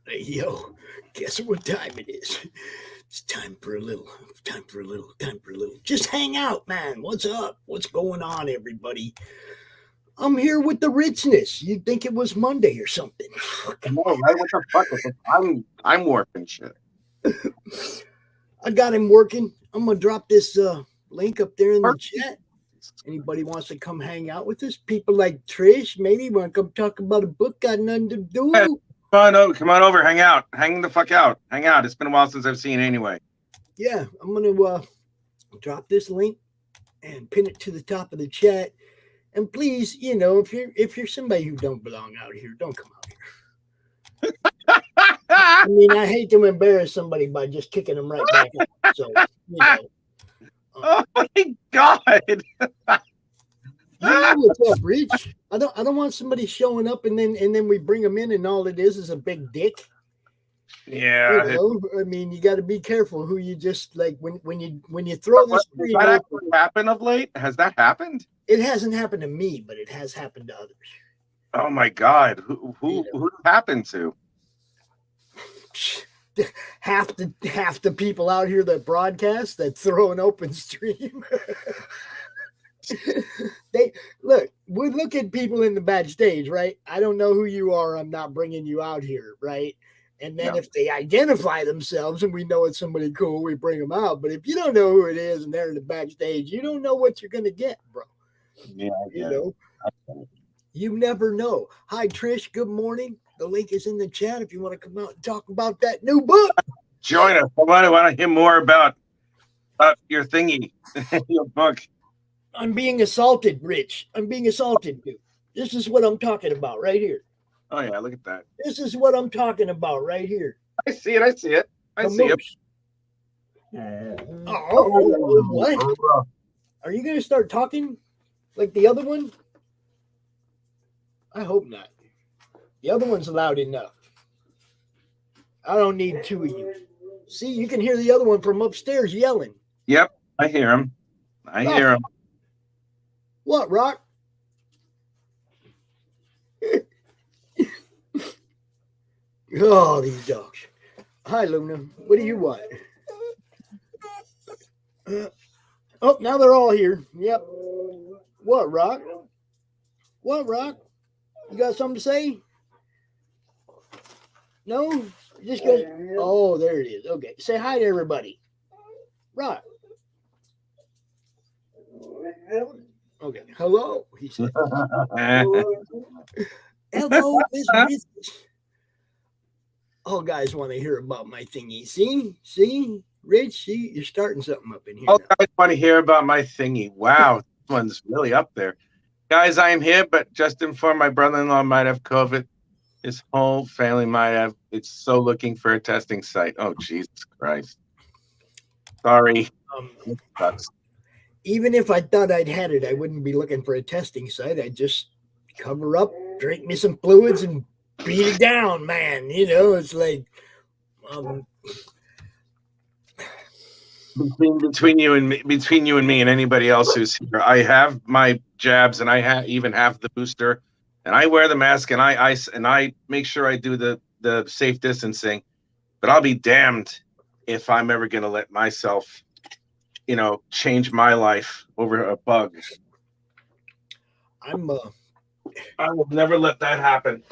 Hey, yo, guess what time it is? It's time for a little. Just hang out, man. What's up? What's going on, everybody? I'm here with the richness. You'd think it was Monday or something. I know, right? What the fuck? I'm working shit. I got him working. I'm gonna drop this link up there in the Work- chat. Anybody wants to come hang out with us? People like Trish, maybe want to come talk about a book. Got nothing to Come do. come on over, hang out, hang the fuck out, hang out. It's been a while since I've seen you anyway. Yeah, I'm gonna drop this link and pin it to the top of the chat. And please, if you're somebody who don't belong out here, don't come out here. I mean, I hate to embarrass somebody by just kicking them right back out. So, Oh my god! you know what's up, Rich. I don't want somebody showing up and then we bring them in and all it is a big dick. Yeah. I mean, you got to be careful who you just like when you throw this Does screen that open. actually happen of late? Has that happened? It hasn't happened to me, but it has happened to others. Oh my god! Who happened to? Half the people out here that broadcast that throw an open stream. They look. We look at people in the backstage, right? I don't know who you are. I'm not bringing you out here, right? And then Yeah. if they identify themselves and we know it's somebody cool, we bring them out. But if you don't know who it is and they're in the backstage, you don't know what you're gonna get, bro. Yeah, You know, you never know. Hi, Trish. Good morning. The link is in the chat if you want to come out and talk about that new book. Join us. I want to hear more about your thingy, your book. I'm being assaulted, Rich. I'm being assaulted, dude. This is what I'm talking about right here. Oh yeah, look at that. This is what I'm talking about right here. I see it. I see it. I The see it. moose. Oh, what? Are you going to start talking like the other one? I hope not. The other one's loud enough. I don't need two of you. See, you can hear the other one from upstairs yelling. Yep, I hear him. I hear him. What, Rock? Oh, these dogs. Hi, Luna. What do you want? Oh, now they're all here. Yep. What, Rock? What, Rock? You got something to say? No? Just go. Oh, there it is. Okay. Say hi to everybody. Rock. Okay. Hello, he said. Hello, Miss Rich. All guys want to hear about my thingy. See, Rich, see, you're starting something up in here. All now. guys want to hear about my thingy. Wow, this one's really up there. Guys, I am here, but just informed my brother-in-law might have COVID. His whole family might have. It's so looking for a testing site. Oh, Jesus Christ. Sorry. It sucks. Even if I thought I'd had it, I wouldn't be looking for a testing site. I'd just cover up, drink me some fluids, and beat it down, man. It's like Between you and me and anybody else who's here, I have my jabs and I even have the booster, and I wear the mask and I make sure I do the safe distancing. But I'll be damned if I'm ever gonna let myself, change my life over a bug. I will never let that happen.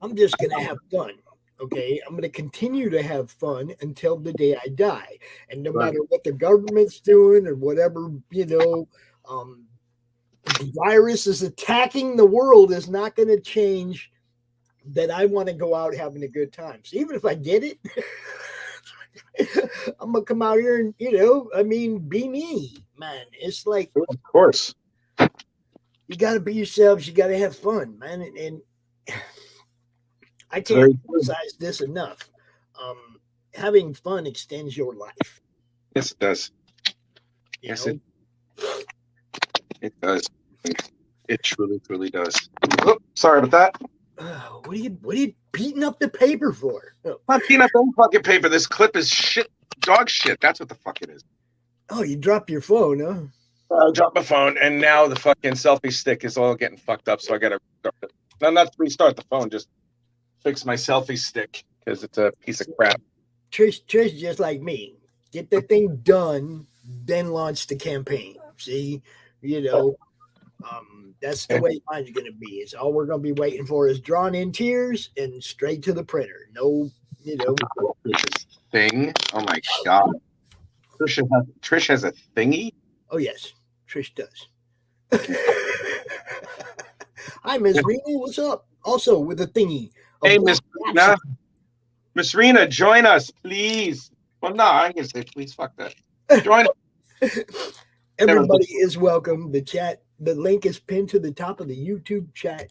I'm just gonna have fun. Okay, I'm gonna continue to have fun until the day I die, and no matter what the government's doing or whatever, the virus is attacking the world is not going to change that I want to go out having a good time. So even if I get it, I'm gonna come out here and be me, man. It's like, of course, you got to be yourselves. You got to have fun, man, and I can't emphasize this enough. Having fun extends your life. Yes, it does. Yes, it does. It truly, truly does. Oh, sorry about that. What are you beating up the paper for? I'm not beating up any fucking paper. This clip is shit, dog shit. That's what the fuck it is. Oh, you dropped your phone, huh? I dropped my phone, and now the fucking selfie stick is all getting fucked up. So I gotta not restart the phone, just fix my selfie stick. because it's a piece of crap. Trish just like me. Get that thing done, then launch the campaign. See, you know, that's the way mine's going to be. It's all we're going to be waiting for is drawn in tears and straight to the printer. No, you know. Trish's thing. Oh my god. Trish has a thingy. Oh yes, Trish does. Hi, Miss Rena. What's up? Also with a thingy. Hey, Miss Rena. Miss Rena, join us, please. Well, no, I can say please. Fuck that. Join us. Everybody is welcome. The chat, the link is pinned to the top of the YouTube chat.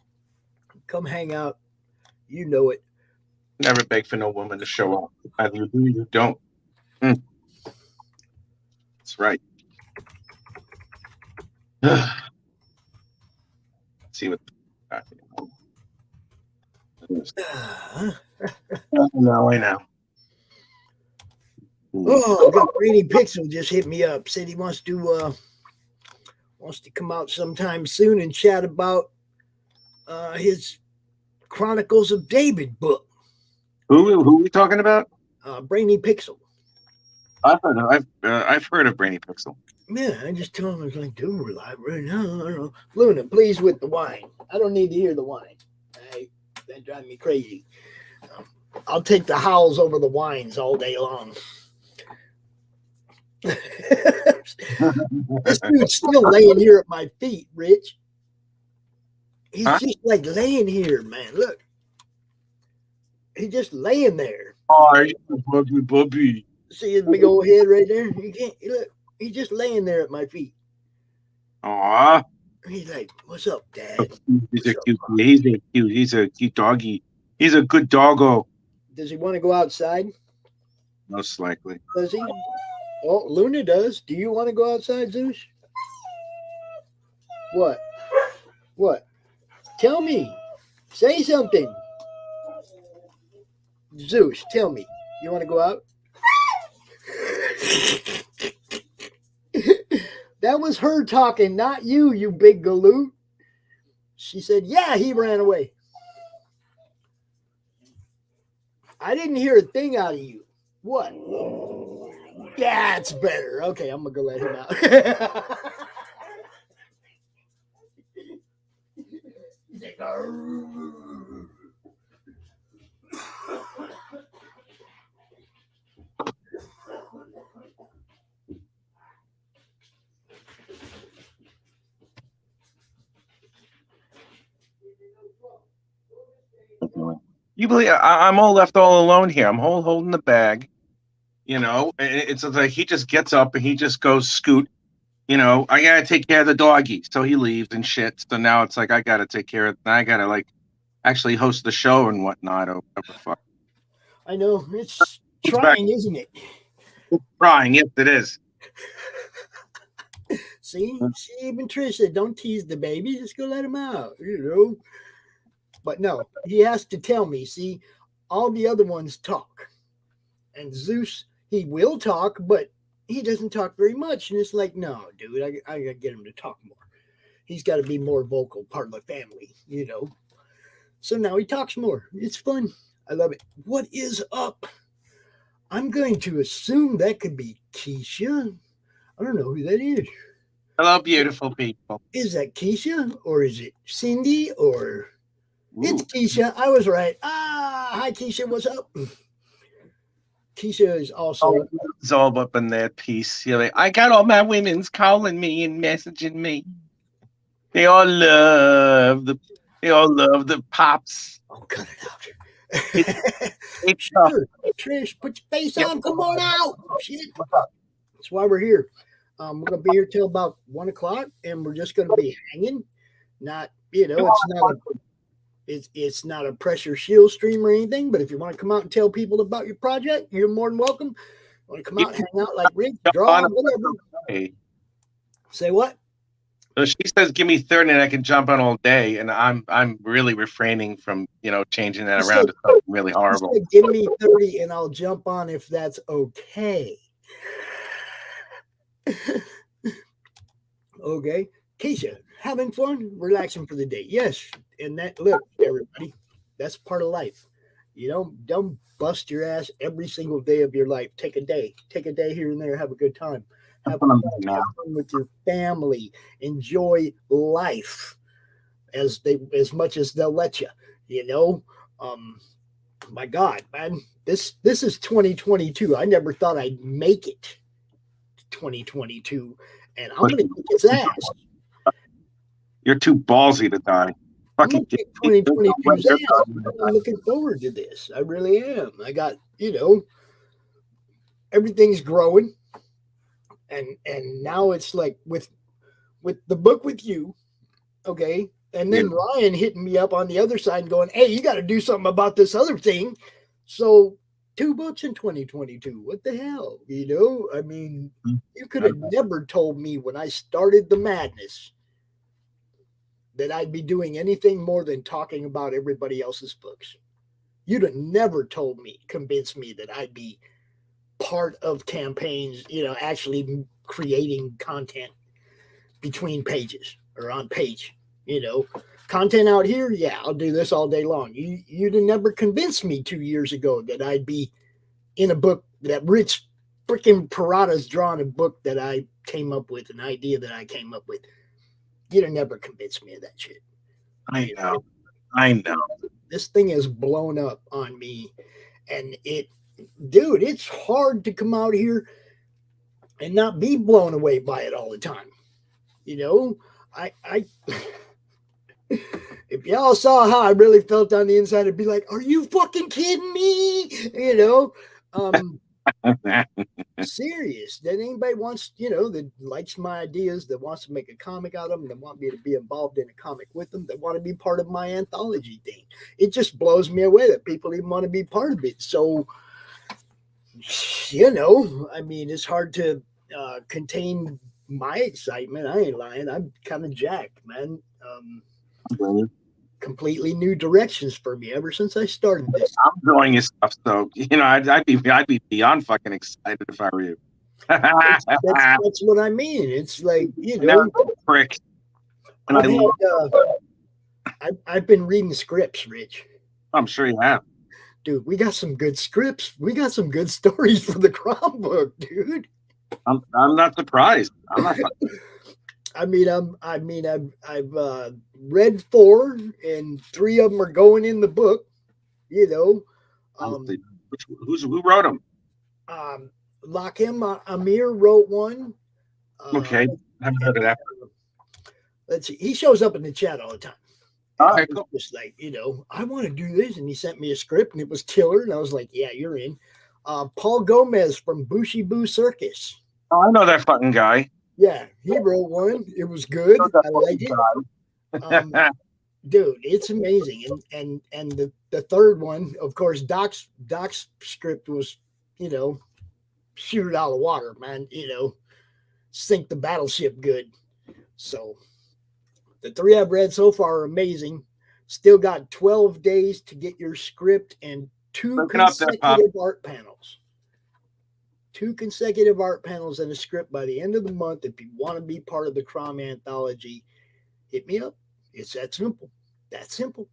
Come hang out. You know it. Never beg for no woman to show up. Either you do or you don't. That's right. Let's see what. No, I know. Oh, got Greeny Pixel just hit me up. Said he wants to come out sometime soon and chat about his Chronicles of David book. Who are we talking about? Brainy Pixel. I've heard of Brainy Pixel. Yeah, I just told him, I was like, dude, we're live right now. I don't know. Luna, please with the wine. I don't need to hear the wine. That drives me crazy. I'll take the howls over the wines all day long. This dude's still laying here at my feet, Rich. He's just like laying here, man. Look. He's just laying there. Oh, Bubby. See his big old head right there? He can't look. He's just laying there at my feet. Aw. He's like, "What's up, Dad?" He's a cute doggy. He's a good doggo. Does he want to go outside? Most likely. Does he? Oh, Luna does. Do you want to go outside, Zeus? What? What? Tell me. Say something. Zeus, tell me. You want to go out? That was her talking, not you, you big galoot. She said, yeah, he ran away. I didn't hear a thing out of you. What? That's better. Okay, I'm going to go let him out. He's like, You believe I'm all left all alone here? I'm holding the bag. You know, it's like he just gets up and he just goes scoot. You know, I gotta take care of the doggy, so he leaves and shit. So now it's like I gotta take care of. I gotta like actually host the show and whatnot. Or whatever the fuck. I know it's trying, isn't it? It's trying, yes, it is. See, even Trish said, "Don't tease the baby. Just go let him out." You know. But no, he has to tell me. See, all the other ones talk. And Zeus, he will talk, but he doesn't talk very much. And it's like, no, dude, I got to get him to talk more. He's got to be more vocal, part of the family, you know. So now he talks more. It's fun. I love it. What is up? I'm going to assume that could be Keisha. I don't know who that is. Hello, beautiful people. Is that Keisha or is it Cindy or... It's Keisha. I was right. Hi, Keisha. What's up? Keisha is also... It's all up in that piece. You're like, I got all my women's calling me and messaging me. They all love the pops. Oh, cut it out. It's sure. Trish, put your face on. Come on out. Shit. That's why we're here. We're going to be here till about 1 o'clock, and we're just going to be hanging. Not, you know, it's not a pressure shield stream or anything, but if you want to come out and tell people about your project, you're more than welcome. Want to come out and hang out like Rick, draw, whatever. Hey. Say what? So she says, "Give me 30 and I can jump on all day," and I'm really refraining from changing that around to something really horrible. Said, "Give me 30 and I'll jump on if that's okay." Okay, Keisha, having fun, relaxing for the day. Yes, and that look, everybody, that's part of life. Don't bust your ass every single day of your life. Take a day here and there, have a good time, That's have what I'm fun, doing now. have fun with your family, enjoy life as much as they'll let you. You know, um, my God, man, this is 2022. I never thought I'd make it to 2022, and I'm But gonna kick his ass. you're too ballsy to die. I'm gonna Fucking kick there's no way 2022's you're ass. dying to I'm die. looking forward to this. I really am. I got everything's growing, and now it's like with the book with you, okay, and Yeah. then Ryan hitting me up on the other side and going, "Hey, you got to do something about this other thing." So 2 books in 2022. What the hell, I mean, you could have never told me when I started the madness that I'd be doing anything more than talking about everybody else's books. You'd have never convinced me that I'd be part of campaigns, actually creating content between pages or on page, you know. Content out here, yeah, I'll do this all day long. You'd have never convinced me 2 years ago that I'd be in a book that Rich freaking Parada's drawn a book that I came up with, an idea that I came up with. You'd have never convinced me of that shit. I know. I know. This thing is blown up on me, and dude, it's hard to come out here and not be blown away by it all the time. You know, I if y'all saw how I really felt on the inside, it'd be like, are you fucking kidding me? Um, serious. That anybody wants, that likes my ideas, that wants to make a comic out of them, that want me to be involved in a comic with them, that want to be part of my anthology thing. It just blows me away that people even want to be part of it. So, I mean, it's hard to contain my excitement. I ain't lying. I'm kind of jacked, man. Completely new directions for me ever since I started this. I'm enjoying your stuff, so I'd be beyond fucking excited if I were you. That's what I mean. It's like Prick. And I've had I've been reading scripts, Rich. I'm sure you have. Dude, we got some good scripts. We got some good stories for the Crom book, dude. I'm not surprised. I'm not. I've read 4, and 3 of them are going in the book. Who wrote them? Lakim Amir wrote one. Okay, I haven't heard of that. Let's see. He shows up in the chat all the time. All right, cool. Just like, I want to do this. And he sent me a script and it was killer. And I was like, yeah, you're in. Paul Gomez from Bushy Boo Circus. Oh, I know that fucking guy. Yeah, he wrote one. It was good. I liked it. Dude, it's amazing. And the third one, of course, Doc's script was, shoot it out of water, man. Sink the battleship good. So the 3 I've read so far are amazing. Still got 12 days to get your script and 2 consecutive art panels. 2 consecutive art panels and a script by the end of the month. If you want to be part of the Crom anthology, hit me up. It's that simple. That simple.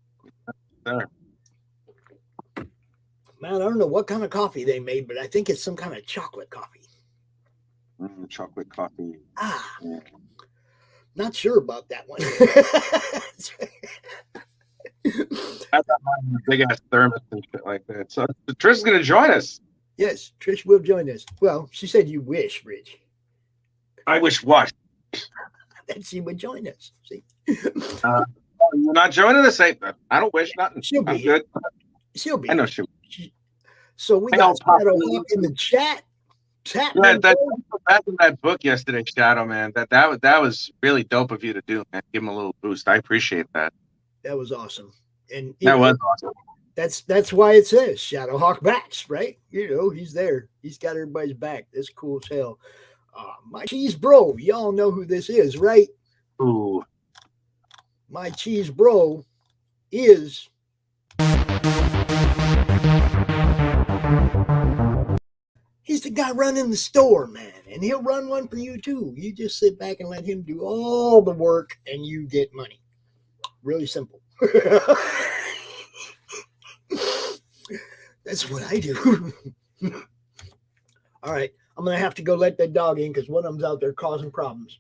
Sure. Man, I don't know what kind of coffee they made, but I think it's some kind of chocolate coffee. Chocolate coffee. Yeah. Not sure about that one. I got a big ass thermos and shit like that. So Trish is going to join us. Yes, Trish will join us. Well, she said you wish, Rich. I wish what? That she would join us. See? You're not joining us? I don't wish nothing. She'll be good. She'll be. I know she. So we got Shadow Hawk in the chat. Back in that book yesterday, Shadow, man. That was really dope of you to do, man. Give him a little boost. I appreciate that. That was awesome. And that was awesome. That's why it says Shadow Hawk backs, right? He's there. He's got everybody's back. That's cool as hell. My cheese bro, y'all know who this is, right? Ooh. My cheese bro is he's the guy running the store, man, and he'll run one for you too. You just sit back and let him do all the work and you get money. Really simple. That's what I do. All right. I'm going to have to go let that dog in because one of them's out there causing problems.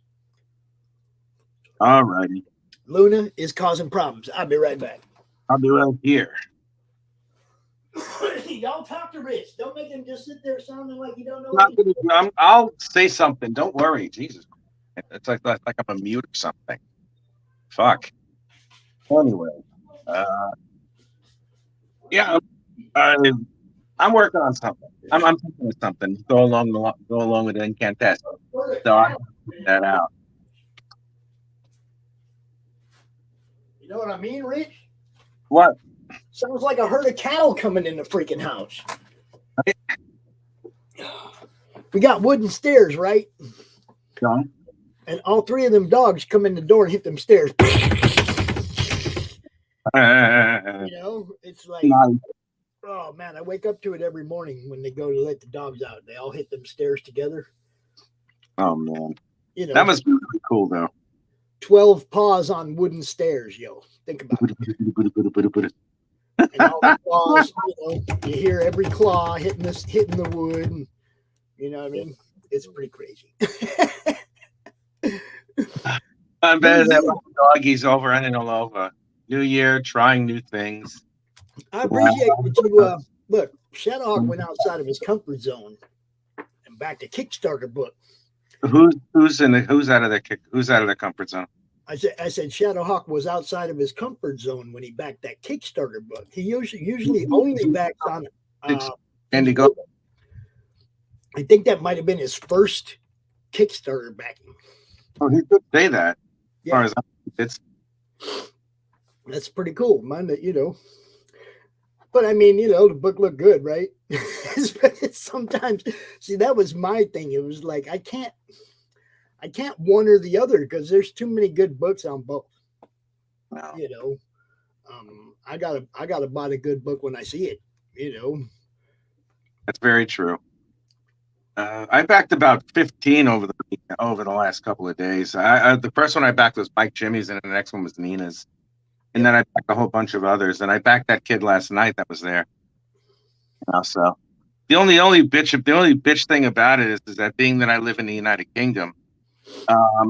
All righty. Luna is causing problems. I'll be right back. I'll be right here. Y'all talk to Rich. Don't make him just sit there sounding like you don't know what he's doing. I'll say something. Don't worry. Jesus. It's like I'm a mute or something. Fuck. Anyway. Yeah. I'm working on something. I'm thinking of something. Go along with the incantescent. So I'll put that out. You know what I mean, Rich? What? Sounds like a herd of cattle coming in the freaking house. Right? We got wooden stairs, right? No. And all three of them dogs come in the door and hit them stairs. It's like, nice. Oh man, I wake up to it every morning when they go to let the dogs out. They all hit them stairs together. Oh man, that must be really cool though. 12 paws on wooden stairs, yo. Think about it. And all the claws, you hear every claw hitting the wood. And, you know what I mean? It's pretty crazy. I bet that doggies over running all over. New year, trying new things. I appreciate that you look. Shadowhawk went outside of his comfort zone and backed a Kickstarter book. Who's out of their comfort zone? I said Shadowhawk was outside of his comfort zone when he backed that Kickstarter book. He usually only backs on Indiegogo. I think that might have been his first Kickstarter backing. Oh, he could say that. Yeah, that's pretty cool. But I mean, the book looked good, right? Sometimes, see, that was my thing. It was like I can't one or the other because there's too many good books on both. Wow. I gotta buy the good book when I see it. That's very true. I backed about 15 over the last couple of days. The first one I backed was Mike Jimmy's, and the next one was Nina's, and then I backed a whole bunch of others. And I backed that kid last night that was there. So the only bitch thing about it is that being that I live in the United Kingdom,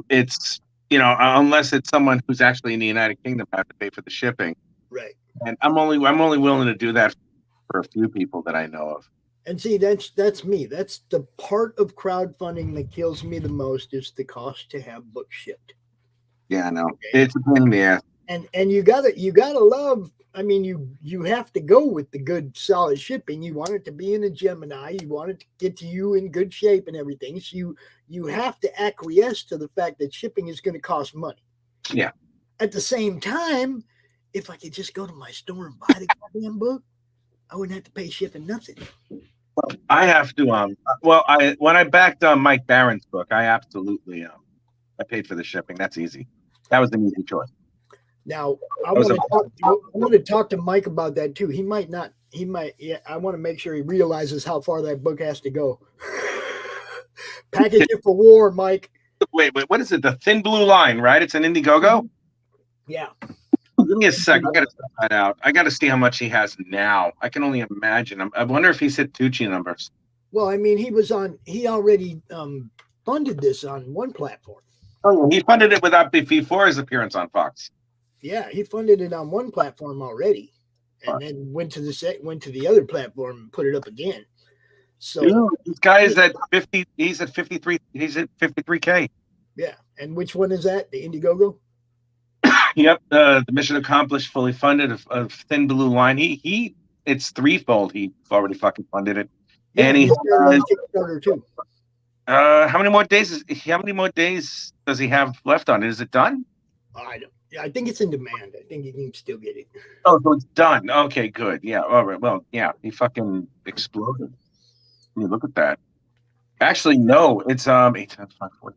it's unless it's someone who's actually in the United Kingdom, I have to pay for the shipping. Right. And I'm only willing to do that for a few people that I know of. And see, that's me. That's the part of crowdfunding that kills me the most is the cost to have books shipped. Yeah, I know. Okay. It's a pain in the ass. And you gotta love. I mean, you have to go with the good, solid shipping. You want it to be in a Gemini. You want it to get to you in good shape and everything. So you have to acquiesce to the fact that shipping is going to cost money. Yeah. At the same time, if I could just go to my store and buy the goddamn book, I wouldn't have to pay shipping nothing. Well, I have to. When I backed Mike Barron's book, I absolutely I paid for the shipping. That's easy. That was an easy choice. Now I'm going to talk to Mike about that too. He might not. He might. Yeah, I want to make sure he realizes how far that book has to go. Package it for war, Mike. Wait, what is it? The Thin Blue Line, right? It's an Indiegogo. Yeah. Give me a second. I got to check that out. I got to see how much he has now. I can only imagine. I wonder if he's hit Tucci numbers. Well, I mean, he already funded this on one platform. Oh, he funded it before his appearance on Fox. Yeah, he funded it on one platform already, and then went to the other platform and put it up again. So this guy is at 50. He's at 53. He's at 53K. Yeah, and which one is that? The Indiegogo. Yep, the mission accomplished, fully funded of Thin Blue Line. It's threefold. He's already fucking funded it, yeah, and he's Kickstarter too. How many more days does he have left on it? Is it done? I think it's in demand. I think you can still get it. Oh, so it's done. Okay, good. Yeah. All right. Well, yeah, he fucking exploded. I mean, look at that. Actually, no, it's 8 times 5, 40.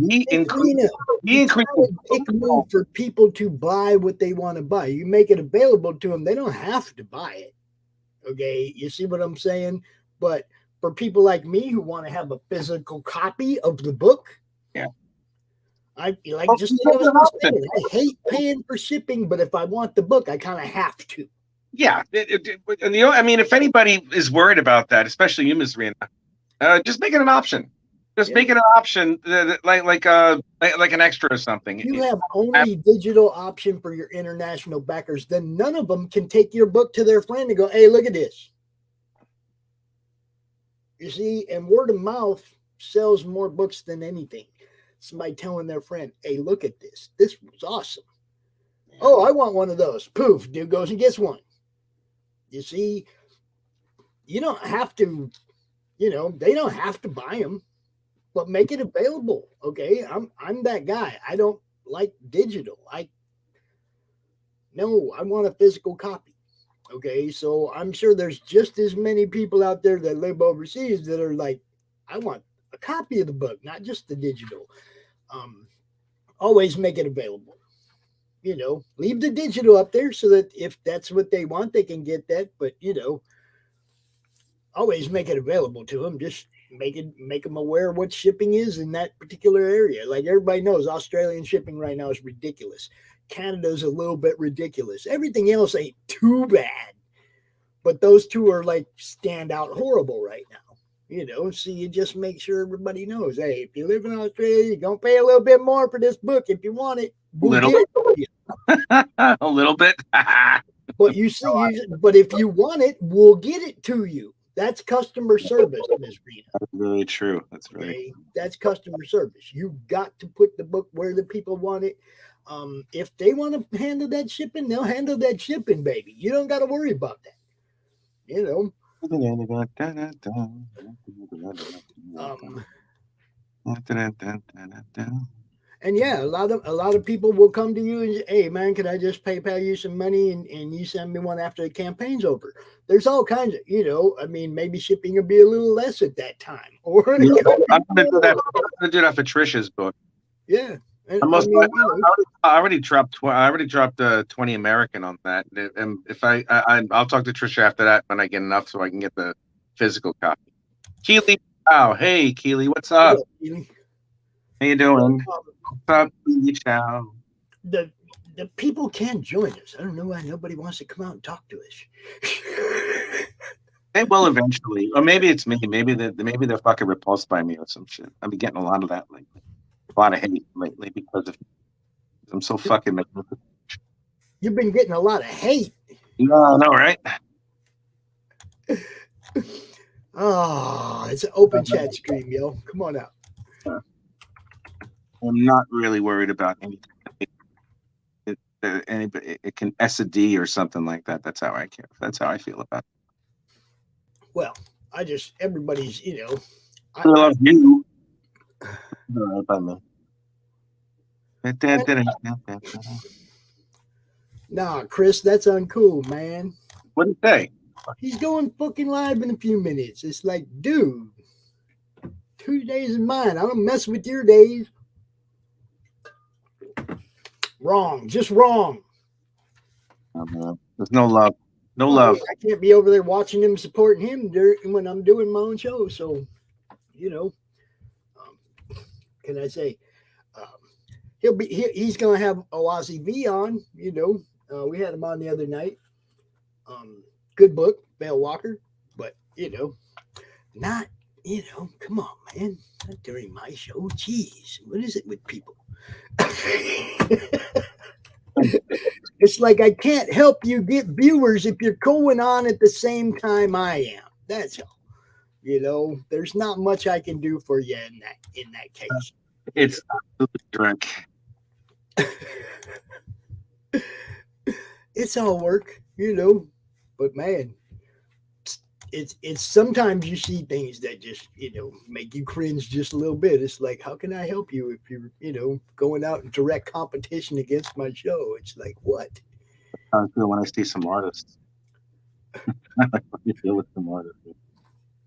He increased a big move for people to buy what they want to buy. You make it available to them; they don't have to buy it. Okay, you see what I'm saying? But for people like me who want to have a physical copy of the book, yeah, I hate paying for shipping, but if I want the book, I kind of have to. Yeah, I mean, if anybody is worried about that, especially you, Ms. Rena, just make it an option. Just Yeah. make it an option, like an extra or something. You have only digital option for your international backers, then none of them can take your book to their friend and go, hey, look at this. You see, and word of mouth sells more books than anything. Somebody telling their friend, hey, look at this. This was awesome. Oh, I want one of those. Poof, dude goes and gets one. You see, you don't have to, they don't have to buy them, but make it available. Okay. I'm that guy. I don't like digital. I want a physical copy. Okay. So I'm sure there's just as many people out there that live overseas that are like, I want a copy of the book, not just the digital. Um, Always make it available. Leave the digital up there so that if that's what they want, they can get that. But always make it available to them. Just make them aware of what shipping is in that particular area. Like everybody knows, Australian shipping right now is ridiculous. Canada's a little bit ridiculous. Everything else ain't too bad, but those two are like stand out horrible right now. So you just make sure everybody knows. Hey, if you live in Australia, you're gonna pay a little bit more for this book if you want it. We'll get it. A little bit. But but if you want it, we'll get it to you. That's customer service, Ms. Rena. That's really true. That's really Okay? That's customer service. You got to put the book where the people want it. If they want to handle that shipping, they'll handle that shipping, baby. You don't got to worry about that. And yeah, a lot of people will come to you and say, hey man, can I just PayPal you some money and you send me one after the campaign's over? There's all kinds of, I mean, maybe shipping will be a little less at that time. Or I'm gonna do that. I'm gonna do that for Trisha's book. Yeah. And, I already dropped 20 American on that. And if I'll talk to Trisha after that when I get enough so I can get the physical copy. Keely, wow, hey Keely, what's up? How you doing? What's up, Keely Chow? The people can't join us. I don't know why nobody wants to come out and talk to us. They will eventually, or maybe it's me. Maybe they're fucking repulsed by me or some shit. I've been getting a lot of that lately. A lot of hate lately because I'm so fucking magnificent. You've been getting a lot of hate. Yeah, I know, right? Oh, it's an open chat stream, yo. Come on out. I'm not really worried about anything. It can S a D or something like that. That's how I care. That's how I feel about it. Well, everybody's, I love you. Nah, Chris, that's uncool, man. What did he say? He's going fucking live in a few minutes. It's like, dude, 2 days is mine. I don't mess with your days. Wrong, just wrong. There's no love. No love. I can't be over there watching him, supporting him when I'm doing my own show. So, can I say, he's going to have Owazi V on, we had him on the other night. Good book, Bell Walker, but, not, come on, man, not during my show. Jeez, what is it with people? It's like I can't help you get viewers if you're going on at the same time I am. That's all. There's not much I can do for you in that case. It's drunk. It's all work, but man, it's sometimes you see things that just make you cringe just a little bit. It's like, how can I help you if you're going out in direct competition against my show? It's like, what? I feel when I see some artists. I feel with some artists.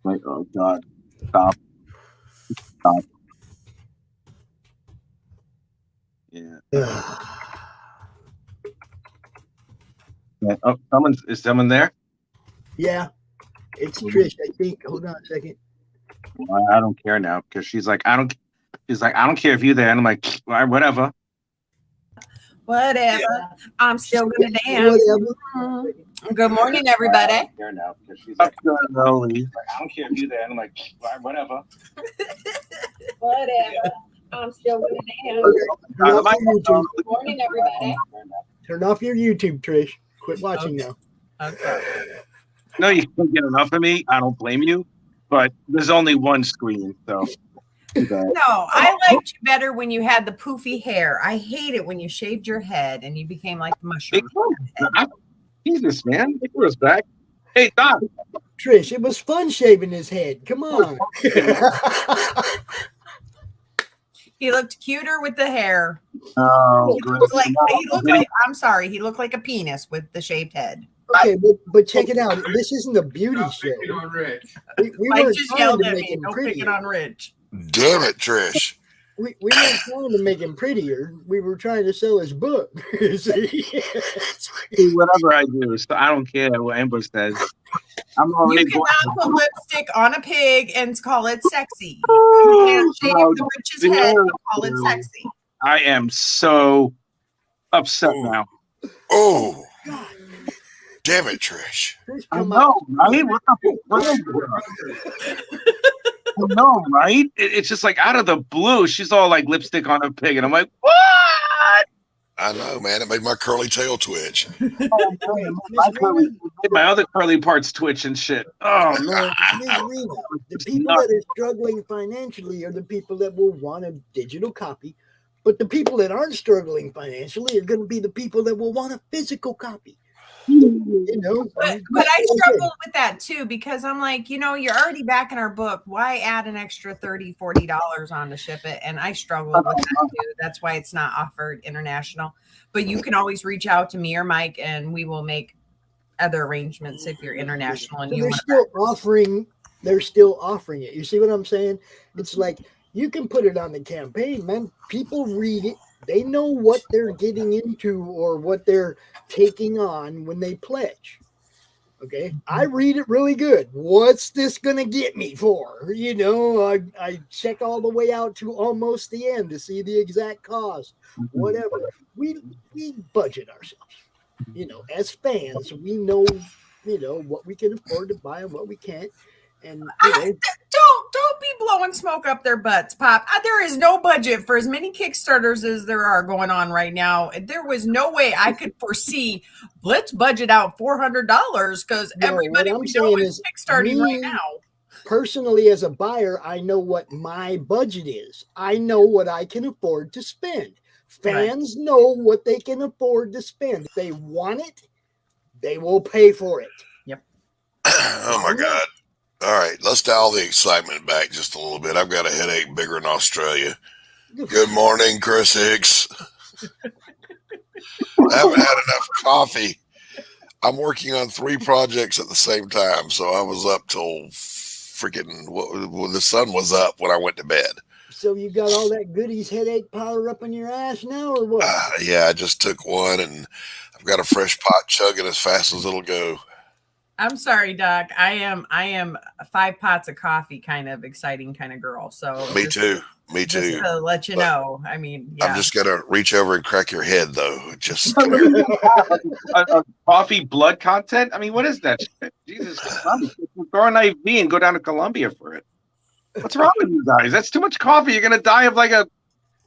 Like, oh God, stop. Yeah. Oh, is someone there? Yeah. It's Trish, I think. Hold on a second. Well, I don't care now because she's like, I don't care if you're there. And I'm like, whatever. Whatever. I'm still gonna dance. Good morning, everybody. Here now because she's Up like, the early. I don't care if you're there. And I'm like, whatever. Whatever. I'm still with Turn off your YouTube. Good morning, everybody. Turn off your YouTube, Trish. Quit watching now. Okay. No, you can't get enough of me. I don't blame you. But there's only one screen, so. No, I liked you better when you had the poofy hair. I hate it when you shaved your head and you became like the mushroom. Jesus, man. It was back. Hey, Doc. Trish, it was fun shaving his head. Come on. He looked cuter with the hair. Oh, He looked like I'm sorry, he looked like a penis with the shaved head. Okay, but check it out. This isn't a beauty show. We Mike weren't just trying yelled to at make me. him Don't pick it prettier. on Rich. Damn it, Trish. We weren't trying to make him prettier. We were trying to sell his book. See? Whatever I do, so I don't care what Amber says. I'm already You cannot put lipstick on a pig and call it sexy. You can't shave the Rich's head and call it sexy. I am so upset now. Oh, damn it, Trish. I know, right? What the I know, right? It's just like out of the blue, she's all like lipstick on a pig, and I'm like, what? I know, man. It made my curly tail twitch. My other curly parts twitch and shit. Oh no! Ms. Rena, the people that are struggling financially are the people that will want a digital copy, but the people that aren't struggling financially are going to be the people that will want a physical copy. You know, but I struggle with that too, because I'm like, you're already back in our book. Why add an extra $30, $40 on to ship it? And I struggle with that too. That's why it's not offered international. But you can always reach out to me or Mike, and we will make other arrangements if you're international. And so you they're still offering. They're still offering it. You see what I'm saying? It's like you can put it on the campaign, man. People read it. They know what they're getting into or what they're taking on when they pledge. Okay. I read it really good. What's this going to get me for? I check all the way out to almost the end to see the exact cost. Whatever. We budget ourselves. As fans, we know, what we can afford to buy and what we can't. And don't be blowing smoke up their butts, Pop. There is no budget for as many Kickstarters as there are going on right now. There was no way I could foresee. Let's budget out $400 because everybody we know is kickstarting right now. Personally, as a buyer, I know what my budget is. I know what I can afford to spend. Fans know what they can afford to spend. If they want it, they will pay for it. Yep. Oh my God. All right, let's dial the excitement back just a little bit. I've got a headache bigger than Australia. Good morning, Chris Hicks. I haven't had enough coffee. I'm working on 3 projects at the same time, so I was up till freaking the sun was up when I went to bed. So you got all that goodies headache powder up in your ass now, or what? Yeah, I just took one, and I've got a fresh pot chugging as fast as it'll go. I'm sorry, Doc. I am 5 pots of coffee kind of exciting kind of girl. So Me too. Just to let you know. I mean, yeah. I'm just gonna reach over and crack your head, though. Just a coffee blood content. I mean, what is that shit? Jesus Christ! Throw an IV and go down to Colombia for it. What's wrong with you guys? That's too much coffee. You're gonna die of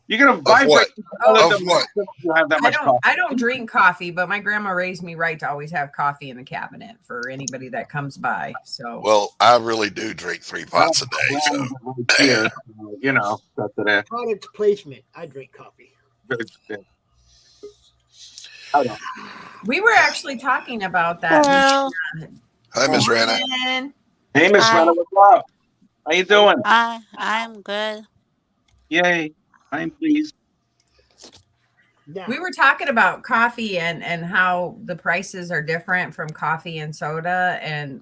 You're gonna vibrate. Of what? You have that much coffee. I don't drink coffee, but my grandma raised me right to always have coffee in the cabinet for anybody that comes by. So well, I really do drink 3 pots a day. So. Here, that's it. Product placement. I drink coffee. We were actually talking about that. Hello. Hi, Miss Rana. Hey, Miss Rana, what's up? How you doing? I'm good. Yay! I'm pleased. Now, We were talking about coffee and how the prices are different from coffee and soda. And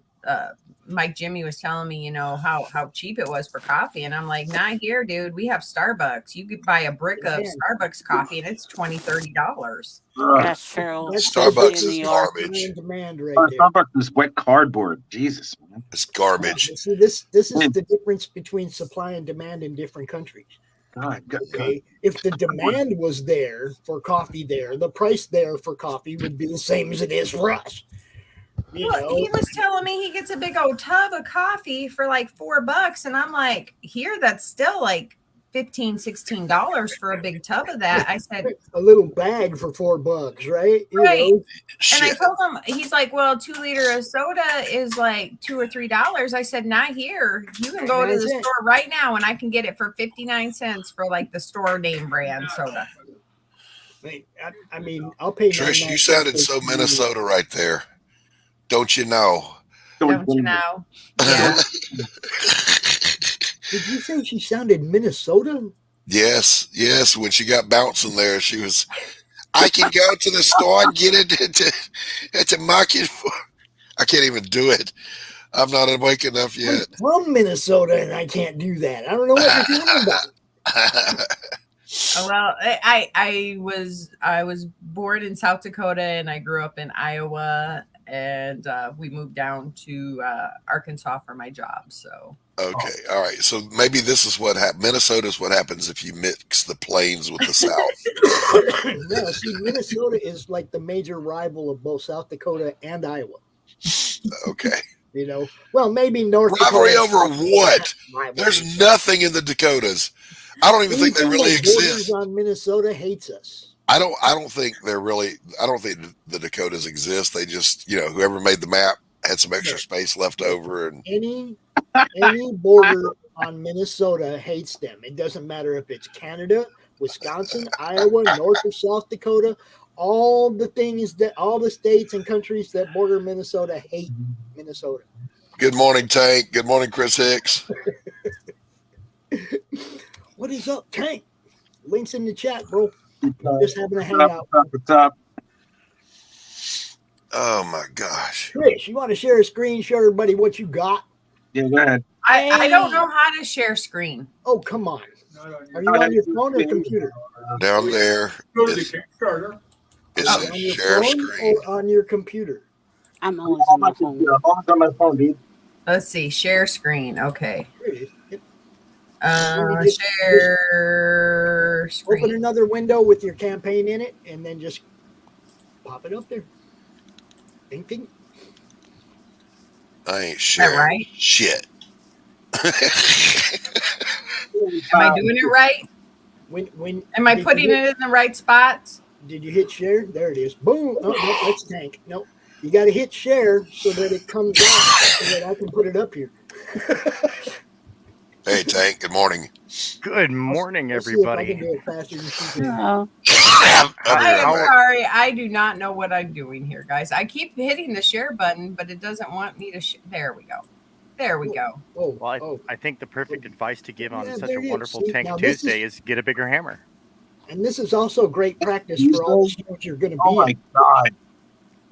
Mike Jimmy was telling me, how cheap it was for coffee. And I'm like, not here, dude. We have Starbucks. You could buy a brick of Starbucks coffee and it's $20, $30. That's true. Starbucks in is New York. garbage. Demand right there. Starbucks is wet cardboard. Jesus, man. It's garbage. See, this is the difference between supply and demand in different countries. God. Okay, if the demand was there for coffee, the price there for coffee would be the same as it is for us. You Well, know, he was telling me he gets a big old tub of coffee for like $4. And I'm like, here, that's still like $15-16 for a big tub of that. I said, a little bag for $4, right? You right. know, And I Shit. told him, he's like, well, 2 liter of soda is like $2 or $3. I said, not here. You can go to the That's it. store right now and I can get it for 59 cents for like the store name brand soda. I mean, I'll pay Trish, 99 you cents sounded for so it. Minnesota right there. Don't you know? Don't you know? Yeah. Did you say she sounded Minnesota? Yes, yes. When she got bouncing there, she was. I can go to the store and get it to market for. I can't even do it. I'm not awake enough I'm yet. from Minnesota and I can't do that. I don't know what you're talking about. Oh, well, I was born in South Dakota and I grew up in Iowa and we moved down to Arkansas for my job. So Okay, all right. So maybe this is what happens. Minnesota is what happens if you mix the plains with the South. No, see, Minnesota is like the major rival of both South Dakota and Iowa. Okay. You know, well, maybe North Rivalry Dakota. over what? There's nothing in the Dakotas. I don't even think they Anything really that borders exist. on Minnesota hates us. I don't think they're really. I don't think the Dakotas exist. They just, whoever made the map had some extra space left over, and Any border on Minnesota hates them. It doesn't matter if it's Canada, Wisconsin, Iowa, North or South Dakota. All the states and countries that border Minnesota hate Minnesota. good morning, Tank. Good morning, Chris Hicks. What is up, Tank? Links in the chat, bro. Just having a What's hangout. up? What's up? Oh my gosh. Chris, you want to share a screen? Show everybody what you got. Yeah, go ahead. I don't know how to share screen. Oh, come on. Are you on your phone or computer? Down there Go to the is Kickstarter. it On says your share phone screen. or on your computer? I'm always on my phone. I'm always on my phone, dude. Let's see, share screen. Okay. There it is. Yep. Share screen. Open another window with your campaign in it, and then just pop it up there. Ding, ding. I ain't Is that sharing right? shit. Am I doing it right? When Am I did putting you it in the right spots? Did you hit share? There it is. Boom. Oh, no, that's Tank. No, you got to hit share so that it comes out so that I can put it up here. Hey, Tank. Good morning. Good morning, Let's see if I can everybody. do it faster than she can. Oh, I am How- sorry. I do not know what I'm doing here, guys. I keep hitting the share button, but it doesn't want me to. There we go. There we go. Oh, Well, I think the perfect advice to give on Yeah, such there a it is. wonderful See, Tank now this Tuesday is get a bigger hammer. and this is also great practice for all the shows you're going to be Oh my in. god.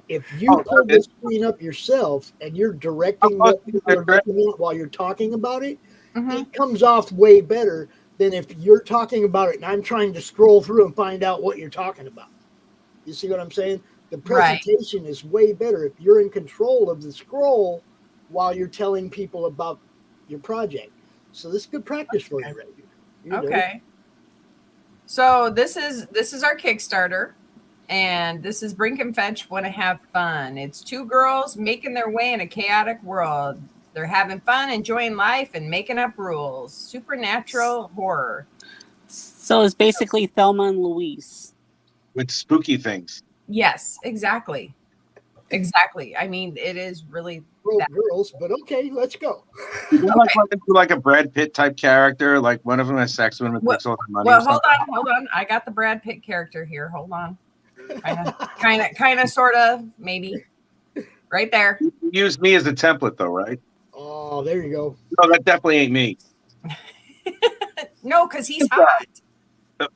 If you Oh, pull okay. this screen up yourself and you're directing Oh, what people are okay. looking at while you're talking about it, Mhm. it comes off way better than if you're talking about it and I'm trying to scroll through and find out what you're talking about. You see what I'm saying? The Right. presentation is way better if you're in control of the scroll while you're telling people about your project. So this is good practice for you, right here. You know? Okay. So this is our Kickstarter, and this is Brink and Fetch Want to Have Fun. It's two girls making their way in a chaotic world. They're having fun, enjoying life, and making up rules. Supernatural horror. so it's basically Thelma and Louise. With spooky things. Yes, exactly. Exactly. I mean, it is really Pro that. girls, but okay, let's go. You know, like a Brad Pitt type character, like one of them has sex with him and takes all the money. Well, or something. hold on. I got the Brad Pitt character here. Hold on. Kind of, sort of, maybe. Right there. You use me as a template, though, right? Oh, there you go. No, that definitely ain't me. No, because he's hot. No,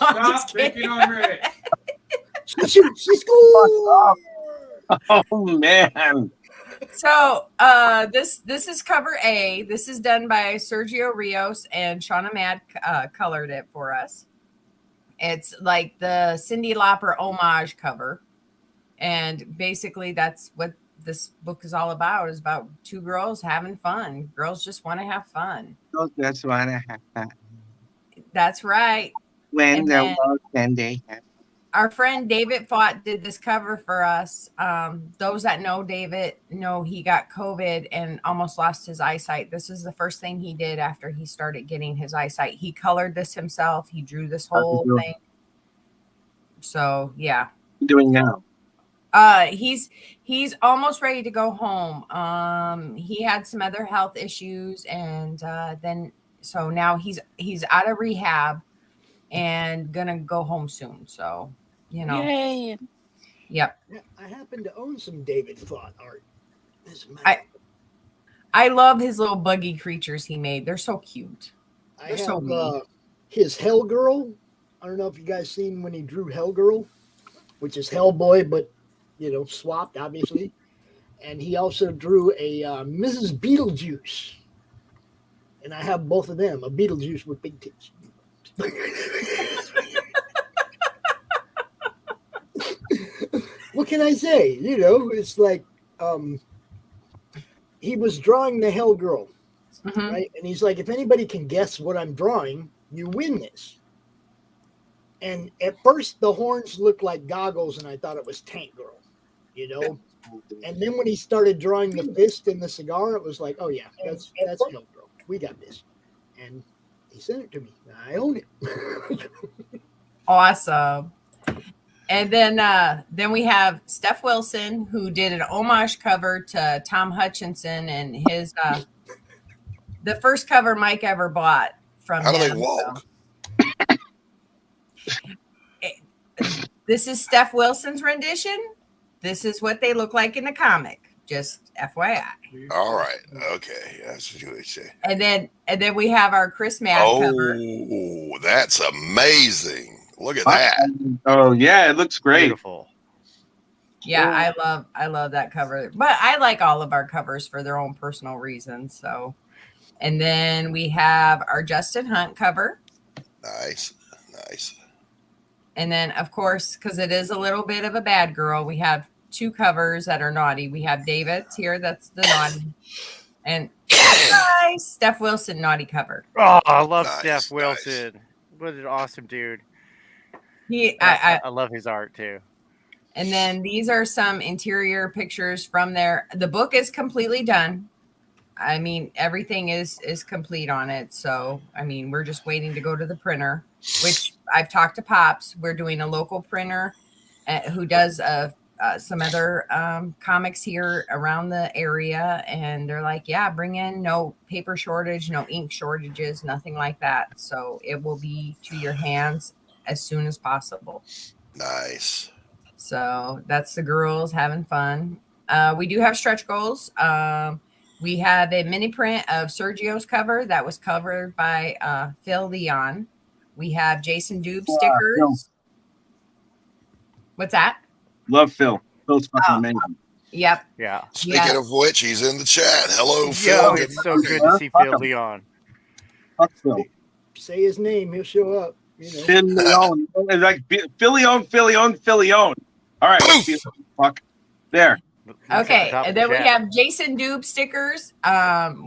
I'm just Stop kidding. picking on Rick. She scored! Oh man. So this is cover A. This is done by Sergio Rios and Shauna Mad colored it for us. It's like the Cyndi Lauper homage cover. And basically that's what this book is all about, is about two girls having fun. Girls just want to have fun. That's why I have that. That's right. When And there then- was, then they had. our friend David Fott did this cover for us. Those that know David know he got COVID and almost lost his eyesight. This is the first thing he did after he started getting his eyesight. He colored this himself. He drew this whole thing. So yeah. What are you doing now? He's almost ready to go home. He had some other health issues, and then so now he's out of rehab and gonna go home soon. So Yay. Yep. Yeah, I happen to own some David Fott art. I love his little buggy creatures he made. They're so cute. I They're have so neat. his Hell Girl. I don't know if you guys seen when he drew Hell Girl, which is Hellboy, but swapped obviously. And he also drew a Mrs. Beetlejuice, and I have both of them. A Beetlejuice with big tits. What can I say? It's like he was drawing the Hell Girl, right? And he's like, if anybody can guess what I'm drawing, you win this. And at first, the horns looked like goggles, and I thought it was Tank Girl, And then when he started drawing the fist and the cigar, it was like, oh yeah, that's Hell Girl. We got this. And he sent it to me. I own it. Awesome. And then we have Steph Wilson, who did an homage cover to Tom Hutchinson, and his the first cover Mike ever bought from How him. do they walk? This is Steph Wilson's rendition. This is what they look like in the comic. Just FYI. All right. Okay. That's what you say. And then we have our Chris Mad cover. Oh, that's amazing. Look at that. Oh yeah, it looks great. Beautiful. Yeah, I love that cover. But I like all of our covers for their own personal reasons. So, and then we have our Justin Hunt cover. Nice. And then, of course, because it is a little bit of a bad girl, we have two covers that are naughty. We have David's here, that's the naughty, and Steph Wilson naughty cover. Oh, I love Nice, Steph Wilson. What an awesome dude. I love his art too. And then these are some interior pictures from there. The book is completely done. I mean, everything is complete on it. So, I mean, we're just waiting to go to the printer, which I've talked to Pops. We're doing a local printer who does some other comics here around the area. And they're like, yeah, bring in, no paper shortage, no ink shortages, nothing like that. So it will be to your hands as soon as possible. Nice. So that's the girls having fun. We do have stretch goals. We have a mini print of Sergio's cover that was covered by Phil Leon. We have Jason Dube stickers. Phil. What's that? Love Phil. Phil's fucking amazing. Yep. Yeah. Speaking of which, he's in the chat. Hello, Phil. Yo, Good it's so morning. good to see Phil Leon. Fuck Phil. Say his name, he'll show up. Filion. It's like Filion. All right. Fuck. There. Okay, and then we have Jason Dube stickers.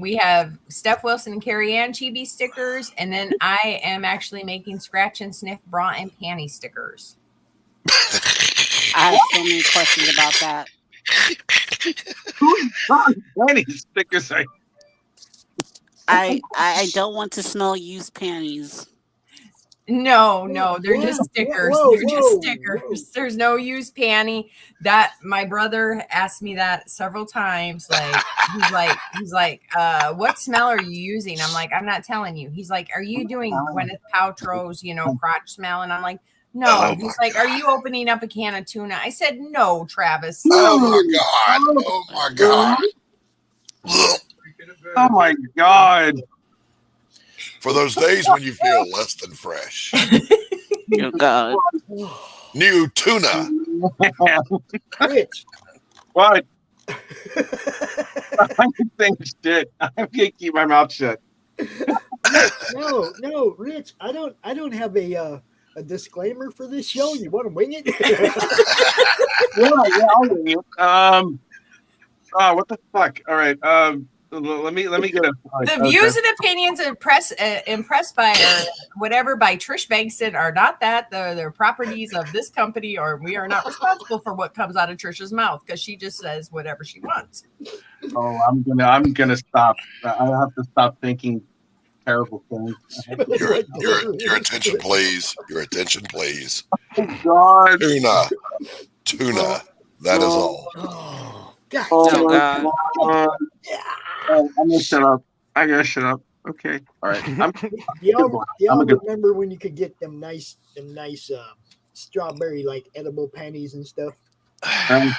We have Steph Wilson and Carrie Ann Chibi stickers, and then I am actually making scratch and sniff bra and panty stickers. I have so many questions about that. Any stickers? I don't want to smell used panties. No, they're just stickers. They're just stickers. Whoa. There's no used panty. That my brother asked me that several times. Like he's like, what smell are you using? I'm like, I'm not telling you. He's like, are you doing Gwyneth Paltrow's, crotch smell? And I'm like, no. Oh He's like, are you opening up a can of tuna? I said, no, Travis. Oh my God. Oh my God. For those days when you feel less than fresh. Oh God. New tuna. Rich. What? I'm saying shit. I'm gonna keep my mouth shut. No, Rich. I don't have a disclaimer for this show. You want to wing it? Yeah, I'll wing it. What the fuck? All right. let me get a. The views and opinions impressed by or whatever by Trish Bankston are not that they're properties of this company, or we are not responsible for what comes out of Trisha's mouth because she just says whatever she wants. Oh, I'm gonna stop. I have to stop thinking terrible things. Your attention, please. Your attention, please. God. Tuna. That is all. Oh, God. Oh, God. I'm gonna shut up. I gotta shut up. Okay. All right. Y'all I'm a good- remember when you could get them nice strawberry like edible panties and stuff? You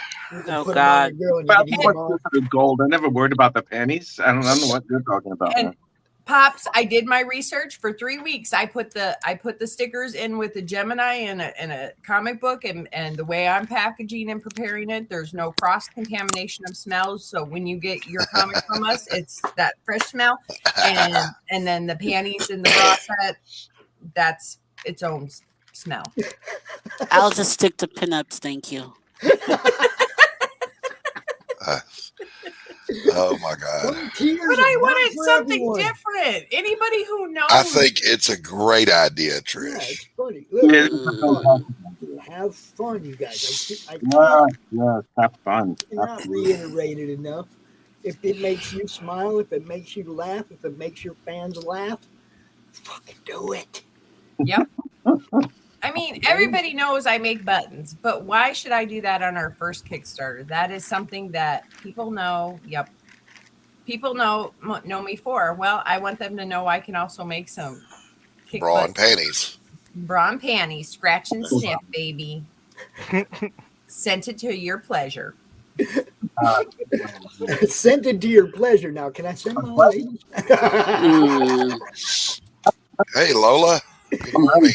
could Oh, put 'em on a God. girl and you could eat 'em all. Gold. I never worried about the panties. I don't know what you're talking about. And Pops, I did my research for 3 weeks. I put the stickers in with the Gemini and a comic book, and the way I'm packaging and preparing it, there's no cross contamination of smells. So when you get your comic from us, it's that fresh smell, and then the panties in the bra set, that's its own smell. I'll just stick to pinups, thank you. Oh my God. But I wanted something different. Anybody who knows, I think it's a great idea, Yeah, Trish. it's funny. Look, have fun, you guys. Yeah, have fun. cannot reiterate it enough. If it makes you smile, if it makes you laugh, if it makes your fans laugh, fucking do it. Yep. I mean, everybody knows I make buttons, but why should I do that on our first Kickstarter? That is something that people know. Yep. People know me for. Well, I want them to know I can also make some Bra and panties. Bra and panties, scratch and sniff, baby. Sent it to your pleasure. Send it to your pleasure. Now, can I send my ladies? Hey, Lola. Good morning.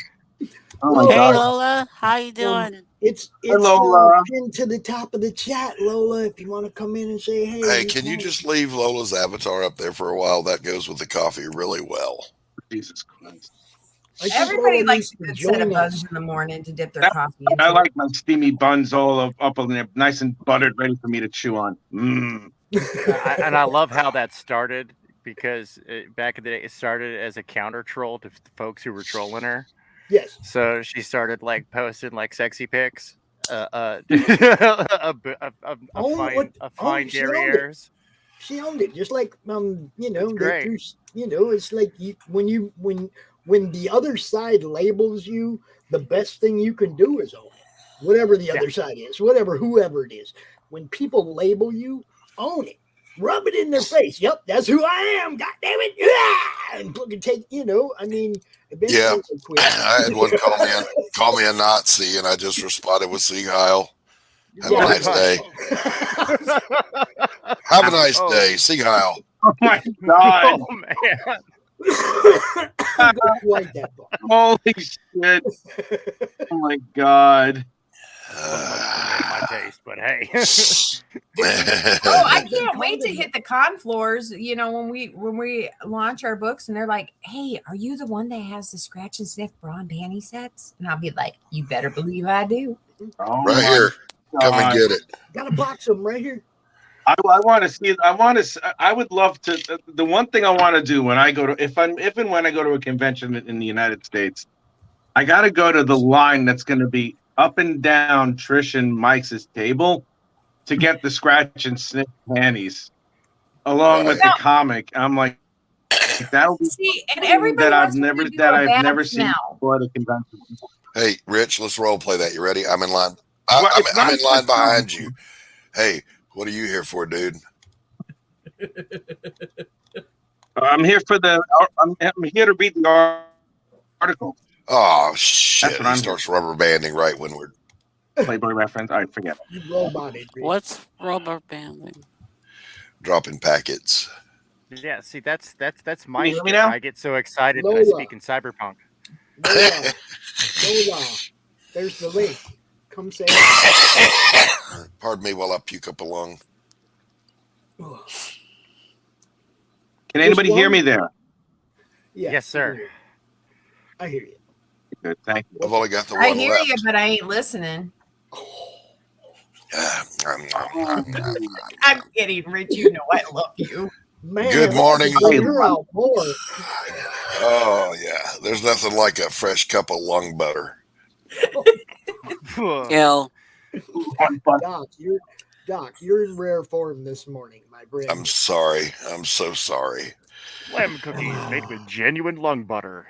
Oh my Hey, God. Lola, how you doing? It's Lola. pinned to the top of the chat, Lola. If you want to come in and say, Hey, can you just leave Lola's avatar up there for a while? That goes with the coffee really well. Jesus Christ. Everybody likes a good set of buns in the morning to dip their coffee into. I like my steamy buns all up in there, nice and buttered, ready for me to chew on. And I love how that started because back in the day, it started as a counter troll to folks who were trolling her. Yes. So she started like posting like sexy pics, a fine derrieres. She owned it, just like It's great. it's like when the other side labels you, the best thing you can do is own it. Whatever the other side is, whoever it is. When people label you, own it. Rub it in their face. Yep, that's who I am. God damn it. Yeah! And look and take, I mean, eventually Yeah. they'll quit. I had one call me a Nazi, and I just responded with Sieg Heil. Have a nice day. Have a nice day. Sieg Heil. Oh my God. Oh man. Like that book. Holy shit. Oh my God. My taste, but hey. Oh, I can't wait to hit the con floors. When we launch our books, and they're like, "Hey, are you the one that has the scratch and sniff bra and panty sets?" And I'll be like, "You better believe I do." Oh Right here. Come and get it. Got a box of them right here. I want to see. I would love to. The one thing I want to do when I go to, if and when I go to a convention in the United States, I got to go to the line that's going to be up and down Trish and Mike's table to get the scratch and sniff panties, along with the comic. I'm like, that'll be and everybody that I've wants never to do a bad never seen smell. before the convention. Hey, Rich, let's role play that. You ready? I'm in line. I'm in line behind you. Hey, what are you here for, dude? I'm here for I'm here to read the article. Oh shit! That's what He I'm starts rubber banding right when we're Playboy reference. I forget. You roboted. What's rubber banding? dropping packets. Yeah, see, that's my Can you hear me shit. now? I get so excited when I Lola. speak in cyberpunk. Lola, there's the link. Come say it. Pardon me while I puke up a lung. Can anybody hear me there? Yeah, Yes, sir. I hear you. Good, thank you. I've only got the one I hear left. you, but I ain't listening. I'm kidding, Rich. You know I love you. Man, Good I morning. could bring her out more. Oh yeah, there's nothing like a fresh cup of lung butter. Ill. Doc, you're in rare form this morning, my friend. I'm sorry. I'm so sorry. Lamb cookies made with genuine lung butter.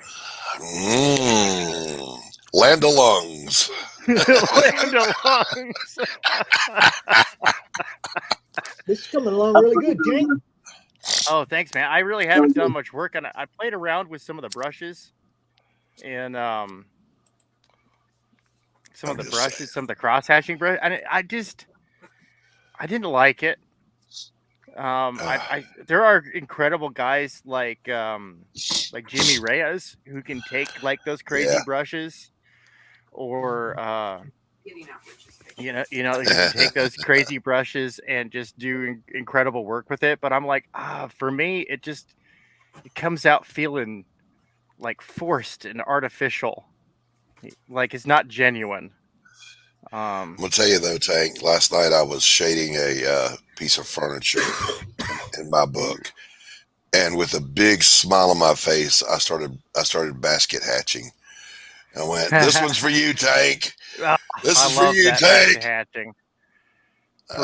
Mmm. Land of lungs. Land of lungs. This is coming along really good, Tank. Oh, thanks, man. I really haven't done much work on it. I played around with some of the brushes and some of the brushes, some of the cross hatching brush, and I didn't like it. There are incredible guys like Jimmy Reyes who can take like those crazy brushes, or they can take those crazy brushes and just do incredible work with it. But I'm like, for me, it comes out feeling like forced and artificial, like it's not genuine. I'm gonna tell you though, Tank. Last night I was shading a piece of furniture in my book, and with a big smile on my face, I started basket hatching. I went, "This one's for you, Tank. This is for you, Tank." Hatching.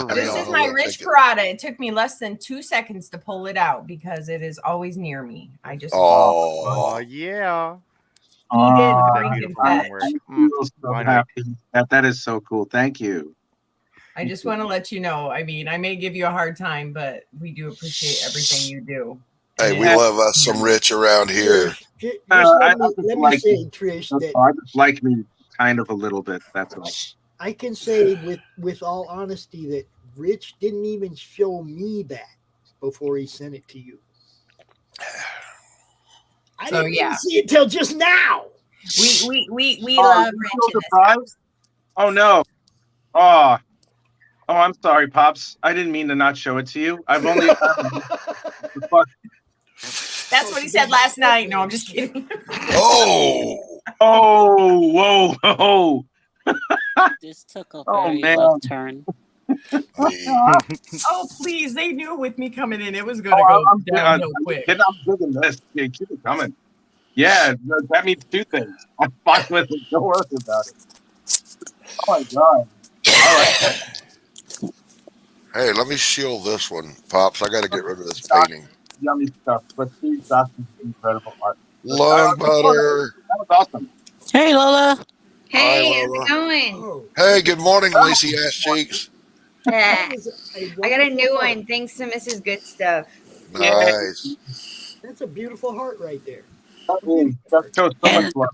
This is my rich parada. It took me less than 2 seconds to pull it out because it is always near me. I just oh yeah. He did so happy. That is so cool. Thank you. I just want to let you know. I mean, I may give you a hard time, but we do appreciate everything you do. Hey, we love us some Rich around here. Let me say, Trish, that I just like me kind of a little bit. That's all. I can say with all honesty that Rich didn't even show me that before he sent it to you. I didn't even see it till just now. We love Rich in this house. Oh no. Oh, I'm sorry, Pops. I didn't mean to not show it to you. I've only That's what he said last night. No, I'm just kidding. Whoa. This took a very left turn. Oh, please. They knew with me coming in, it was going to go downhill quick. I'm digging this. Yeah, keep it coming. Yeah, that means two things. I'm fine with it. Don't worry about it. Oh, my God. All right. Hey, let me shield this one, Pops. I got to get rid of this painting. Yummy stuff. But Steve Dawson's incredible art. Lung butter. That was awesome. Hey, Lola. Hey, how's it going? Hey, good morning, Lacey Ass Cheeks. I got a new one. Thanks to Mrs. Good Stuff. Nice. That's a beautiful heart right there. That shows so much love.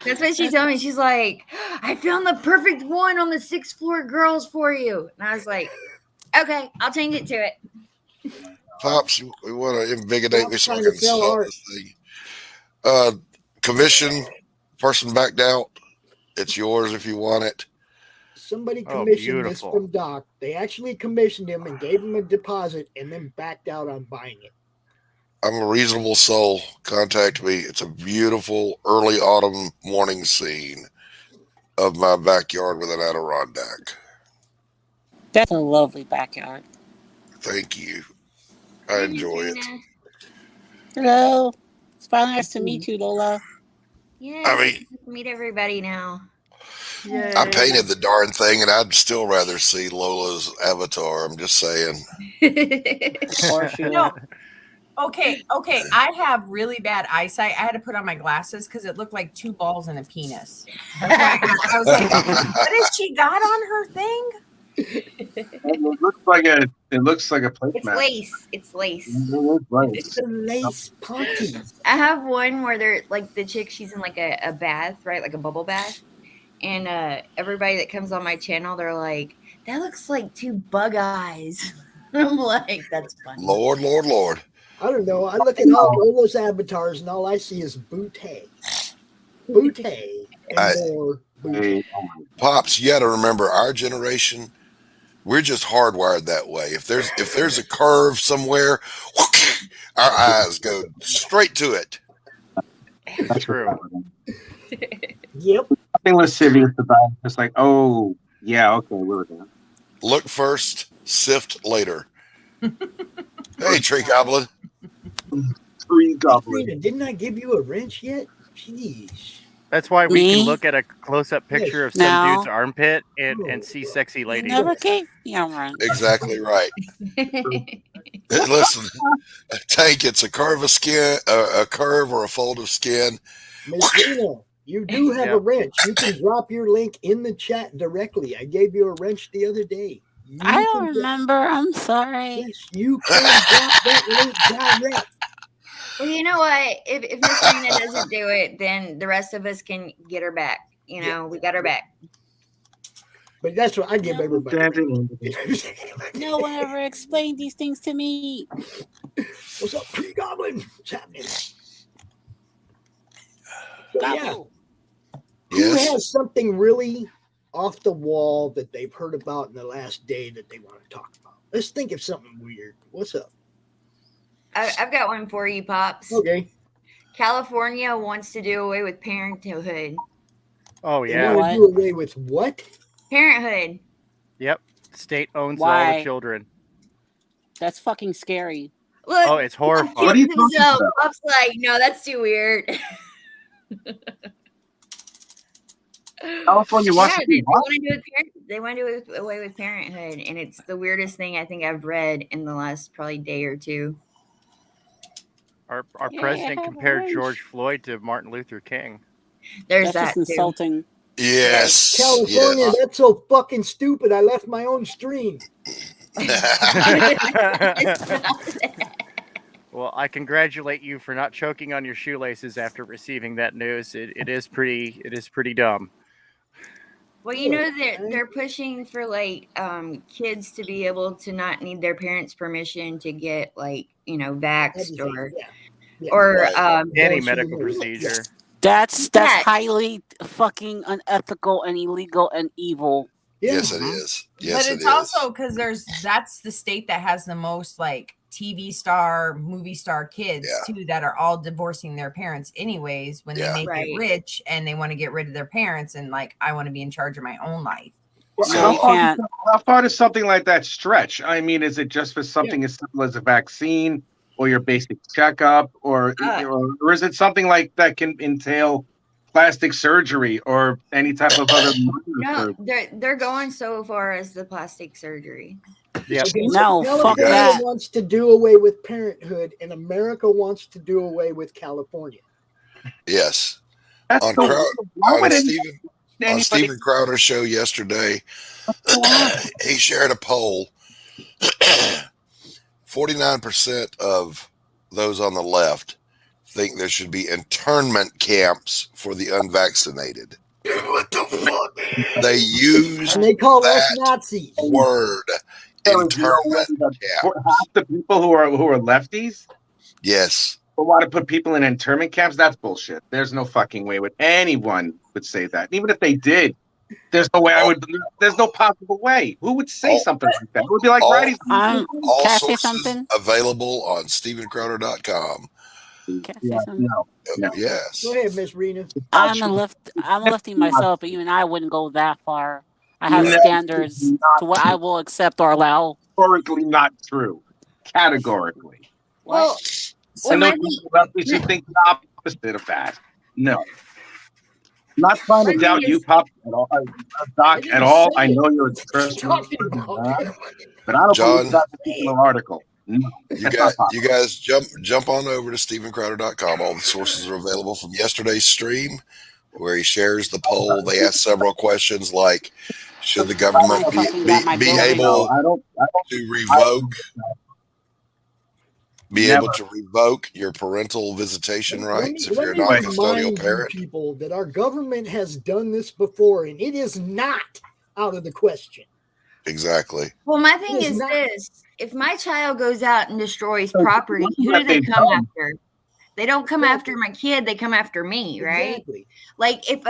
That's what she told me. She's like, I found the perfect one on the 6th floor girls for you. And I was like, okay, I'll change it to it. Pops, we want to invigorate me so I can sell this thing. Commission, person backed out. It's yours if you want it. Somebody commissioned this from Doc. They actually commissioned him and gave him a deposit and then backed out on buying it. I'm a reasonable soul. Contact me. It's a beautiful early autumn morning scene of my backyard with an Adirondack. That's a lovely backyard. Thank you. I enjoy it. Hello. It's finally nice to meet you, Lola. Yeah, I mean, meet everybody now. Yay. I painted the darn thing, and I'd still rather see Lola's avatar. I'm just saying. No. Okay. I have really bad eyesight. I had to put on my glasses because it looked like two balls and a penis. I was like, what has she got on her thing? It looks like a plate It's mat. lace. It's lace. It's a lace panties. I have one where they're like the chick, she's in like a bath, right? Like a bubble bath. And everybody that comes on my channel, they're like, that looks like two bug eyes. I'm like, that's funny. Lord. I don't know. I look at all Lola's avatars and all I see is bootay. Bootay and more bootay. Pops, you got to remember our generation. We're just hardwired that way. If there's a curve somewhere, our eyes go straight to it. That's true. Yep. Nothing lascivious about it. Just like, oh, yeah, okay, we're there. Look first, sift later. Hey, Tree Goblin. Tree Hey, goblin. Frida, didn't I give you a wrench yet? Jeez. That's why we can Me? look at a close-up picture of Yes. some No. dude's armpit and Oh, see sexy You ladies. never gave me a wrench. Exactly right. Listen, Tank, it's a curve of skin, a curve or a fold of skin. Miss Rena, you do have Yeah. a wrench. You can drop your link in the chat directly. I gave you a wrench the other day. I You don't can drop- remember. I'm sorry. Yes, you can drop that link direct. Well, you know what? If Miss Rena doesn't do it, then the rest of us can get her back. You know, we got her back. But that's what I give No. everybody. No one ever explained these things to me. What's up, Tree Goblin? What's happening? So, yeah, Gobble. who Yes. has something really off the wall that they've heard about in the last day that they want to talk about? Let's think of something weird. What's up? I've got one for you, Pops. Okay. California wants to do away with parenthood. Oh They yeah. want What? to do away with what? Parenthood. Yep. State owns all the Why? children. That's fucking scary. Look, Oh, it's horrifying. What are you Pops talking himself. about? Pops like, no, that's too weird. California wants to they do what? want to do they want to do away with parenthood, and it's the weirdest thing I think I've read in the last probably day or two. Our Yeah, president have a compared wrench. George Floyd to Martin Luther King. There's That's that just insulting. Yes. California, that's so fucking stupid. I left my own stream. Well, I congratulate you for not choking on your shoelaces after receiving that news. It is pretty dumb. Well, you know they're pushing for like kids to be able to not need their parents' permission to get like vaxxed or Right. Any Vaccine medical or- procedure. That's Yeah. highly fucking unethical and illegal and evil. Yeah. Yes, it is. Yes, but it it's is. also because that's the state that has the most like TV star, movie star kids Yeah. too that are all divorcing their parents anyways when Yeah. they make Right. it rich and they want to get rid of their parents and like I want to be in charge of my own life. Well, No, you can't. how far does something like that stretch? I mean, is it just for something as simple as a vaccine or your basic checkup, or is it something like that can entail plastic surgery or any type of other? No, they're going so far as the plastic surgery. Yep. Okay, No, so fuck California that. wants to do away with parenthood, and America wants to do away with California. Yes. That's On so Crow- why on would on Stephen Crowder's show yesterday, he shared a poll. 49% of those on the left think there should be internment camps for the unvaccinated. What the fuck? They use And they call us that Nazis. word, internment camp. half the people who are lefties Yes. want to put people in internment camps? That's bullshit. There's no fucking way anyone would say that. Even if they did, there's no way there's no possible way. Who would say something like that? It would be like writing. All Can I say sources something? available on StephenCrowder.com. Can I say something? No. Yes. Go ahead, Miss Rena. I'm a lefty myself, but even I wouldn't go that far. I have No, standards to what I will accept or allow. Categorically not true. Categorically. Well, I know my thing- people lefties who think the opposite of that. No. Not trying to My doubt thing you, is- Pop, at all, Doc, at all. I know you're a What you Christian, talking about? but I don't John, believe that particular article. No, You guys jump on over to StephenCrowder.com. All the sources are available from yesterday's stream, where he shares the poll. They ask several questions like, should the government be able to revoke your parental visitation rights if you're a non-custodial remind parent? you people that our government has done this before, and it is not out of the question. Exactly. Well, my thing It's is not- this: if my child goes out and destroys property, who do they come after? They don't come after my kid; they come after me, right? Exactly. Like if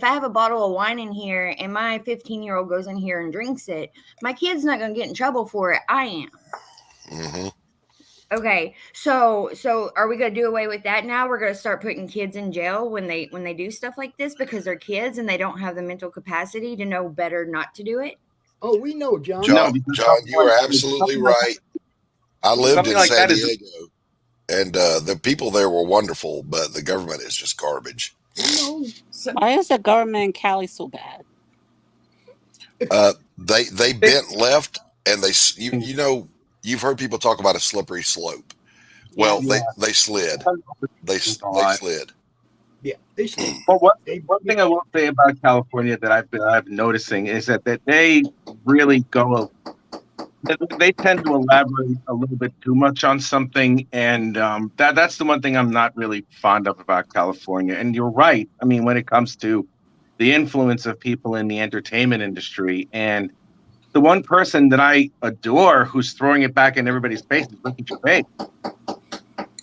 I have a bottle of wine in here and my 15-year-old goes in here and drinks it, my kid's not going to get in trouble for it. I am. Mm-hmm. Okay, so are we going to do away with that now? We're going to start putting kids in jail when they do stuff like this because they're kids and they don't have the mental capacity to know better not to do it. Oh, we know, John. John, you are absolutely right. I lived Something in like San that is Diego, and the people there were wonderful, but the government is just garbage. Why is the government in Cali so bad? They bent left, and you know, you've heard people talk about a slippery slope. Well, Yeah. they slid. They slid. Yeah, they slid. But They- one thing I will say about California that I've been noticing is that they really go. They tend to elaborate a little bit too much on something, and that's the one thing I'm not really fond of about California. And you're right. I mean, when it comes to the influence of people in the entertainment industry, and the one person that I adore who's throwing it back in everybody's face is Ricky Gervais.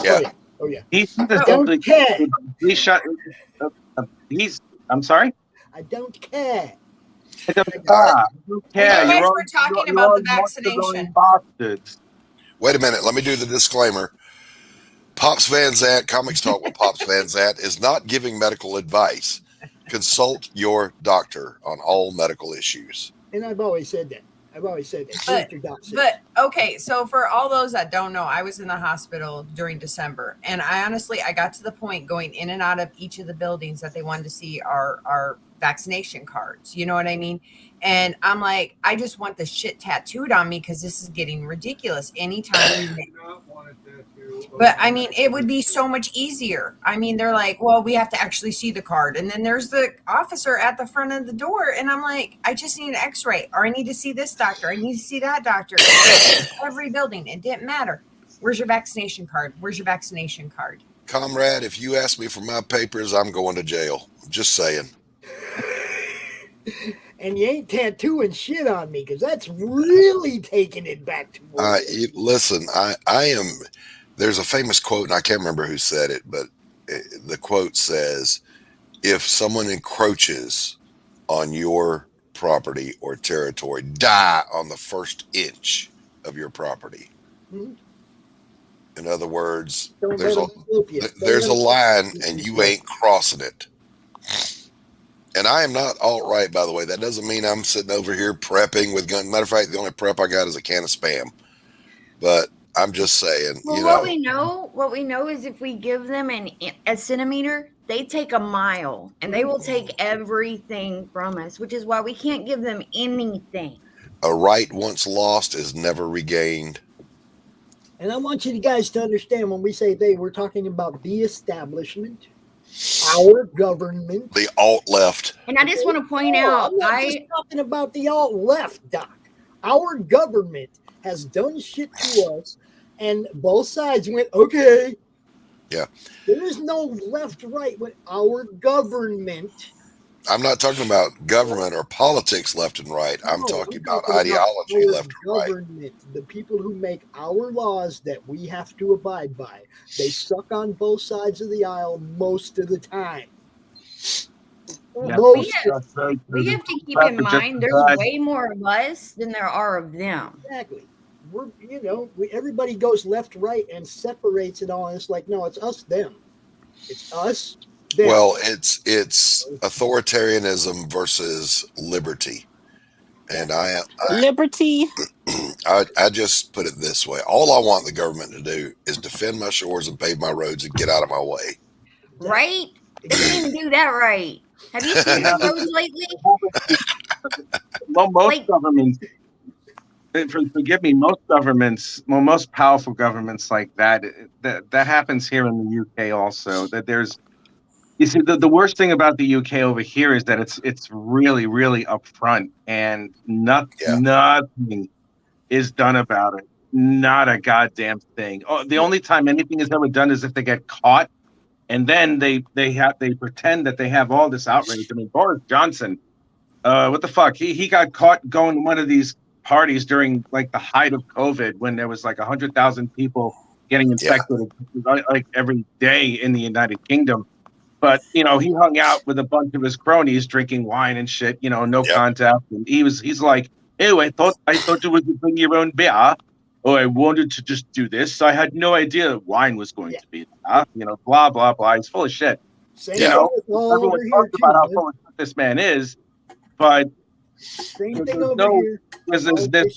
Yeah. Oh yeah. He's I don't care. He shot. I'm sorry. I don't care. I don't Well, care. you guys You're all, were talking you're about all the vaccination. bastards. Wait a minute. Let me do the disclaimer. Pops Van Zant, Comics Talk with Pops Van Zant, is not giving medical advice. Consult your doctor on all medical issues. And I've always said that. But okay, so for all those that don't know, I was in the hospital during December, and I got to the point going in and out of each of the buildings that they wanted to see our vaccination cards. You know what I mean? And I'm like, I just want the shit tattooed on me because this is getting ridiculous. Anytime but I mean, it would be so much easier. I mean, they're like, well, we have to actually see the card. And then there's the officer at the front of the door. And I'm like, I just need an x-ray, or I need to see this doctor. I need to see that doctor. Every building. It didn't matter. Where's your vaccination card? Where's your vaccination card? Comrade, if you ask me for my papers, I'm going to jail. Just saying. And you ain't tattooing shit on me, because that's really taking it back to listen, I am. There's a famous quote, and I can't remember who said it, but the quote says, if someone encroaches on your property or territory, die on the first inch of your property. Mm-hmm. In other words, Don't there's a line, and you ain't crossing it. And I am not alt-right, by the way. That doesn't mean I'm sitting over here prepping with guns. Matter of fact, the only prep I got is a can of Spam. But I'm just saying, Well, what we know is if we give them a centimeter, they take a mile, and they will take everything from us, which is why we can't give them anything. A right once lost is never regained. And I want you guys to understand, when we say they, we're talking about the establishment, our government, the alt left. And I just want to point out, I'm not just talking about the alt left, Doc. Our government has done shit to us, and both sides went, okay. Yeah. There is no left right with our government. I'm not talking about government or politics left and right. I'm talking about ideology left and right. The people who make our laws that we have to abide by, they suck on both sides of the aisle most of the time. Yeah, we have to keep in mind there's way more of us than there are of them. Exactly. Everybody goes left, right, and separates it all. And it's like, no, it's us, them. It's us, them. Well, it's authoritarianism versus liberty. And liberty. I just put it this way. All I want the government to do is defend my shores and pave my roads and get out of my way. Right? They can't even do that right. Have you seen the roads lately? Well, most governments, forgive me, most powerful governments like that happens here in the UK also. That you see, the worst thing about the UK over here is that it's really, really upfront, and nothing is done about it. Not a goddamn thing. Oh, the only time anything is ever done is if they get caught, and then they pretend that they have all this outrage. I mean, Boris Johnson, what the fuck? He got caught going to one of these parties during like the height of COVID, when there was like 100,000 people getting infected like every day in the United Kingdom. But he hung out with a bunch of his cronies drinking wine and shit. No contact. And he's like, "Ew, I thought you would bring your own beer. Oh, I wanted to just do this. I had no idea wine was going to be there. Blah blah blah." He's full of shit. Everyone talks about how full of shit this man is, but there's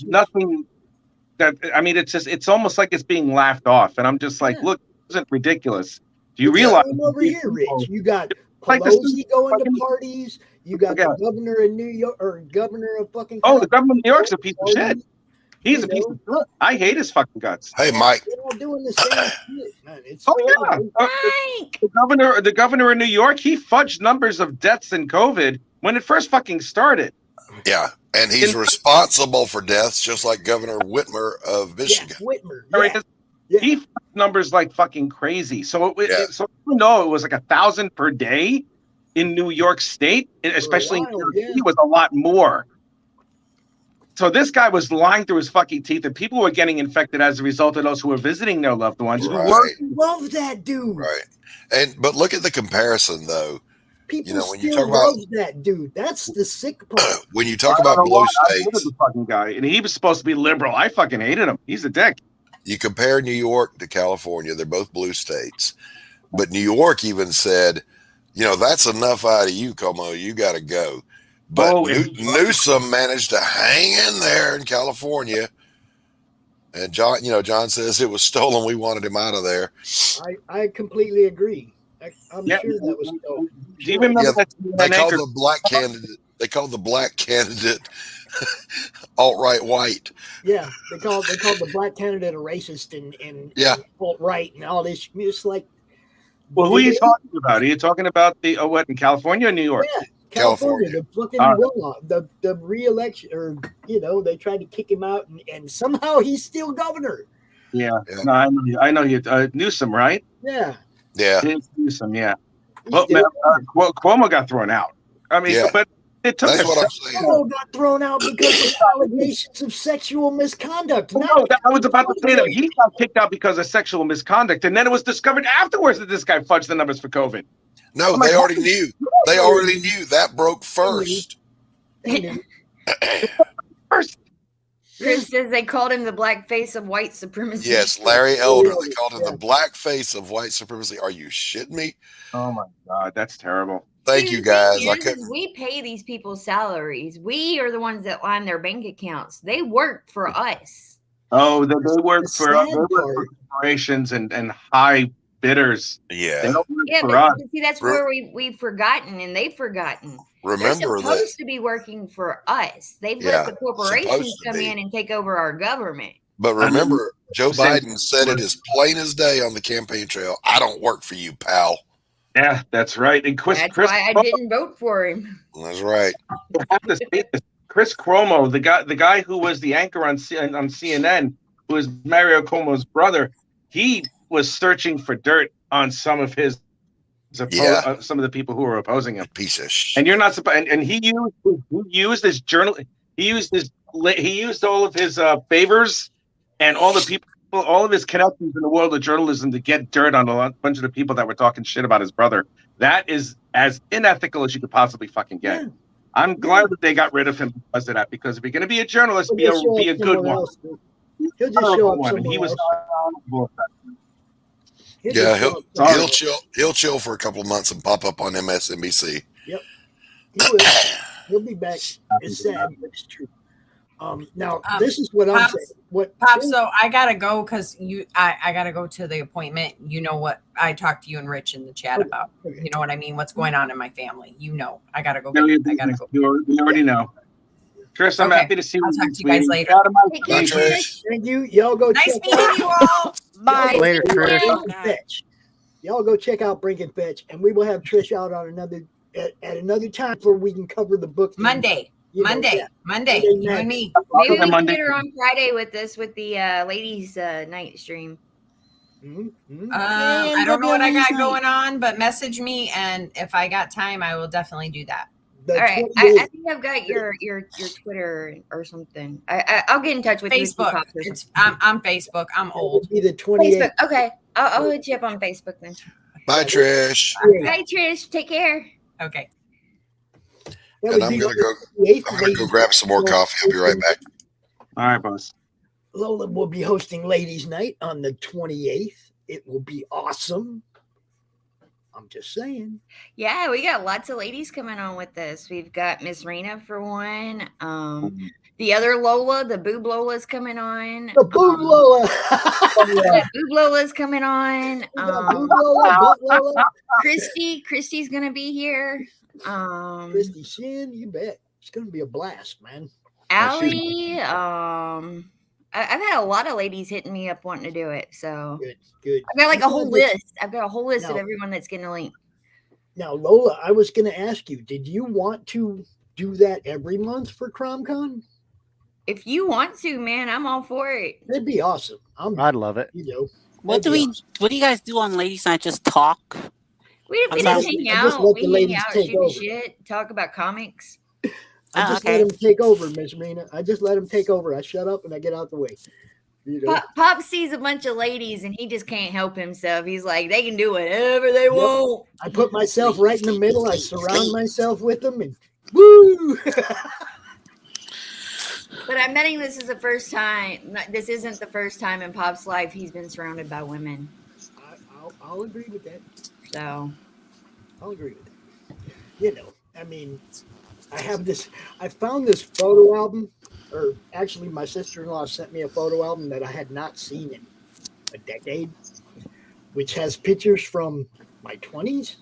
nothing I mean, it's almost like it's being laughed off, and I'm just like, look, this isn't ridiculous. Do you realize over here, Rich? You got like Pelosi going to parties. You got the governor in New York, or governor of fucking. The governor of New York's a piece of shit. He's a piece of shit. I hate his fucking guts. Hey, Mike. They're all doing the same shit, man. It's the governor of New York, he fudged numbers of deaths in COVID when it first fucking started. Yeah, and he's responsible for deaths, just like Governor Whitmer of Michigan. Whitmer. He fudged numbers like fucking crazy. So so you know, it was like 1,000 per day in New York State, especially in New York City, was a lot more. So this guy was lying through his fucking teeth, and people were getting infected as a result of those who were visiting their loved ones. Right. Love that dude. Right. But look at the comparison, though. People when you talk about that dude, that's the sick part. When you talk about blue states, the fucking guy, and he was supposed to be liberal. I fucking hated him. He's a dick. You compare New York to California; they're both blue states. But New York even said, that's enough out of you, Como. You got to go. But Newsom managed to hang in there in California. And John says it was stolen. We wanted him out of there. I completely agree. I'm sure that was stolen. Do you remember that? They called the black candidate. They called the black candidate alt-right white. Yeah, they called the black candidate a racist and alt-right and all this. It's like, well, who are you talking about? Are you talking about the what in California or New York? Yeah, California. The fucking the re-election, or they tried to kick him out, and somehow he's still governor. Yeah. No, I know you. Newsom, right? Yeah. It's Newsom, yeah. Well, Cuomo got thrown out. I mean, but it took. That's what I'm saying. Cuomo got thrown out because of allegations of sexual misconduct. No, I was about to say that he got kicked out because of sexual misconduct, and then it was discovered afterwards that this guy fudged the numbers for COVID. No, they already knew. They already knew. That broke first. Chris says they called him the black face of white supremacy. Yes, Larry Elder. They called him the black face of white supremacy. Are you shitting me? Oh my God, that's terrible. Thank you, guys. We pay these people's salaries. We are the ones that line their bank accounts. They work for us. Oh, they work for corporations and high bidders. Yeah. They don't work for us. See, that's where we've forgotten, and they've forgotten. Remember they're supposed to be working for us. They've let the corporations come in and take over our government. But remember, Joe Biden said it as plain as day on the campaign trail. I don't work for you, pal. Yeah, that's right. And that's why I didn't vote for him. That's right. Chris Cuomo, the guy who was the anchor on CNN, who was Mario Cuomo's brother, he was searching for dirt on some of his some of the people who were opposing him. Piece of shit. And you're not supposed. And he used his journal. He used all of his favors and all the people, all of his connections in the world of journalism to get dirt on a bunch of the people that were talking shit about his brother. That is as unethical as you could possibly fucking get. Yeah. I'm glad that they got rid of him because of that. Because if you're going to be a journalist, be a good one. He'll just show up somewhere he was. He'll chill for a couple of months and pop up on MSNBC. Yep, he'll be back. It's sad, but it's true. Now this is what I'm saying. Pops? So I gotta go because I gotta go to the appointment. You know what I talked to you and Rich in the chat about. Okay. You know what I mean? What's going on in my family? I gotta go. I gotta go. You already know. Trish, I'm happy to see you. I'll talk to you guys later. Thank you. Y'all go. Nice meeting you all. Bye. Later, Trish. Y'all go check out Brink and Fetch, and we will have Trish out on at another time where we can cover the book. Monday. Monday. You and me. Maybe we can get her on Friday with us with the ladies' night stream. I don't know what I got going on, but message me, and if I got time, I will definitely do that. All right, I think I've got your Twitter or something. I'll get in touch with Facebook. I'm Facebook. I'm old. Be the 28th. Okay, I'll hit you up on Facebook then. Bye, Trish. Bye, Trish. Take care. Okay. And I'm gonna go grab some more coffee. I'll be right back. All right, boss. Lola will be hosting Ladies' Night on the 28th. It will be awesome. I'm just saying. Yeah, we got lots of ladies coming on with us. We've got Miss Rena for one. The other Lola, the Boob Lola's coming on. The Boob Lola. Yeah, Boob Lola's coming on. Boob Lola, Butt Lola. Christy's gonna be here. Christy Shin, you bet. It's gonna be a blast, man. Allie, I've had a lot of ladies hitting me up wanting to do it. So good. I've got like a whole list. I've got a whole list of Now- everyone that's getting a link. Now, Lola, I was gonna ask you, did you want to do that every month for CromCon? If you want to, man, I'm all for it. That'd be awesome. I'd love it. You know, What do that'd we? be What do you guys do on Ladies' Night? Just talk. We I'm just sorry. hang I just out. let We the hang ladies out, take shoot the over. shit, talk about comics. I Oh, just okay. let them take over, Miss Rena. I just let them take over. I shut up and I get out the way. You know, Pop sees a bunch of ladies and he just can't help himself. He's like, they can do whatever they want. I put myself right in the middle. I surround myself with them, and woo! But I'm betting this is the first time. This isn't the first time in Pop's life he's been surrounded by women. I'll agree with that. So I'll agree with that. You know, I mean, I found this photo album, or actually my sister-in-law sent me a photo album that I had not seen in a decade, which has pictures from my 20s,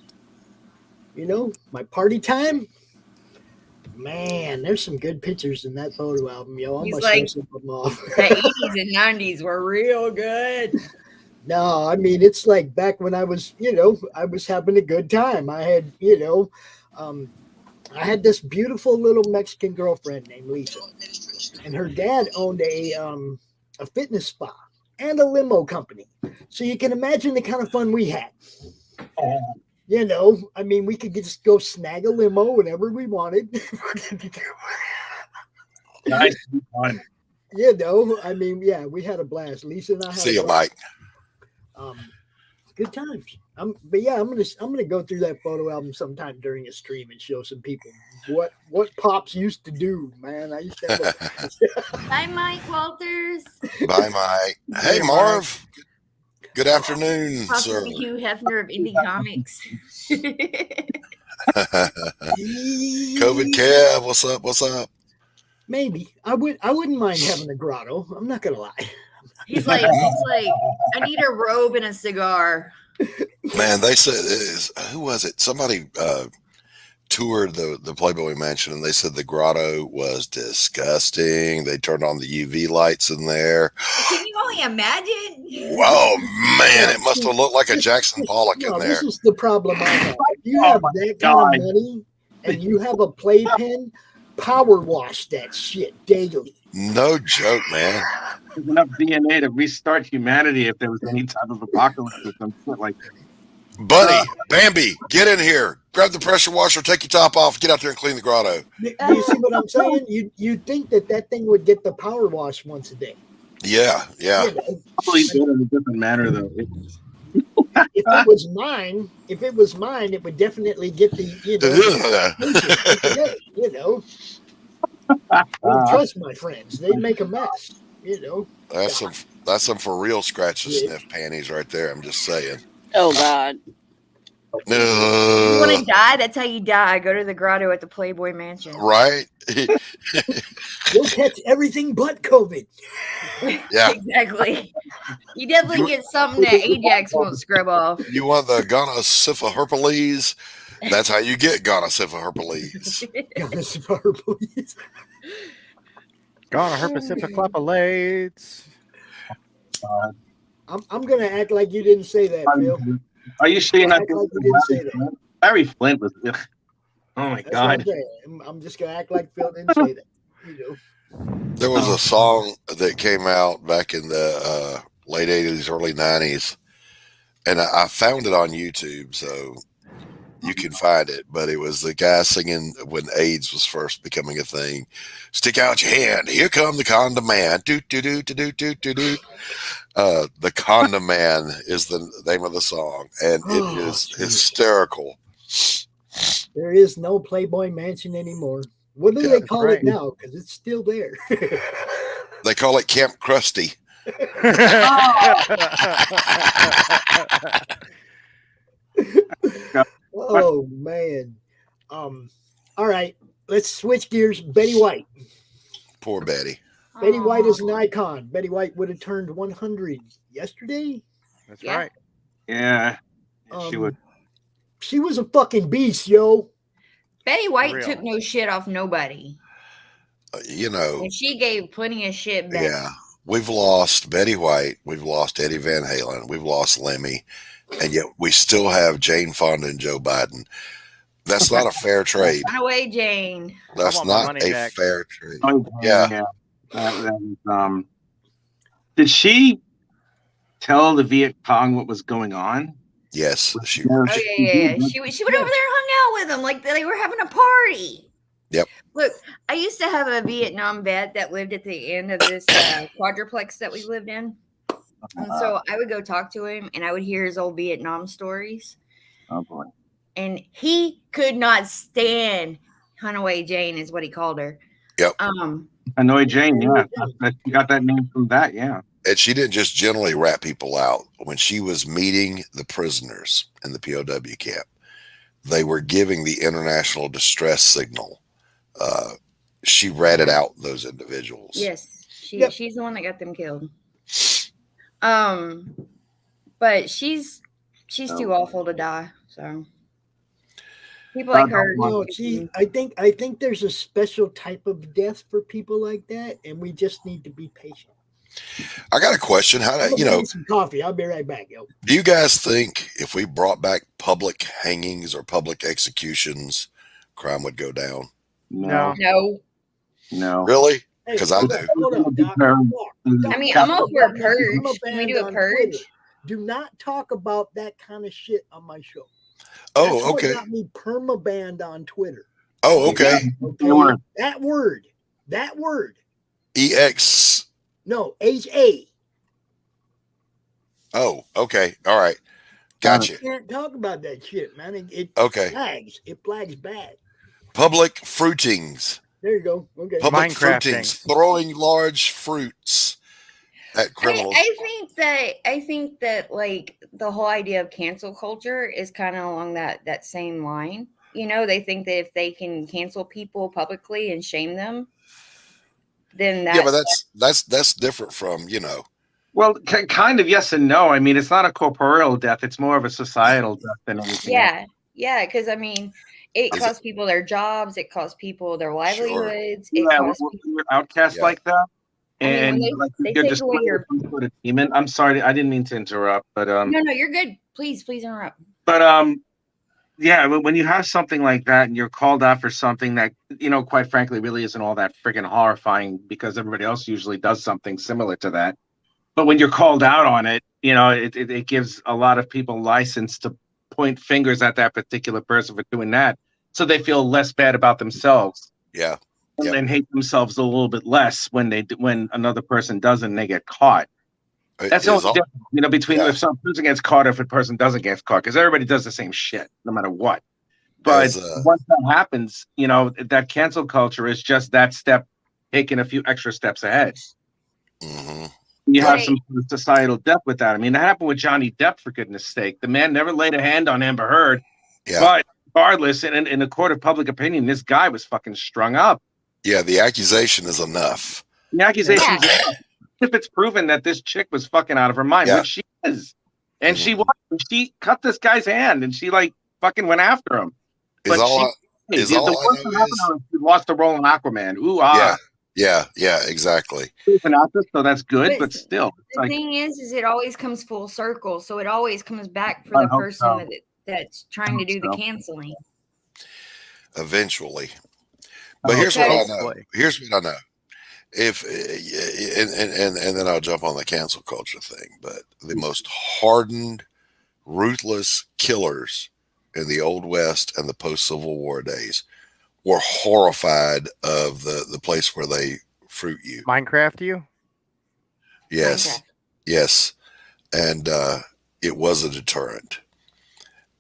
you know, my party time. Man, there's some good pictures in that photo album, yo. I'm he's gonna like, show some of them off. the 80s and 90s were real good. No, I mean, it's like back when I was, you know, I was having a good time. I had, you know, I had this beautiful little Mexican girlfriend named Lisa, and her dad owned a fitness spa and a limo company. So you can imagine the kind of fun we had. You know, I mean, we could just go snag a limo whenever we wanted. Nice fun. You know, I mean, yeah, we had a blast. Lisa and I had See a you, blast. Mike. Good times. But yeah, I'm gonna go through that photo album sometime during a stream and show some people what Pops used to do, man. I used to have Hi, Mike Walters. Bye, Mike. Hey, Marv. Good afternoon, Pop sir. Hugh Hefner of Indie Comics. COVID Kev, what's up? What's up? maybe I wouldn't mind having a grotto. I'm not gonna lie. He's like, I need a robe and a cigar. Man, they said, who was it? Somebody toured the Playboy Mansion, and they said the grotto was disgusting. They turned on the UV lights in there. Can you only imagine? Whoa, man, it must have looked like a Jackson Pollock in No, there. this is the problem I have. If you have that kind of money and you have a playpen, power wash that shit daily. No joke, man. There's enough DNA to restart humanity if there was any type of apocalypse or some shit like that. Buddy, Bambi, get in here. Grab the pressure washer, take your top off, get out there and clean the grotto. Do you see what I'm saying? You'd think that thing would get the power wash once a day. Yeah. You know? Probably do it in a different manner though. If it was mine, it would definitely get the you know. I don't trust my friends. They make a mess, you know. That's some for real scratch and sniff panties right there. I'm just saying. Oh God. You want to die? That's how you die. Go to the grotto at the Playboy Mansion. Right? You'll catch everything but COVID. Yeah. Exactly. You definitely get something that Ajax won't scrub off. You want the gonosyphilis? That's how you get gonosyphilis. Gonna herpesipiclapalates. I'm gonna act like you didn't say that, Phil. Are you sure you're not Act like you didn't say that. Larry Flint was ugh. Oh my That's God. what I'm saying. I'm just gonna act like Phil didn't say that. You know. There was a song that came out back in the late 80s, early 90s, and I found it on YouTube, so you can find it. But it was the guy singing when AIDS was first becoming a thing. Stick out your hand. Here come the condom man. Do do do do do do do do. The Condom Man is the name of the song, and it is hysterical. There is no Playboy Mansion anymore. What do they call it now? Because it's still there. They call it Camp Krusty. Oh man. All right, let's switch gears. Betty White. Poor Betty. Betty White is an Aw. icon. Betty White would have turned 100 yesterday. That's Yeah. right. Yeah. She would. She was a fucking beast, yo. Betty White real. took no shit off nobody. You know, And she gave plenty of shit back. yeah. We've lost Betty White. We've lost Eddie Van Halen. We've lost Lemmy. And yet we still have Jane Fonda and Joe Biden. That's not a fair trade. Run away, Jane. That's want my not money a back. fair trade. Oh, Yeah. That was, did she tell the Viet Cong what was going on? Yes. She, Oh yeah. She went over there and hung out with them like they were having a party. Yep. Look, I used to have a Vietnam vet that lived at the end of this quadruplex that we lived in. And so I would go talk to him and I would hear his old Vietnam stories. Oh boy. And he could not stand Hunaway Jane is what he called her. Yep. Hanoi Jane, yeah. You got that name from that, yeah. and she didn't just generally rat people out. When she was meeting the prisoners in the POW camp, they were giving the international distress signal. She ratted out those individuals. Yes, she's the one that got them killed. But she's too awful to die. So people like her. No, see, I think there's a special type of death for people like that, and we just need to be patient. I got a question. How I'm do gonna get some coffee? I'll be right back, yo. do you guys think if we brought back public hangings or public executions, crime would go down? No. No. Really? Hey, Because I hold do. up, hold up, Doc. I mean, I'm all for a purge. Can we do a on purge? Twitter. Do not talk about that kind of shit on my show. Oh, That's what okay. got me permabanned on Twitter. Oh, okay. Okay? That word. EX. No, HA. Oh, okay. All right. Gotcha. You can't talk about that shit, man. It Okay. flags. It flags bad. Public fruitings. There you go. Okay. Public Minecrafting. fruitings. Throwing large fruits at criminals. I think that like the whole idea of cancel culture is kind of along that same line. You know, they think that if they can cancel people publicly and shame them, then Yeah, but that's different from, Well, kind of yes and no. I mean, it's not a corporeal death; it's more of a societal death than anything else. yeah, because I mean, it Is costs people their jobs, it costs people their livelihoods. It Yeah, costs when you're outcast Yeah. like that, I mean, and when like they you're take just away your- some sort of demon. I'm sorry, I didn't mean to interrupt, but No, you're good. Please interrupt. yeah, when you have something like that and you're called out for something that, quite frankly, really isn't all that freaking horrifying because everybody else usually does something similar to that. But when you're called out on it, it gives a lot of people license to point fingers at that particular person for doing that. So they feel less bad about themselves. Yeah. And hate themselves a little bit less when another person does and they get caught. That's the only difference, between if some person gets caught, if a person doesn't get caught, because everybody does the same shit, no matter what. But once that happens, that cancel culture is just that step, taking a few extra steps ahead. Mm-hmm. You have some societal death with that. I mean, that happened with Johnny Depp, for goodness sake. The man never laid a hand on Amber Heard. Yeah. But regardless, in a court of public opinion, this guy was fucking strung up. Yeah, the accusation is enough. The accusation is enough. If it's proven that this chick was fucking out of her mind, which she is, and she cut this guy's hand, and she fucking went after him. But she lost the role in Aquaman. Ooh, yeah, exactly. She's an actress, so that's good, but still, the thing is it always comes full circle, so it always comes back for the person that's trying to do the canceling. Eventually, but here's what I know. Here's what I know. If and then I'll jump on the cancel culture thing, but the most hardened, ruthless killers in the Old West and the post-Civil War days were horrified of the place where they fruit you. Minecraft you? Yes. And it was a deterrent.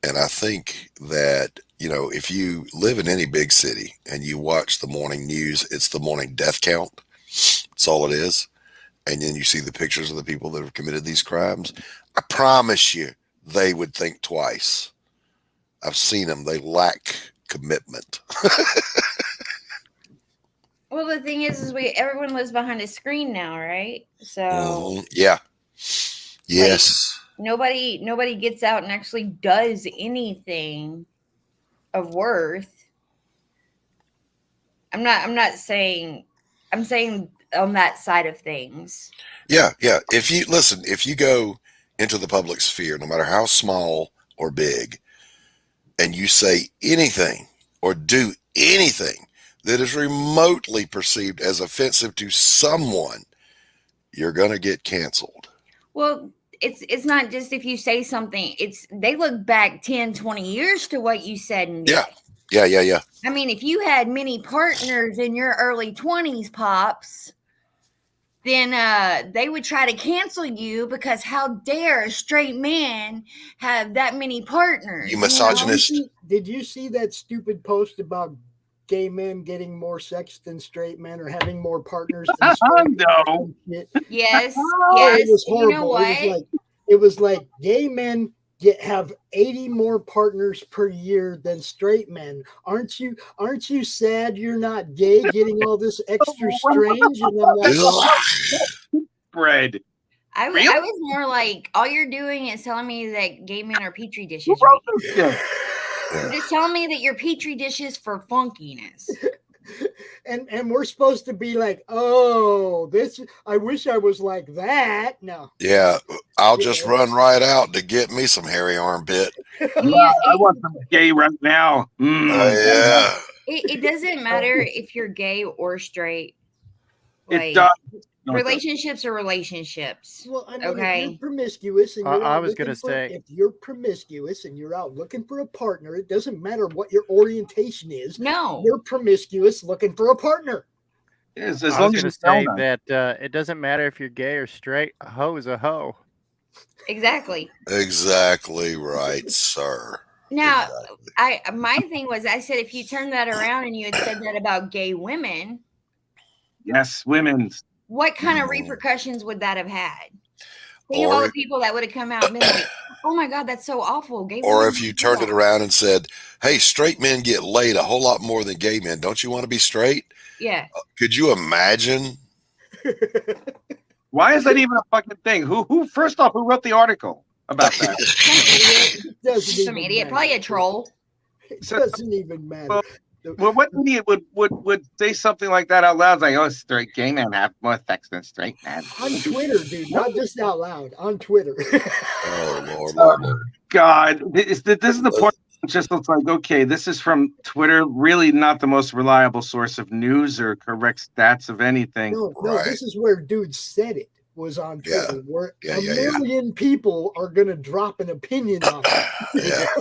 And I think that, if you live in any big city and you watch the morning news, it's the morning death count. That's all it is. And then you see the pictures of the people that have committed these crimes. I promise you, they would think twice. I've seen them. They lack commitment. Well, the thing is everyone lives behind a screen now, right? So Yeah. Yes. nobody gets out and actually does anything of worth. I'm saying, I'm saying on that side of things. Yeah. If you go into the public sphere, no matter how small or big, and you say anything or do anything that is remotely perceived as offensive to someone, you're going to get canceled. Well, it's not just if you say something, they look back 10, 20 years to what you said and did. Yeah. I mean, if you had many partners in your early 20s, Pops, then they would try to cancel you because how dare a straight man have that many partners? You misogynist. Did you see that stupid post about gay men getting more sex than straight men or having more partners than straight No. men? Yes. It was horrible. You know what? It was like gay men have 80 more partners per year than straight men. Aren't you sad you're not gay, getting all this extra strange? And I'm like, bread. I was more like, all you're doing is telling me that gay men are petri dishes. Right? You're just telling me that you're petri dishes for funkiness. And we're supposed to be like, oh, I wish I was like that. No. Yeah, I'll just run right out to get me some hairy armpit. Yeah, I want some gay right now. Yeah. It doesn't matter if you're gay or straight. It does. Relationships are relationships. Well, I mean, okay. if you're promiscuous and you're I was going to say, if you're promiscuous and you're out looking for a partner, it doesn't matter what your orientation is. No, you're promiscuous looking for a partner. Yes, I was going to say that it doesn't matter if you're gay or straight. A hoe is a hoe. Exactly. Exactly right, sir. Now, my thing was, I said if you turned that around and you had said that about gay women. Yes, women's. What kind of repercussions would that have had? Think of all the people that would have come out and been like, oh my God, that's so awful. Gay or if you turned it around and said, hey, straight men get laid a whole lot more than gay men. Don't you want to be straight? Yeah. Could you imagine? Why is that even a fucking thing? Who first off, who wrote the article about that? Some idiot. Probably a troll. It doesn't even matter. Well, what idiot would say something like that out loud? Like, oh, straight gay men have more sex than straight men. On Twitter, dude, not just out loud. On Twitter. Oh, Lord. God, this is the point. It just looks like, okay, this is from Twitter. Really not the most reliable source of news or correct stats of anything. No, this is where dude said it was on Twitter. Where a million people are going to drop an opinion on it.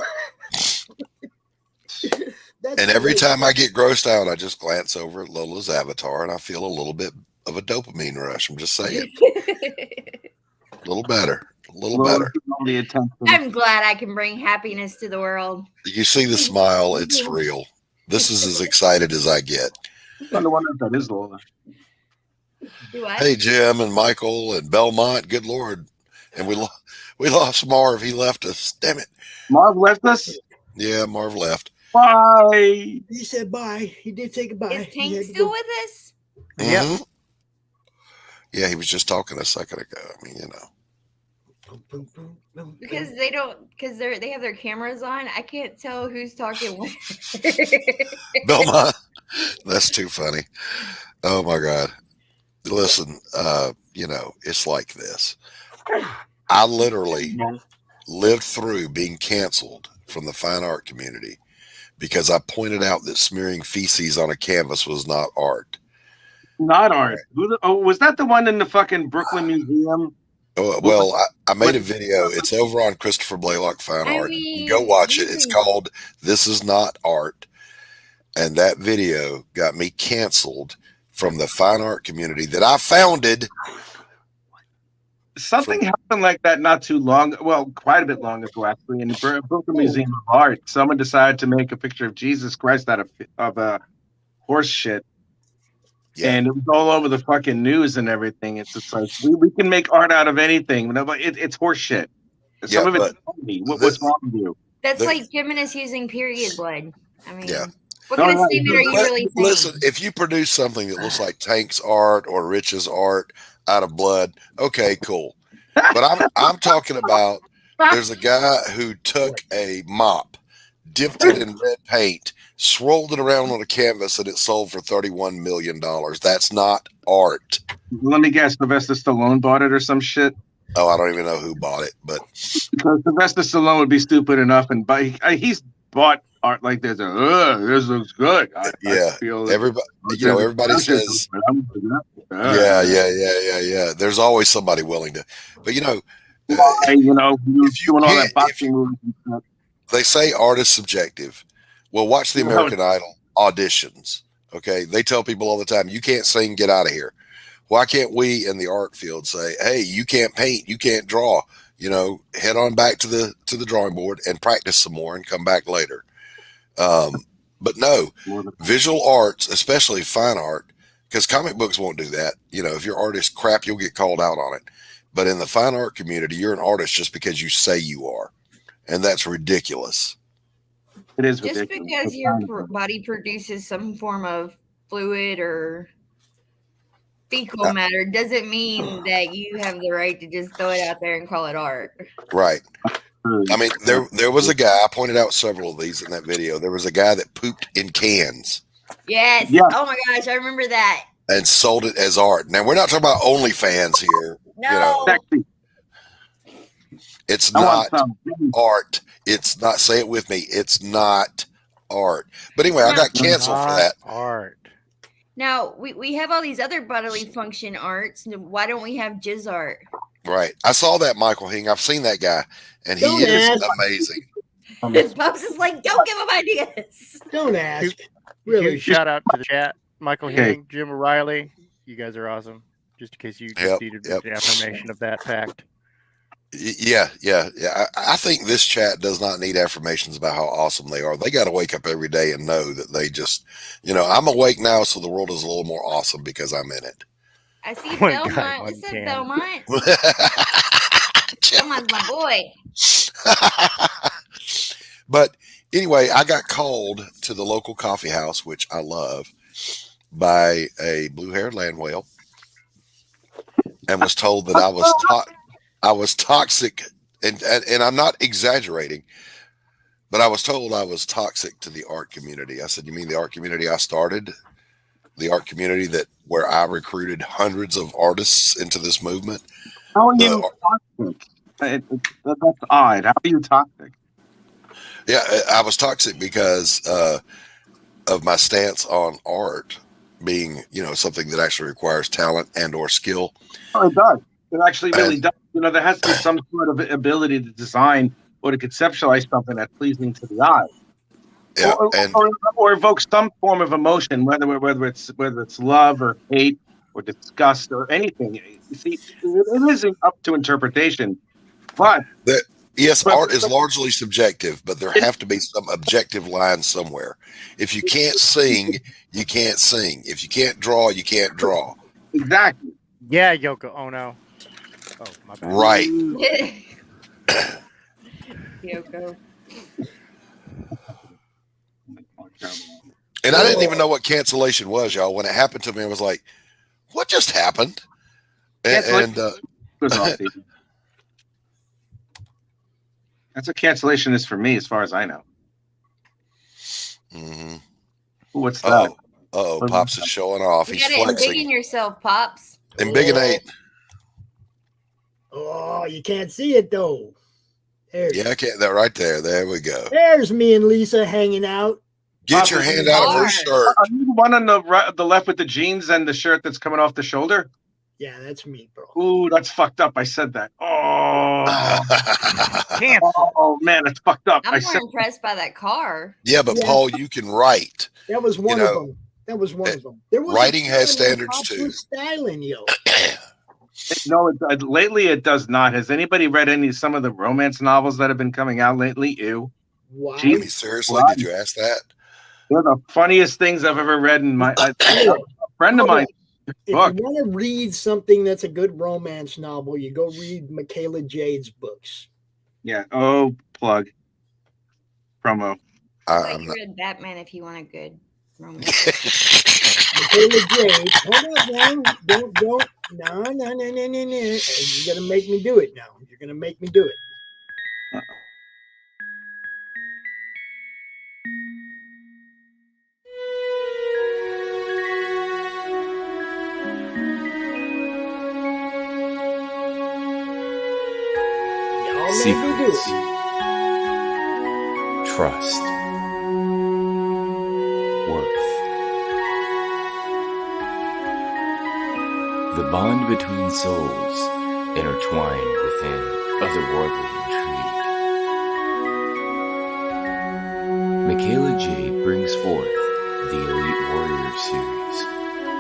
And every time I get grossed out, I just glance over at Lola's avatar and I feel a little bit of a dopamine rush. I'm just saying. A little better. I'm glad I can bring happiness to the world. You see the smile, it's real. This is as excited as I get. I wonder if that is Lola. Hey, Jim and Michael and Belmont, good Lord. And we lost Marv. He left us. Damn it. Marv left us? Yeah, Marv left. Bye. He said bye. He did say goodbye. Is Tank still with us? Mm-hmm. Yeah, he was just talking a second ago. I mean, Because they have their cameras on. I can't tell who's talking when. Belmont, that's too funny. Oh my God. Listen, it's like this. I literally lived through being canceled from the fine art community because I pointed out that smearing feces on a canvas was not art. Not art. Was that the one in the fucking Brooklyn Museum? Oh, well, I made a video. It's over on Christopher Blaylock Fine Art. Go watch it. It's called This Is Not Art. And that video got me canceled from the fine art community that I founded. Something happened like that not too long, well, quite a bit long ago, actually, in the Brooklyn Museum of Art. Someone decided to make a picture of Jesus Christ out of horse shit. Yeah. And it was all over the fucking news and everything. It's just like, we can make art out of anything. It's horse shit. Some of it's funny. What's wrong with you? That's like feminists using period blood. I mean, What kind of statement are you really saying? Listen, if you produce something that looks like Tank's art or Rich's art out of blood, okay, cool. But I'm talking about there's a guy who took a mop, dipped it in red paint, swirled it around on a canvas, and it sold for $31 million. That's not art. Let me guess, Sylvester Stallone bought it or some shit. Oh, I don't even know who bought it, but Because Sylvester Stallone would be stupid enough and buy. He's bought art like this. This looks good. I feel everybody, everybody says, yeah. There's always somebody willing to, but they say art is subjective. Well, watch the American Idol auditions. Okay, they tell people all the time, you can't sing, get out of here. Why can't we in the art field say, hey, you can't paint, you can't draw, head on back to the drawing board and practice some more and come back later. But no, visual arts, especially fine art, because comic books won't do that. If your art is crap, you'll get called out on it. But in the fine art community, you're an artist just because you say you are. And that's ridiculous. It is just ridiculous. Because your body produces some form of fluid or fecal matter doesn't mean that you have the right to just throw it out there and call it art. Right. I mean, there was a guy, I pointed out several of these in that video. There was a guy that pooped in cans. Yes. Yeah. Oh my gosh, I remember that. And sold it as art. Now, we're not talking about OnlyFans here. No. It's not art. It's not, say it with me, it's not art. But anyway, I got canceled for that. Art. Now, we have all these other bodily function arts. Why don't we have jizz art? Right. I saw that, Michael Hing. I've seen that guy, and he is amazing. Pops is like, don't give him ideas. Don't ask. Really. Huge shout out to the chat. Michael Hing, Jim O'Reilly. You guys are awesome. Just in case you needed the affirmation of that fact. Yeah. I think this chat does not need affirmations about how awesome they are. They got to wake up every day and know that they just, I'm awake now, so the world is a little more awesome because I'm in it. I see Belmont. What's up, Belmont? Belmont's my boy. But anyway, I got called to the local coffee house, which I love, by a blue-haired land whale, and was told that I was toxic, and I'm not exaggerating, but I was told I was toxic to the art community. I said, you mean the art community I started? The art community where I recruited hundreds of artists into this movement? How are you toxic? That's odd. How are you toxic? Yeah, I was toxic because of my stance on art being, something that actually requires talent and or skill. Oh, it does. It actually really does. There has to be some sort of ability to design or to conceptualize something that's pleasing to the eye. Yeah, or evoke some form of emotion, whether it's love or hate or disgust or anything. You see, it isn't up to interpretation. But art is largely subjective, but there have to be some objective lines somewhere. If you can't sing, you can't sing. If you can't draw, you can't draw. Exactly. Yeah, Yoko Ono. Oh, my bad. Right. Yoko. And I didn't even know what cancellation was, y'all. When it happened to me, I was like, what just happened? And that's what cancellation is for me, as far as I know. Mm-hmm. What's that? Pops is showing off. You He's gotta flexing. embiggen yourself, Pops. Embiggenate. Oh, you can't see it though. I can't. That right there. There we go. There's me and Lisa hanging out. Get your hand out of her shirt. Are you the one on the left with the jeans and the shirt that's coming off the shoulder? Yeah, that's me, bro. Ooh, that's fucked up. I said that. Oh man, it's fucked up. I'm more impressed by that car. Yeah, but Paul, you can write. That was one of them. That was one of them. Writing has standards too. Styling, yo. No, lately it does not. Has anybody read some of the romance novels that have been coming out lately? Ew. Why? Seriously, did you ask that? They're the funniest things I've ever read in my a friend of mine. If you want to read something that's a good romance novel, you go read Michaela Jade's books. Yeah. Plug. Promo. I I'm not. read Batman if you want a good romance. Michaela Jade, hold up now. Don't. No. You're gonna make me do it now. You're gonna make me do it. Y'all made me do Secrets, it. trust, worth. The bond between souls intertwined within otherworldly intrigue. Michaela Jade brings forth the Elite Warrior series,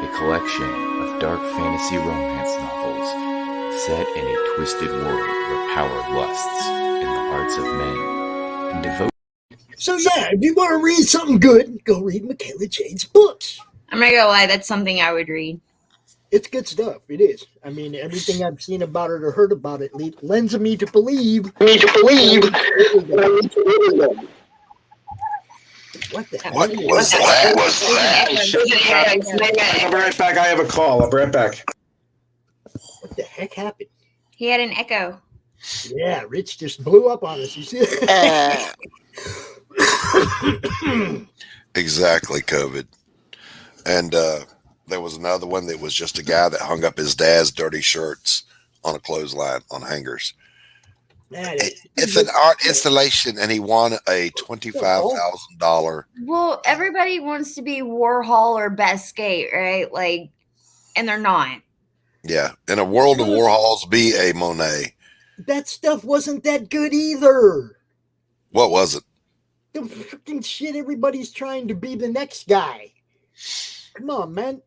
a collection of dark fantasy romance novels set in a twisted world where power lusts in the hearts of men and devotion. So yeah, if you want to read something good, go read Michaela Jade's books. I'm not gonna lie, that's something I would read. It's good stuff. It is. I mean, everything I've seen about it or heard about it lends me to believe. What the heck? What was that? I'll be right back. I have a call. I'll be right back. What the heck happened? He had an echo. Yeah, Rich just blew up on us. You see? Exactly, COVID. And there was another one that was just a guy that hung up his dad's dirty shirts on a clothesline on hangers. It's an art installation, and he won a $25,000. Well, everybody wants to be Warhol or Best Skate, right? Like, and they're not. Yeah, in a world of Warhols, be a Monet. That stuff wasn't that good either. What was it? The freaking shit everybody's trying to be the next guy. Come on, man.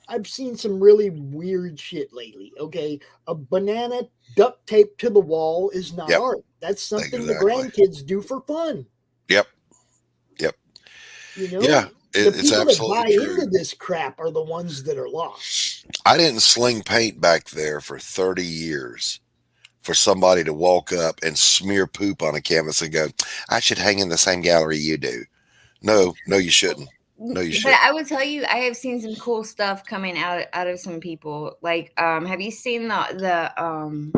I've seen some really weird shit lately. Okay, a banana duct taped to the wall is not art. That's something the grandkids do for fun. Yep. You know? Yeah, it's people absolutely that buy true. into this crap are the ones that are lost. I didn't sling paint back there for 30 years for somebody to walk up and smear poop on a canvas and go, I should hang in the same gallery you do. No, you shouldn't. No, you But shouldn't. I would tell you, I have seen some cool stuff coming out of some people. Like, have you seen I'm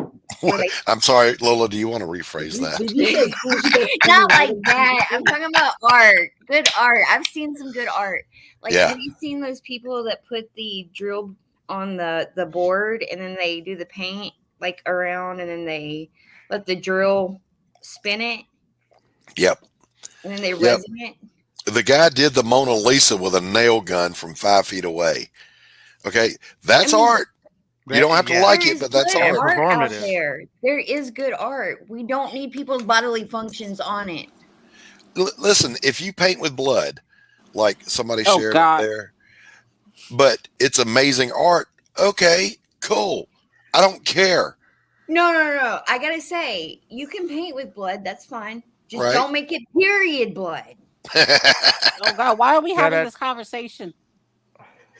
sorry, Lola, do you want to rephrase that? Did you say cool stuff Not coming like out of that. I'm talking about art. Good art. I've seen some good art. Like, Yeah. have you seen those people that put the drill on the board and then they do the paint like around and then they let the drill spin it? Yep. And then they resin it? The guy did the Mona Lisa with a nail gun from 5 feet away. Okay, that's art. You don't have to like it, but that's There art. is good art out there. There is good art. We don't need people's bodily functions on it. Listen, if you paint with blood, like somebody Oh, shared God. up there, but it's amazing art, okay, cool. I don't care. No. I gotta say, you can paint with blood. That's fine. Just Right. don't make it period blood. Oh God, why are we having this conversation?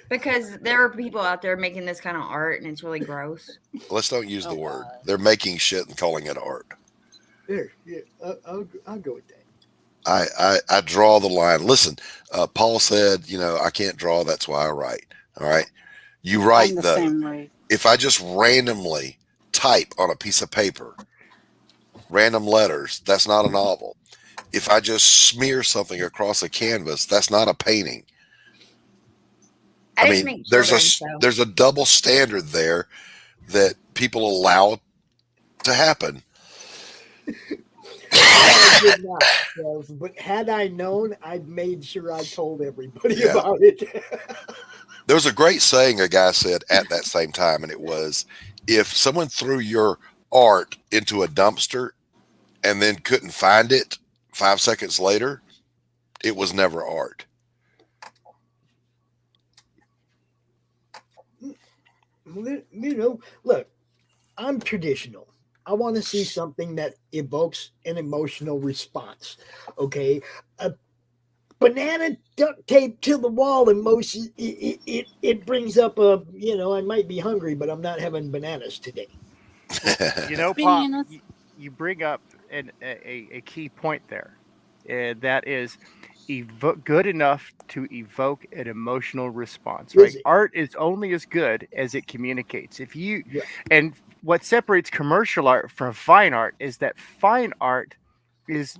Because there are people out there making this kind of art, and it's really gross. Let's don't use the word. They're making shit and calling it art. There, yeah, I'll go with that. I draw the line. Listen, Paul said, I can't draw. That's why I write. All right. You write I'm the though. same way. If I just randomly type on a piece of paper, random letters, that's not a novel. If I just smear something across a canvas, that's not a painting. I mean, there's a double standard there that people allow to happen. I did not, but had I known, I'd made sure I told everybody about it. There was a great saying a guy said at that same time, and it was, if someone threw your art into a dumpster and then couldn't find it 5 seconds later, it was never art. Look, I'm traditional. I want to see something that evokes an emotional response. Okay, a banana duct tape to the wall emotion. It brings up a. I might be hungry, but I'm not having bananas today. Pop, you bring up a key point there. that is good enough to evoke an emotional response, Is right? it? Art is only as good as it communicates. Right. And what separates commercial art from fine art is that fine art is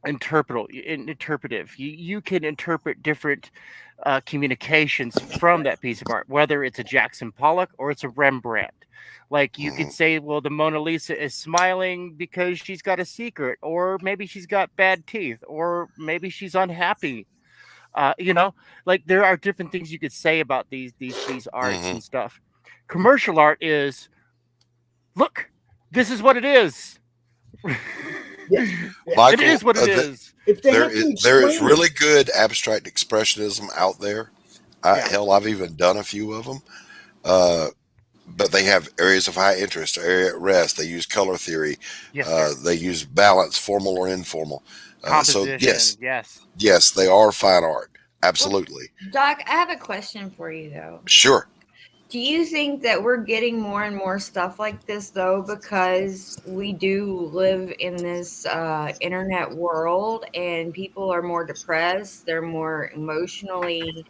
interpretive. You can interpret different communications from that piece of art, whether it's a Jackson Pollock or it's a Rembrandt. Like you could say, well, the Mona Lisa is smiling because she's got a secret, or maybe she's got bad teeth, or maybe she's unhappy. Like there are different things you could say about these arts and stuff. Commercial art is, look, this is what it is. Yes. It is what it is. If they there have to there is explain really good abstract expressionism out there. Yeah. Hell, I've even done a few of them. But they have areas of high interest, area at rest. They use color theory. Yes, sir. They use balance, formal or informal. So Composition, yes. yes, they are fine art. Well, Absolutely. Doc, I have a question for you though. Sure. Do you think that we're getting more and more stuff like this though because we do live in this internet world and people are more depressed, they're more emotionally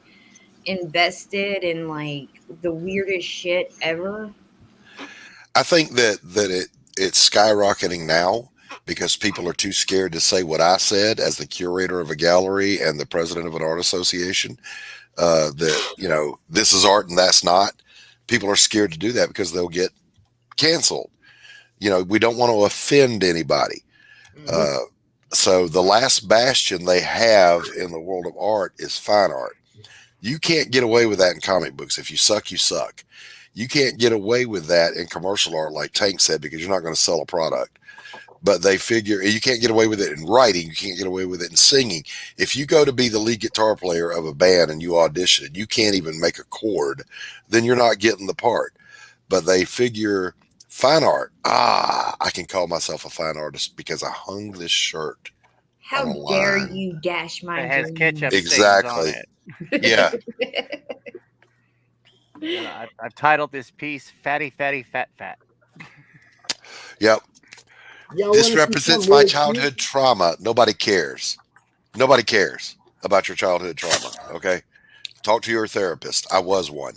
invested in like the weirdest shit ever? I think that it's skyrocketing now because people are too scared to say what I said as the curator of a gallery and the president of an art association. That this is art and that's not. People are scared to do that because they'll get canceled. We don't want to offend anybody. So the last bastion they have in the world of art is fine art. You can't get away with that in comic books. If you suck, you suck. You can't get away with that in commercial art, like Tank said, because you're not going to sell a product. But they figure you can't get away with it in writing. You can't get away with it in singing. If you go to be the lead guitar player of a band and you audition and you can't even make a chord, then you're not getting the part. But they figure fine art. I can call myself a fine artist because I hung this shirt. How dare you dash my It has dreams? ketchup Exactly. stains on it. Yeah. I've titled this piece "Fatty, Fatty, Fat, Fat." Yep. Y'all This wanna see represents something my really childhood cute? trauma. Nobody cares. Nobody cares about your childhood trauma. Okay. Talk to your therapist. I was one.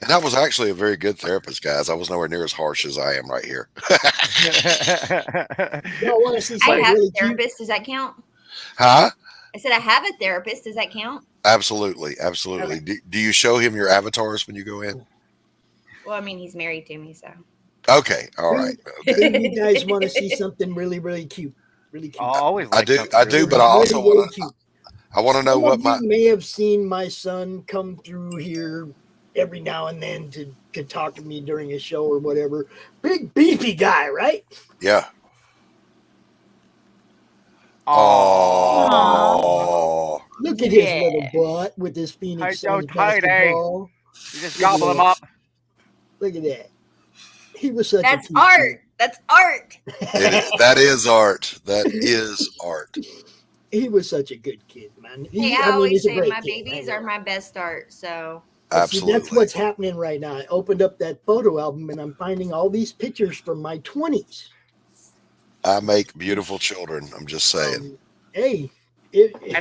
And I was actually a very good therapist, guys. I was nowhere near as harsh as I am right here. Y'all want to see I something have really a cute? therapist. Does that count? Huh? I said I have a therapist. Does that count? Absolutely. Absolutely. Do you show him your avatars when you go in? Well, I mean, he's married to me, so. Okay. All right. Do you guys want to see something really, really cute? Really cute. I always I like do. something I really do, but I cute. also Really, really want to. cute. I want to know Some what of my. you may have seen my son come through here every now and then to talk to me during a show or whatever. Big beefy guy, right? Yeah. Aww. Oh. Look at his Yeah. little butt with his Phoenix Hey, Suns don't tiny. basketball. You just Look at gobble them that. up. Look at that. He was such That's a cute art. That's art. That is art. That is art. He was such a good kid, man. Hey, I always he's a say great my kid. babies are my best art. So. But see, that's Absolutely. what's happening right now. I opened up that photo album and I'm finding all these pictures from my 20s. I make beautiful children. I'm just saying. Hey, I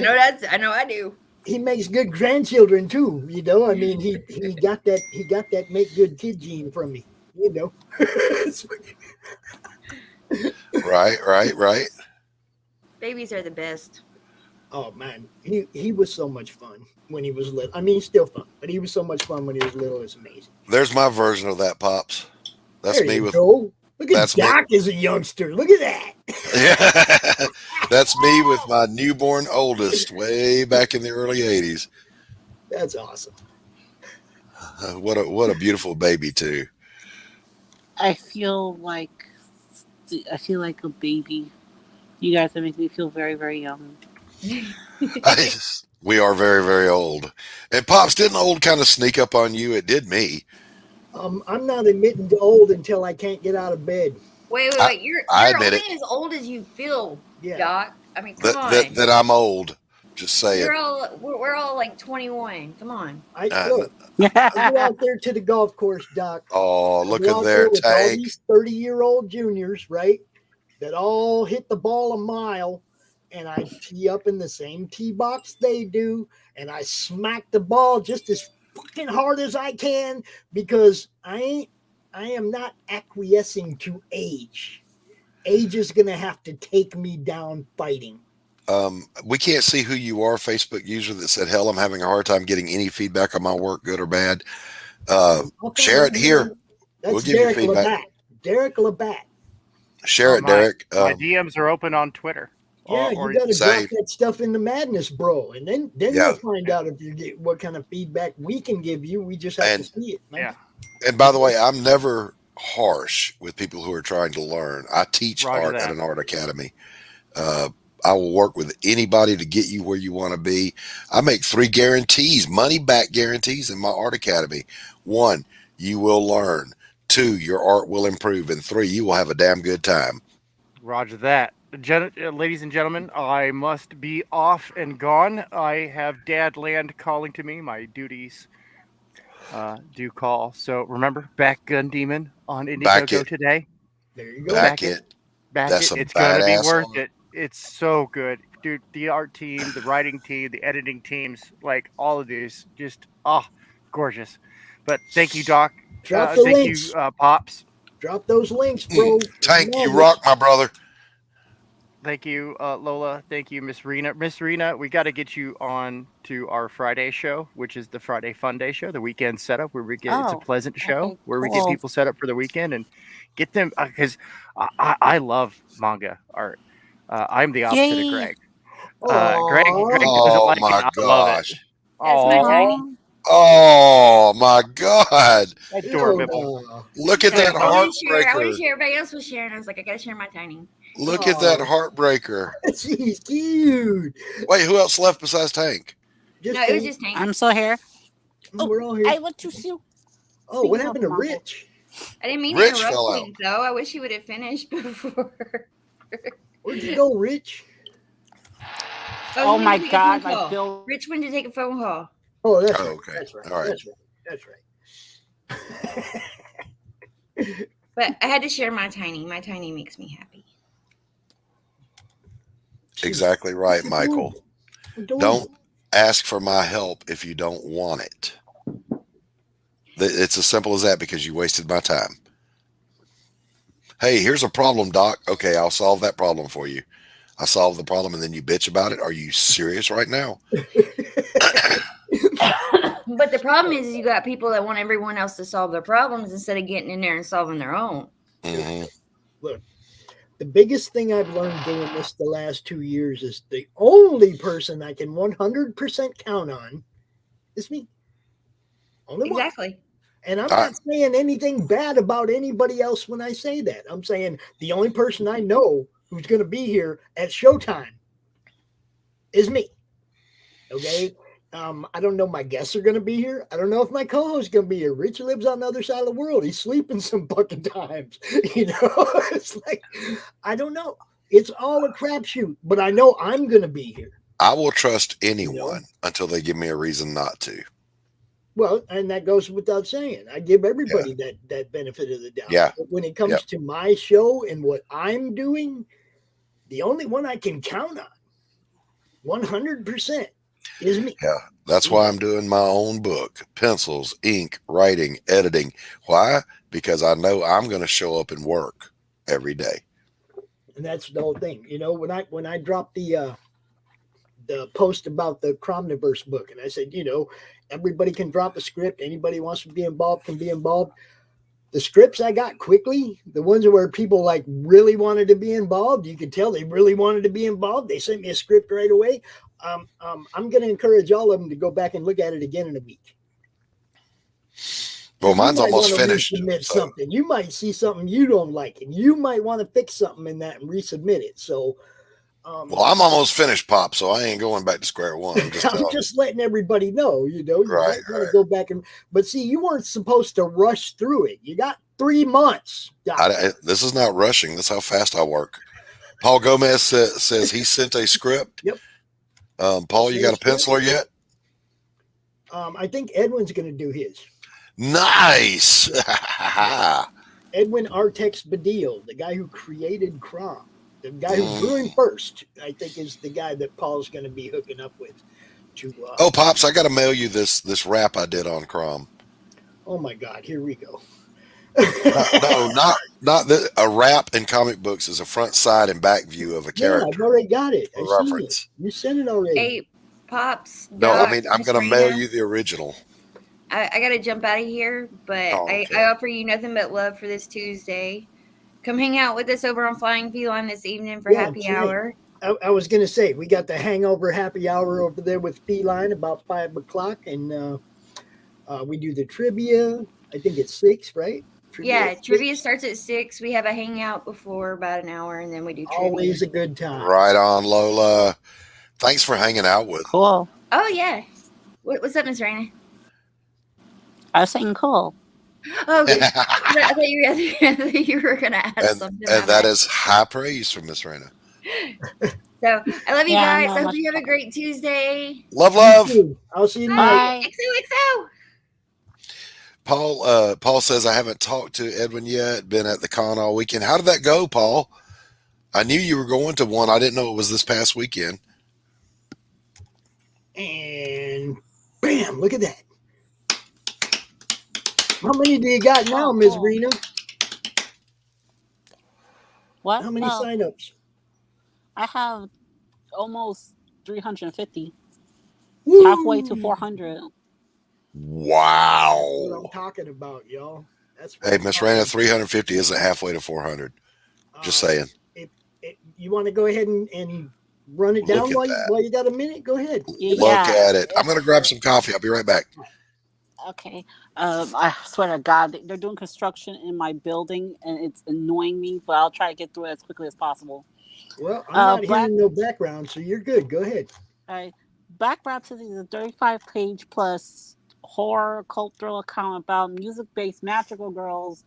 know I do. he makes good grandchildren too. I mean, he got that make good kid gene from me. Right. Babies are the best. Oh man, he was so much fun when he was little. I mean, he's still fun, but he was so much fun when he was little. It's amazing. There's my version of that, Pops. That's There me you with. go. Look at That's me. Doc as a youngster. Look at that. Yeah. That's me with my newborn oldest way back in the early 80s. That's awesome. What a beautiful baby too. I feel like a baby. You guys are making me feel very, very young. We are very, very old. And Pops, didn't old kind of sneak up on you? It did me. I'm not admitting to old until I can't get out of bed. Wait. You're I only admit it. as old as you feel, Yeah. Doc. I mean, come on. That I'm old. Just saying. We're all like 21. Come on. I go out there to the golf course, Doc. Oh, look go at out there, with all Tank. these 30-year-old juniors, right? That all hit the ball a mile, and I tee up in the same tee box they do, and I smack the ball just as fucking hard as I can because I am not acquiescing to age. Age is gonna have to take me down fighting. We can't see who you are, Facebook user that said, hell, I'm having a hard time getting any feedback on my work, good or bad. Share it here. That's We'll give you Derek feedback. Labatt. Derek Labatt. Share it, Derek. My DMs are open on Twitter. Yeah, or you got to drop same. that stuff in the madness, bro, and then Yeah. you'll find out if you get what kind of feedback we can give you. We just have to see it, man. Yeah. And by the way, I'm never harsh with people who are trying to learn. I teach Roger art that. at an art academy. I will work with anybody to get you where you want to be. I make 3 guarantees, money back guarantees in my art academy. 1, you will learn. 2, your art will improve. And 3, you will have a damn good time. Roger that. Ladies and gentlemen, I must be off and gone. I have Dad Land calling to me. My duties do call. So remember, back Gun Demon on Back Indiegogo it. today. There you go. Back it. Back That's it. a It's going to be badass worth art. it. It's so good. Dude, the art team, the writing team, the editing teams, like all of these, just, gorgeous. But thank you, Doc. Drop the Thank links. you, Pops. Drop those links, bro. Tank, you Madness. rock, my brother. Thank you, Lola. Thank you, Miss Rena. Miss Rena, we got to get you on to our Friday show, which is the Friday Fun Day show, the weekend setup, where we get it's a pleasant show okay, where we get cool. people set up for the weekend and get them because I love manga art. I'm the opposite of Yay. Greg. Greg doesn't Oh like my it. I love it. gosh. That's my tiny. Oh my God. Adorable. Look at that I wanted to share heartbreaker. everybody else was sharing. I was like, I gotta share my tiny. Look at that heartbreaker. She's cute. Wait, who else left besides Tank? No, it was just Tank. I'm so here. We're all here. I want to see. Oh, what happened to Rich? I didn't mean Rich to interrupt fell out. things, though. I wish he would have finished before. Where'd you go, Rich? Oh he my went to take a God, phone my call. bill. Rich went to take a phone call. Oh, that's right. Okay. That's right. All right. That's right. But I had to share my tiny. My tiny makes me happy. Exactly right, Michael. Don't ask for my help if you don't want it. It's as simple as that because you wasted my time. Hey, here's a problem, Doc. Okay, I'll solve that problem for you. I solve the problem and then you bitch about it. Are you serious right now? But the problem is you got people that want everyone else to solve their problems instead of getting in there and solving their own. Mm-hmm. Look, the biggest thing I've learned doing this the last 2 years is the only person I can 100% count on is me. Only one. Exactly. And I'm not saying anything bad about anybody else when I say that. I'm saying the only person I know who's going to be here at showtime is me. Okay? I don't know my guests are going to be here. I don't know if my co-host is going to be here. Rich lives on the other side of the world. He's sleeping some fucking times. You know? It's like, I don't know. It's all a crapshoot, but I know I'm going to be here. I will trust anyone until they give me a reason not to. Well, and that goes without saying. I give everybody that benefit of the doubt. Yeah. But when it comes to my show and what I'm doing, the only one I can count on 100% is me. Yeah. That's why I'm doing my own book, pencils, ink, writing, editing. Why? Because I know I'm going to show up and work every day. And that's the whole thing. You know, when I dropped the post about the Cromniverse book, and I said, you know, everybody can drop a script. Anybody wants to be involved can be involved. The scripts I got quickly, the ones where people like really wanted to be involved, you could tell they really wanted to be involved. They sent me a script right away. I'm going to encourage all of them to go back and look at it again in a week. Well, mine's almost finished. Something. You might see something you don't like, and you might want to fix something in that and resubmit it. So, well, I'm almost finished, Pop, so I ain't going back to square one. I'm just letting everybody know, you know, you right. go back but see, you weren't supposed to rush through it. You got 3 months. This is not rushing. That's how fast I work. Paul Gomez says he sent a script. Yep. Paul, you got a penciler yet? I think Edwin's going to do his. Nice. Edwin Artex Badil, the guy who created Crom. The guy who's brewing first, I think, is the guy that Paul's going to be hooking up with. Oh, Pops, I got to mail you this rap I did on Crom. Oh my God, here we go. No, not that a rap in comic books is a front, side, and back view of a Yeah, character I've already got it. I for seen it. reference. You sent it already. Hey, Pops. No, I Doc, mean I'm Miss going to mail Rena, you the original. I got to jump out of here, but Oh, I okay. offer you nothing but love for this Tuesday. Come hang out with us over on Flying Feline this evening for Yeah, happy that's right. hour. I was going to say, we got the hangover happy hour over there with Feline about 5 o'clock, and we do the trivia. I think it's 6, right? Yeah, At trivia 6. starts at 6. We have a hangout before about an hour, and then we do trivia. Always a good time. Right on, Lola. Thanks for hanging out with. Cool. Oh, yeah. What's up, Miss Raina? I was saying cool. Oh, good. I thought you were going to ask something. And that is high praise from Miss Raina. So I love you Yeah, I guys. know I hope much you have a about- great Tuesday. Love. I'll see you tonight. Bye. XOXO. Paul says, I haven't talked to Edwin yet, been at the con all weekend. How did that go, Paul? I knew you were going to one. I didn't know it was this past weekend. And bam, look at that. How many do you got now, Ms. Rena? What? How many signups? I have almost 350. Woo! Halfway to 400. Wow. That's what I'm talking about, y'all. That's what Hey, I'm Miss talking Raina, about. 350 isn't halfway to 400. Just saying. You want to go ahead and run it Look down at while that. you got a minute? Go ahead. Look at it. I'm going to grab some coffee. I'll be right back. Okay. I swear to God, they're doing construction in my building, and it's annoying me. But I'll try to get through it as quickly as possible. Well, I'm not hearing no background, so you're good. Go ahead. All right. Back Rhapsody is a 35-page plus horror cult thriller comic about music-based magical girls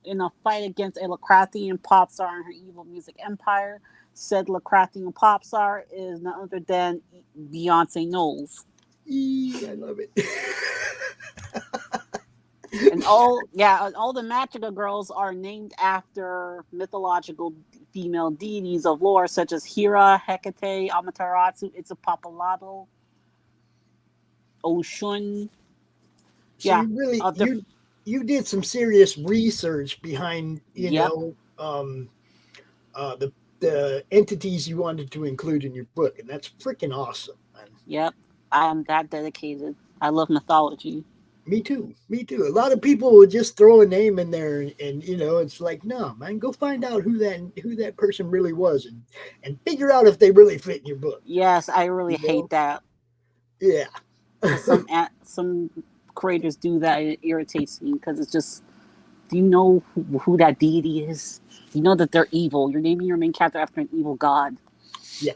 in a fight against a Lacrathian pop star and her evil music empire. Said Lacrathian pop star is none other than Beyonce Knowles. I love it. And all the magical girls are named after mythological female deities of lore such as Hera, Hecate, Amaterasu, Itzapapalado, Oshun. So you really you did some serious research behind the entities you wanted to include in your book, and that's freaking awesome, man. Yep, I am that dedicated. I love mythology. Me too. A lot of people will just throw a name in there, and it's like, no, man, go find out who that person really was, and figure out if they really fit in your book. Yes, I really hate that. Yeah. Some creators do that. It irritates me because it's just, do you know who that deity is? You know that they're evil. You're naming your main character after an evil god. Yeah.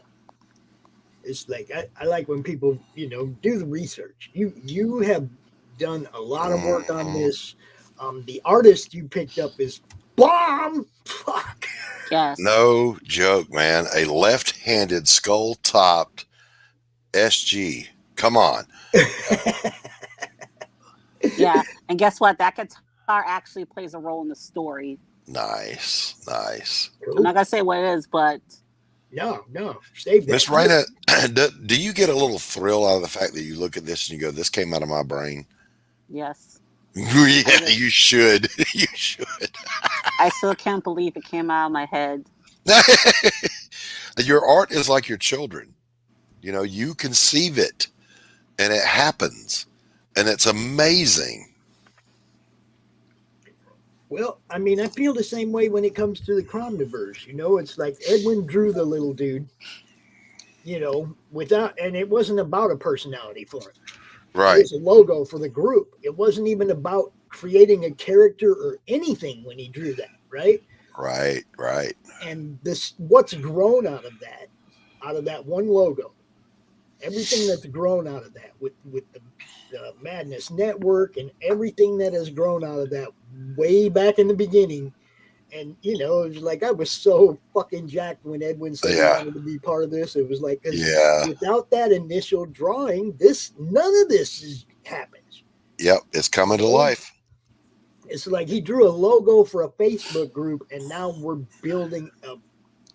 It's like I like when people do the research. You have done a lot of work on this. The artist you picked up is bomb. Fuck. Yes. No joke, man. A left-handed skull-topped SG. Come on. Yeah, and guess what? That guitar actually plays a role in the story. Nice. Cool. I'm not gonna say what it is, but no, save that. Miss Raina, do you get a little thrill out of the fact that you look at this and you go, "This came out of my brain"? yes. Yeah, you should. You should. I still can't believe it came out of my head. Your art is like your children. You conceive it, and it happens, and it's amazing. Well, I mean, I feel the same way when it comes to the Cromniverse. It's like Edwin drew the little dude, and it wasn't about a personality for him. Right. It was a logo for the group. It wasn't even about creating a character or anything when he drew that, right? Right. And what's grown out of that one logo, everything that's grown out of that with the Madness Network and everything that has grown out of that way back in the beginning. And it was like I was so fucking jacked when Edwin said he wanted to be part of this. It was like, without that initial drawing, none of this happens. Yep, it's coming to life. It's like he drew a logo for a Facebook group, and now we're building a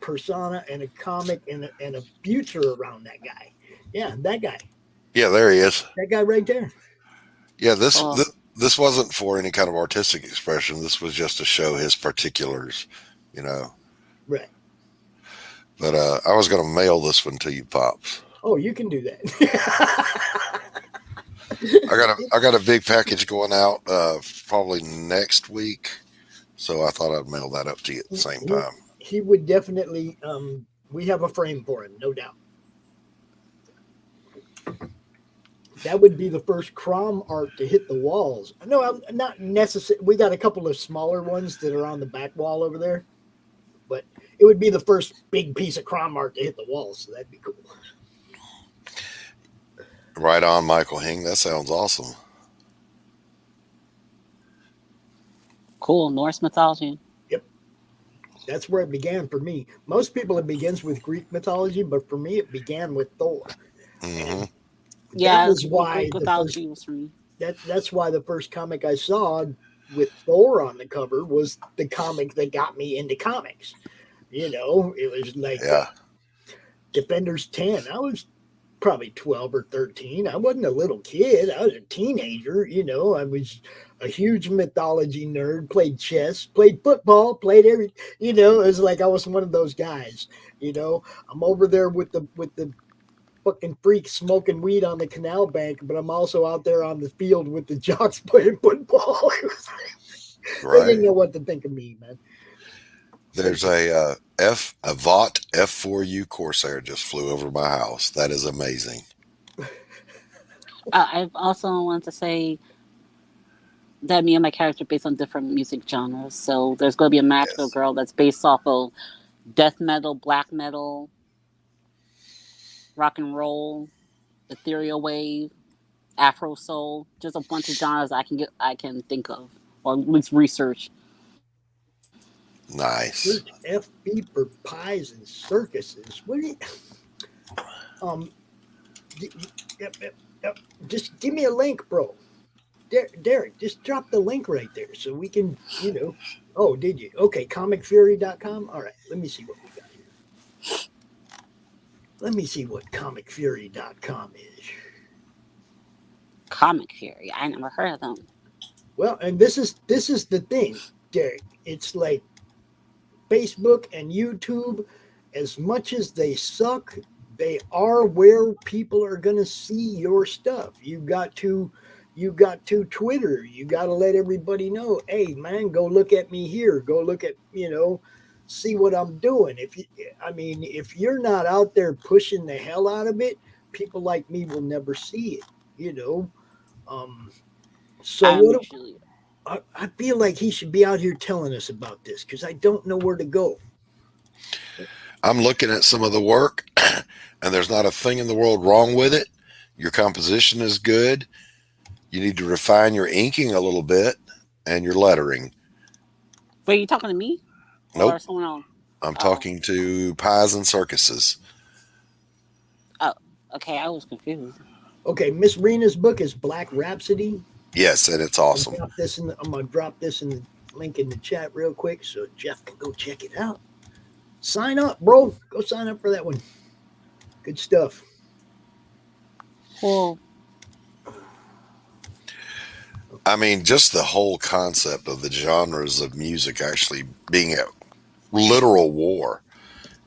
persona and a comic and a future around that guy. Yeah, that guy. Yeah, there he is. That guy right there. Yeah, Cool. this wasn't for any kind of artistic expression. This was just to show his particulars, you know. Right. But I was going to mail this one to you, Pops. Oh, you can do that. I got a big package going out probably next week, so I thought I'd mail that up to you at the same time. He would definitely. We have a frame for him, no doubt. That would be the first Crom art to hit the walls. No, I'm not necessarily. We got a couple of smaller ones that are on the back wall over there, but it would be the first big piece of Crom art to hit the walls. So that'd be cool. Right on, Michael Hing. That sounds awesome. Cool. Norse mythology. Yep. That's where it began for me. Most people, it begins with Greek mythology, but for me, it began with Thor. Mm-hmm. Yeah, that was why Greek mythology was for me. That's why the first comic I saw with Thor on the cover was the comic that got me into comics. You know, it was like Defenders 10. I was probably 12 or 13. I wasn't a little kid. I was a teenager. You know, I was a huge mythology nerd, played chess, played football, played every, you know, it was like I was one of those guys. You know, I'm over there with the fucking freak smoking weed on the canal bank, but I'm also out there on the field with the jocks playing football. They didn't know what to think of me, man. There's a Vought F4U Corsair just flew over my house. That is amazing. I also want to say that me and my character are based on different music genres. So there's going to be a magical girl that's based off of death metal, black metal, rock and roll, ethereal wave, Afro soul, just a bunch of genres I can think of, or at least research. Nice. Search FB for pies and circuses. What do you, yep. Just give me a link, bro. Derek, just drop the link right there so we can, you know. Oh, did you? Okay, comicfury.com. All right, let me see what we got here. Let me see what comicfury.com is. Comic Fury. I never heard of them. Well, and this is the thing, Derek. It's like Facebook and YouTube, as much as they suck, they are where people are going to see your stuff. You got to Twitter. You got to let everybody know, hey, man, go look at me here. Go look at, you know, see what I'm doing. If you're not out there pushing the hell out of it, people like me will never see it, you know. I feel like he should be out here telling us about this because I don't know where to go. I'm looking at some of the work, and there's not a thing in the world wrong with it. Your composition is good. You need to refine your inking a little bit and your lettering. Wait, you talking to me? Nope. Or someone else? I'm talking to Pies and Circuses. Oh, okay. I was confused. Okay, Miss Rena's book is Black Rhapsody. Yes, and it's awesome. I'm gonna drop this in the link in the chat real quick so Jeff can go check it out. Sign up, bro. Go sign up for that one. Good stuff. Cool. I mean, just the whole concept of the genres of music actually being at literal war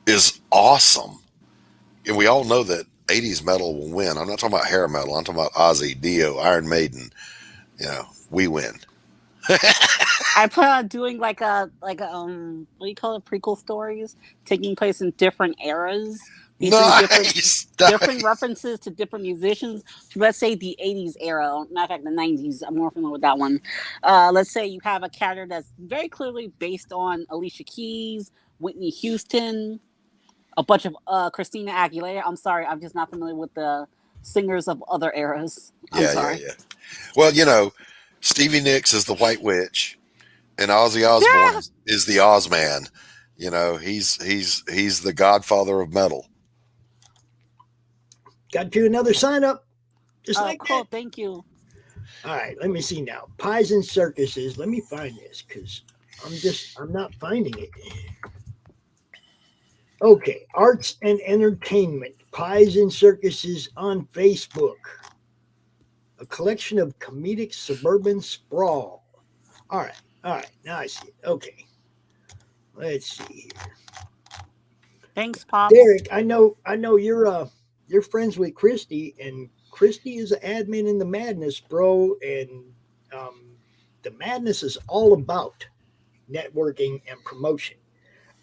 is awesome. And we all know that 80s metal will win. I'm not talking about hair metal. I'm talking about Ozzy, Dio, Iron Maiden. You know, we win. I plan on doing like a what do you call it, prequel stories taking place in different eras, different references to different musicians. So let's say the 80s era, matter of fact the 90s, I'm more familiar with that one. Let's say you have a character that's very clearly based on Alicia Keys, Whitney Houston, a bunch of Christina Aguilera. I'm sorry, I'm just not familiar with the singers of other eras. I'm sorry. Yeah. Well, you know, Stevie Nicks is the White Witch, and Ozzy Osbourne is the Ozman. You know, he's the godfather of metal. Got you another sign up. Just like cool. that. Thank you. All right, let me see now. Pies and Circuses. Let me find this because I'm not finding it. Okay, arts and entertainment, pies and circuses on Facebook. A collection of comedic suburban sprawl. All right, all right. Now I see it. Okay, let's see here. Thanks, Pops. Derek, I know you're friends with Christy, and Christy is an admin in the Madness, bro. And the Madness is all about networking and promotion.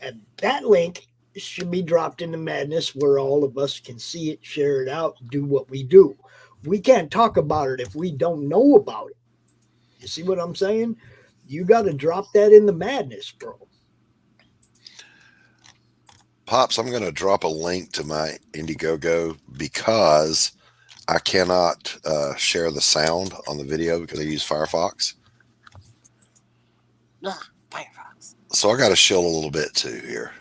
And that link should be dropped in the Madness where all of us can see it, share it out, do what we do. We can't talk about it if we don't know about it. You see what I'm saying? You got to drop that in the Madness, bro. Pops, I'm going to drop a link to my Indiegogo because I cannot share the sound on the video because I use Firefox. Ugh, Firefox. So I got to shill a little bit too here.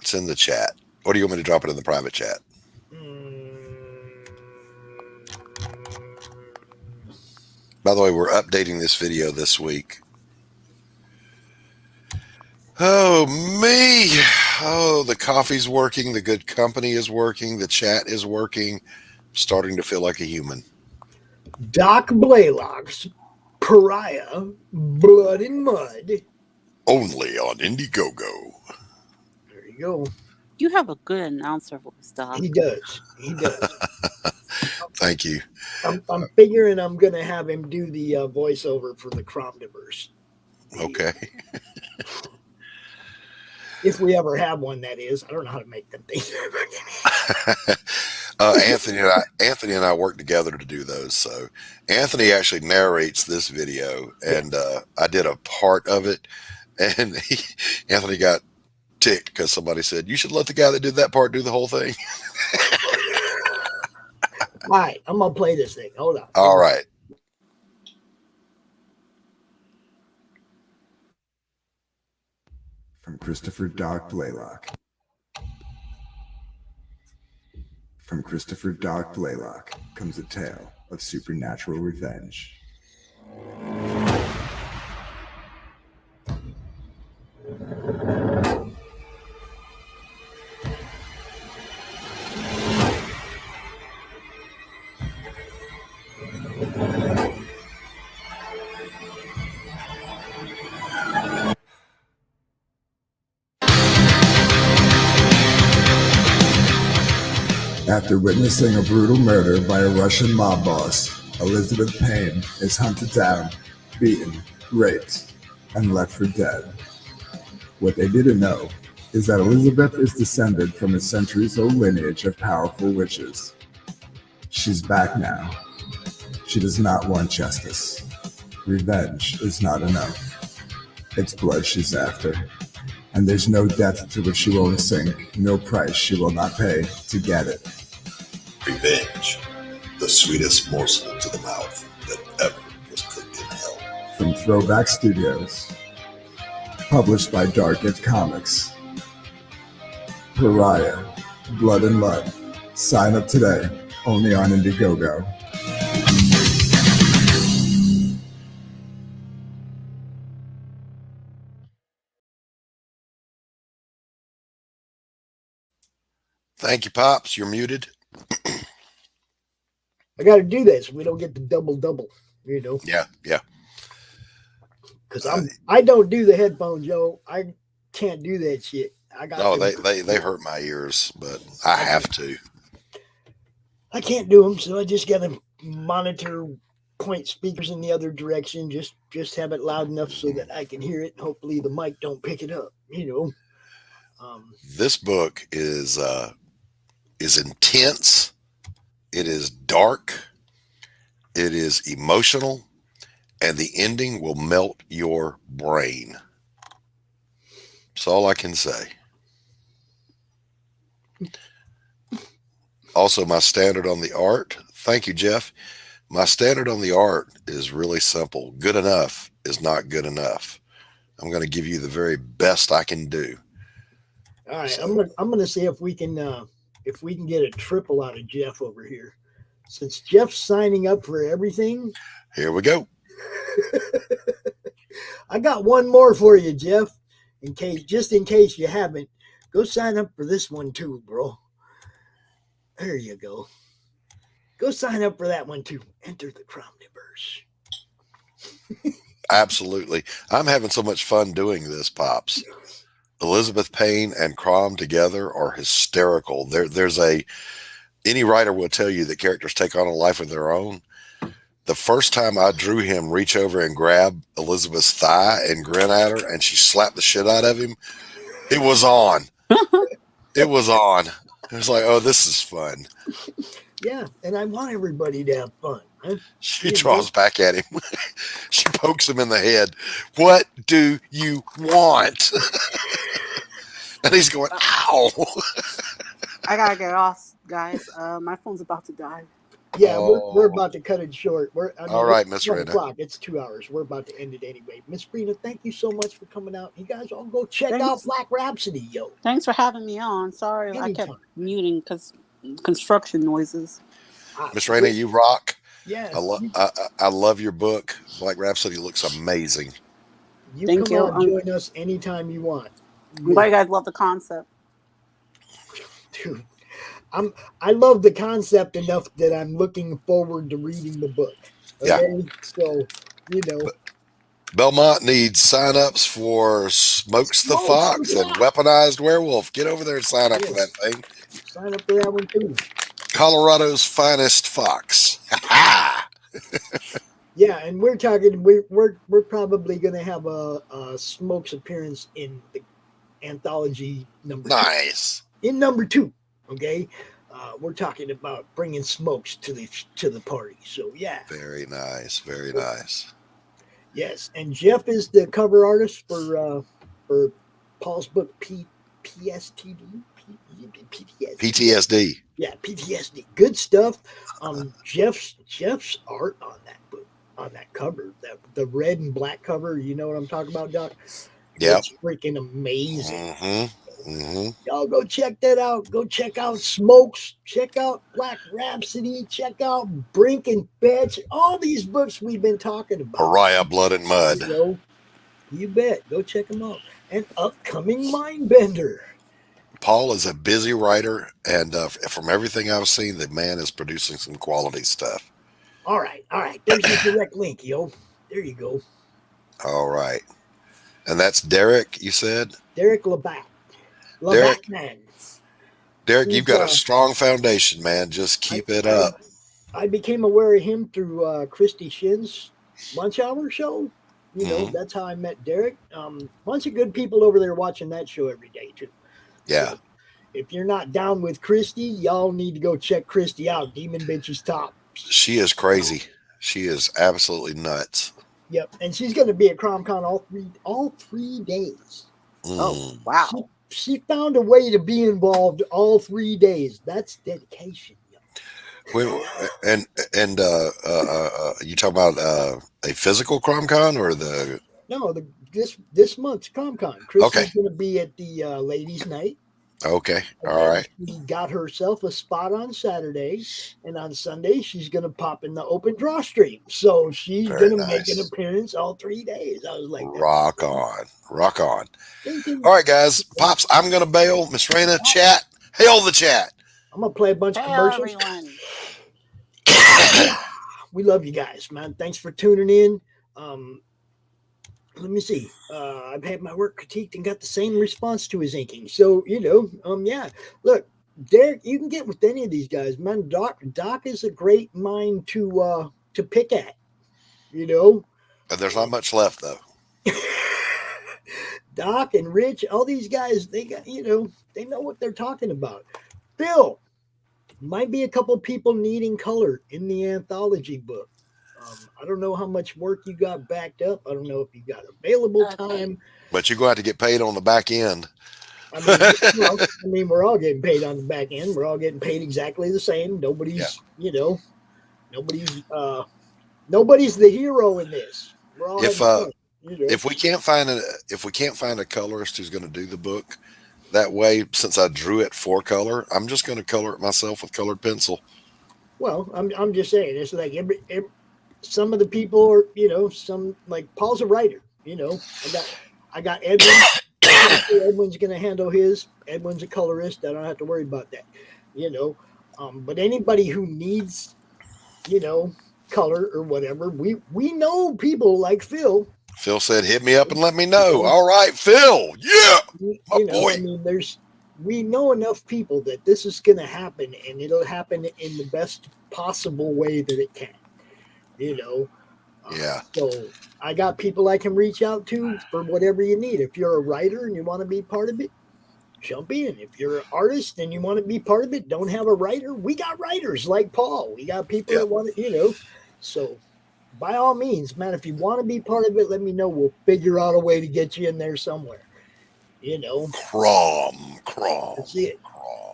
It's in the chat. Or do you want me to drop it in the private chat? By the way, we're updating this video this week. Oh, me. Oh, the coffee's working. The good company is working. The chat is working. I'm starting to feel like a human. Doc Blaylock's Pariah, Blood and Mud. Only on Indiegogo. There you go. You have a good announcer voice, Doc. He does. He does. Thank you. I'm figuring I'm going to have him do the voiceover for the Cromdiverse. Okay. If we ever have one, that is. I don't know how to make them things. Anthony and I work together to do those. So Anthony actually narrates this video, and I did a part of it, and Anthony got ticked because somebody said, you should let the guy that did that part do the whole thing. All right, I'm going to play this thing. Hold on. All right. From Christopher Doc Blaylock. From Christopher Doc Blaylock comes a tale of supernatural revenge. After witnessing a brutal murder by a Russian mob boss, Elizabeth Payne is hunted down, beaten, raped, and left for dead. What they didn't know is that Elizabeth is descended from a centuries-old lineage of powerful witches. She's back now. She does not want justice. Revenge is not enough. It's blood she's after. And there's no depth to which she won't sink, no price she will not pay to get it. Revenge, the sweetest morsel to the mouth that ever was cooked in hell. From Throwback Studios. Published by Dark Gift Comics. Pariah, Blood and Mud. Sign up today, only on Indiegogo. Thank you, Pops. You're muted. I got to do that so we don't get the double, you know. Yeah. Because I don't do the headphones, Joe. I can't do that shit. I got. Oh, they hurt my ears, but I have to. I can't do them, so I just got to monitor, point speakers in the other direction. Just have it loud enough so that I can hear it. Hopefully, the mic don't pick it up. You know. This book is intense. It is dark. It is emotional, and the ending will melt your brain. That's all I can say. Also, my standard on the art. Thank you, Jeff. My standard on the art is really simple. Good enough is not good enough. I'm going to give you the very best I can do. All right, so, I'm gonna see if we can get a triple out of Jeff over here. Since Jeff's signing up for everything, here we go. I got one more for you, Jeff. in case you haven't, go sign up for this one too, bro. There you go. Go sign up for that one too. Enter the Cromniverse. Absolutely. I'm having so much fun doing this, Pops. Elizabeth Payne and Crom together are hysterical. There's any writer will tell you that characters take on a life of their own. The first time I drew him reach over and grab Elizabeth's thigh and grin at her, and she slapped the shit out of him, it was on. It was on. It was like, oh, this is fun. Yeah, and I want everybody to have fun. She draws back at him. She pokes him in the head. What do you want? And he's going, ow. I gotta get off, guys. My phone's about to die. Yeah, we're about to cut it short. All right, Miss Rena. Rena. It's 2 hours. We're about to end it anyway. Miss Rena, thank you so much for coming out. You guys all go check out Black Rhapsody, yo. Thanks for having me on. Sorry, I kept muting because construction noises. Miss Rena, you rock. Yeah. I love your book. Black Rhapsody looks amazing. Thank you. Join us anytime you want. I'm glad you guys love the concept. Dude, I love the concept enough that I'm looking forward to reading the book. Okay? Yeah. So, Belmont needs sign-ups for Smokes the Fox and Weaponized Werewolf. Get over there and sign up for that thing. Sign up for that one too. Colorado's finest fox. Yeah, and we're talking. We're probably going to have a Smokes appearance in the anthology number. Nice. In number 2. Okay, we're talking about bringing Smokes to the party. So yeah. Very nice. Very nice. Yes, and Jeff is the cover artist for Paul's book PTSD. Yeah, PTSD. Good stuff. Jeff's art on that book, on that cover, the red and black cover. You know what I'm talking about, Doc? Yeah. It's freaking amazing. Mm-hmm. Y'all go check that out. Go check out Smokes. Check out Black Rhapsody. Check out Brink and Fetch. All these books we've been talking about. Pariah, Blood and Mud. You bet. Go check them out. And upcoming Mindbender. Paul is a busy writer, and from everything I've seen, the man is producing some quality stuff. All right. There's the direct link, yo. There you go. All right. And that's Derek, you said? Derek Labatt. Derek, man. Derek, you've got a strong foundation, man. Just keep it up. I became aware of him through Christy Shin's Lunch Hour show. That's how I met Derek. Bunch of good people over there watching that show every day, too. Yeah. So if you're not down with Christy, y'all need to go check Christy out. Demon Bitch's Top. She is crazy. She is absolutely nuts. Yep. And she's going to be at CromCon all 3 days. Oh, wow. She found a way to be involved all 3 days. That's dedication. Well, and you talking about a physical CromCon or the? No, this month's CromCon. Christy's going to be at the ladies' night. Okay, all right. She got herself a spot on Saturday, and on Sunday she's going to pop in the open draw stream. So she's going to make an appearance all 3 days. I was like, rock on. All right, guys. Pops, I'm going to bail. Miss Rena, chat. Hail the chat. I'm going to play a bunch of commercials. Everyone. We love you guys, man. Thanks for tuning in. Let me see. I've had my work critiqued and got the same response to his inking. So, yeah. Look, Derek, you can get with any of these guys, man. Doc is a great mind to pick at. And there's not much left, though. Doc and Rich, all these guys, they got, they know what they're talking about. Bill, might be a couple people needing color in the anthology book. I don't know how much work you got backed up. I don't know if you got available time. But you're going to have to get paid on the back end. I mean, we're all getting paid on the back end. We're all getting paid exactly the same. Nobody's the hero in this. We're all if we can't find a colorist who's going to do the book that way, since I drew it for color, I'm just going to color it myself with colored pencil. Well, I'm just saying, it's like some of the people are, some like Paul's a writer, I got Edwin. Edwin's going to handle his. Edwin's a colorist. I don't have to worry about that. But anybody who needs, color or whatever, we know people like Phil. Phil said, "Hit me up and let me know." All right, Phil. Yeah, my boy. I mean, we know enough people that this is going to happen, and it'll happen in the best possible way that it can. Yeah. So I got people I can reach out to for whatever you need. If you're a writer and you want to be part of it, jump in. If you're an artist and you want to be part of it, don't have a writer, we got writers like Paul. We got people that want to, so by all means, man, if you want to be part of it, let me know. We'll figure out a way to get you in there somewhere. Crom. That's it.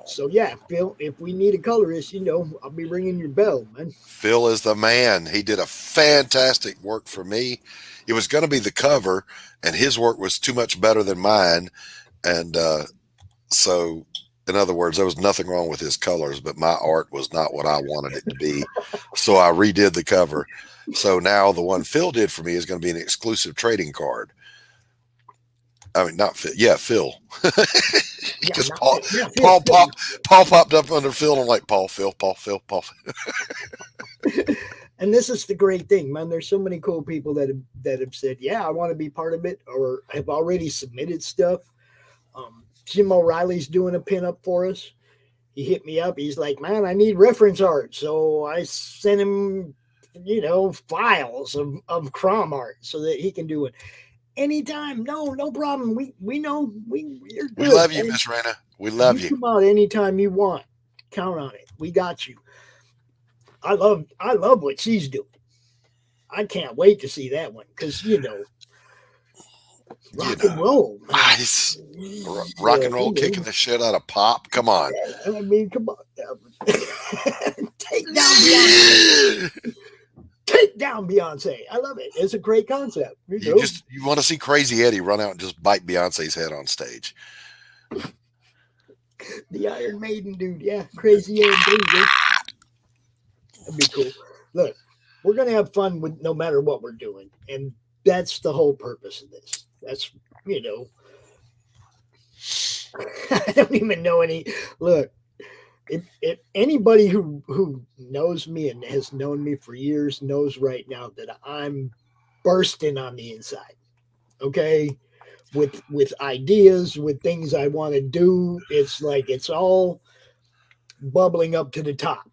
So yeah, Phil, if we need a colorist, I'll be ringing your bell, man. Phil is the man. He did a fantastic work for me. It was going to be the cover, and his work was too much better than mine. And so, in other words, there was nothing wrong with his colors, but my art was not what I wanted it to be. So I redid the cover. So now the one Phil did for me is going to be an exclusive trading card. I mean, not Phil. Yeah, Phil. Because Paul popped up under Phil, and I'm like, Paul. And this is the great thing, man. There's so many cool people that have said, yeah, I want to be part of it, or have already submitted stuff. Jim O'Reilly's doing a pinup for us. He hit me up. He's like, man, I need reference art. So I sent him, files of Crom art so that he can do it. Anytime, no problem. We know you're good. We love you, Miss Raina. We love you. Come out anytime you want. Count on it. We got you. I love what she's doing. I can't wait to see that one because rock and roll. Nice. Rock and roll, kicking the shit out of pop. Come on. I mean, come on. Take down Beyonce. Take down Beyonce. I love it. It's a great concept. You want to see Crazy Eddie run out and just bite Beyonce's head on stage. The Iron Maiden dude. Yeah. Crazy Eddie. That'd be cool. Look, we're going to have fun with no matter what we're doing. And that's the whole purpose of this. That's, I don't even know any. Look, if anybody who knows me and has known me for years knows right now that I'm bursting on the inside. Okay. With ideas, with things I want to do. It's like it's all bubbling up to the top.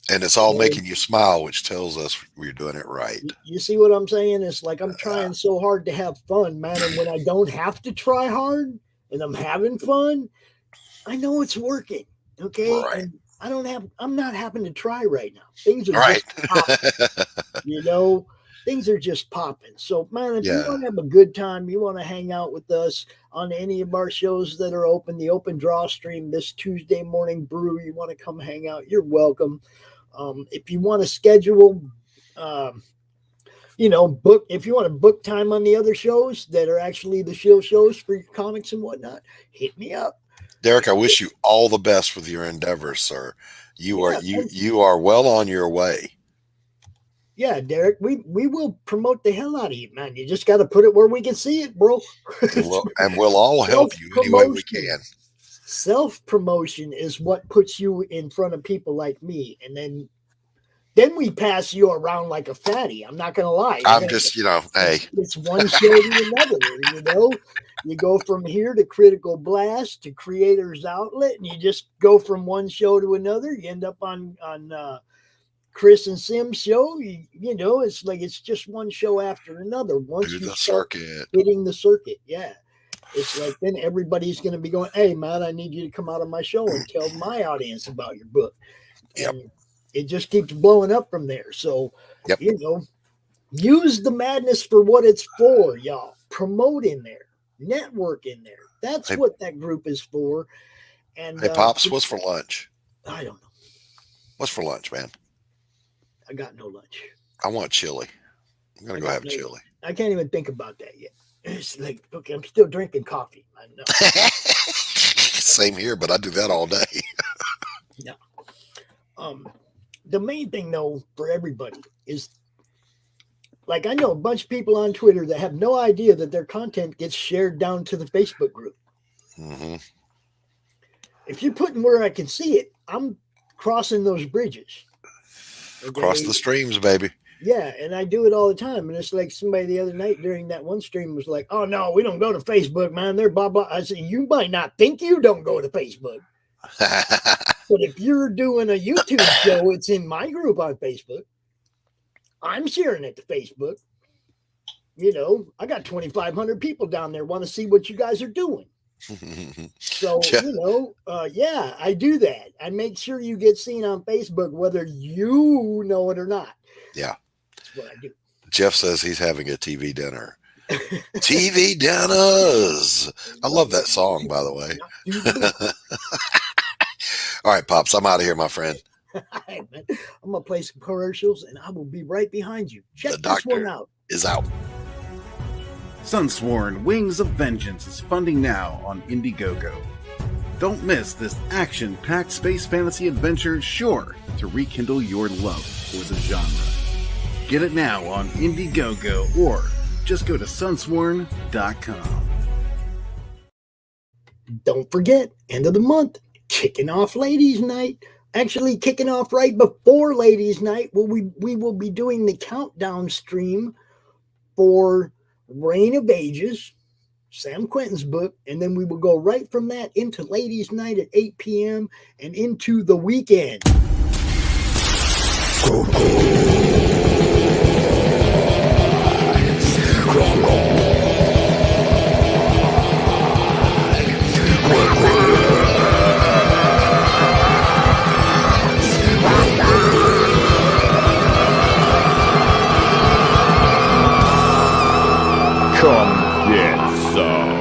And it's all making you smile, which tells us we're doing it right. You see what I'm saying? It's like I'm trying so hard to have fun, man. And when I don't have to try hard and I'm having fun, I know it's working. Okay. Right. And I'm not having to try right now. Things are just popping. Things are just popping. So, man, if you want to have a good time, you want to hang out with us on any of our shows that are open, the open draw stream this Tuesday morning brew, you want to come hang out, you're welcome. If you want to schedule, book, if you want to book time on the other shows that are actually the shield shows for your comics and whatnot, hit me up. Derek, I wish you all the best with your endeavors, sir. You are well on your way. Yeah, Derek, we will promote the hell out of you, man. You just got to put it where we can see it, bro. And we'll all help you any way we can. Self-promotion is what puts you in front of people like me, and then we pass you around like a fatty. I'm not gonna lie. I'm just, hey, it's one show to another. You go from here to Critical Blast to Creators Outlet, and you just go from one show to another. You end up on Chris and Sim's show. It's like it's just one show after another. Once you start hitting the circuit, it's like then everybody's going to be going, hey, man, I need you to come out of my show and tell my audience about your book. And it just keeps blowing up from there. So, use the madness for what it's for, y'all. Promote in there. Network in there. That's what that group is for. And hey, Pops, what's for lunch? I don't know. What's for lunch, man? I got no lunch. I want chili. I'm going to go have chili. I can't even think about that yet. It's like, okay, I'm still drinking coffee. I know. Same here, but I do that all day. No. The main thing, though, for everybody is, like, I know a bunch of people on Twitter that have no idea that their content gets shared down to the Facebook group. Mm-hmm. If you're putting where I can see it, I'm crossing those bridges. Across the streams, baby. Yeah, and I do it all the time. And it's like somebody the other night during that one stream was like, "Oh no, we don't go to Facebook, man. They're blah blah." I said, "You might not think you don't go to Facebook, but if you're doing a YouTube show, it's in my group on Facebook. I'm sharing it to Facebook. You know, I got 2,500 people down there want to see what you guys are doing. So, Yeah. you know, yeah, I do that. I make sure you get seen on Facebook, whether you know it or not. Yeah. That's what I do. Jeff says he's having a TV dinner. TV dinners. I love that song, by the way. All right, Pops, I'm out of here, my friend. Hey, man, I'm going to play some commercials and I will be right behind you. Check The this one doctor out. is out. Sunsworn Wings of Vengeance is funding now on Indiegogo. Don't miss this action-packed space fantasy adventure sure to rekindle your love for the genre. Get it now on Indiegogo or just go to sunsworn.com. Don't forget, end of the month, kicking off Ladies' Night. Actually, kicking off right before Ladies' Night, we will be doing the countdown stream for Reign of Ages, Sam Quentin's book, and then we will go right from that into Ladies' Night at 8 p.m. and into the weekend. Come get some.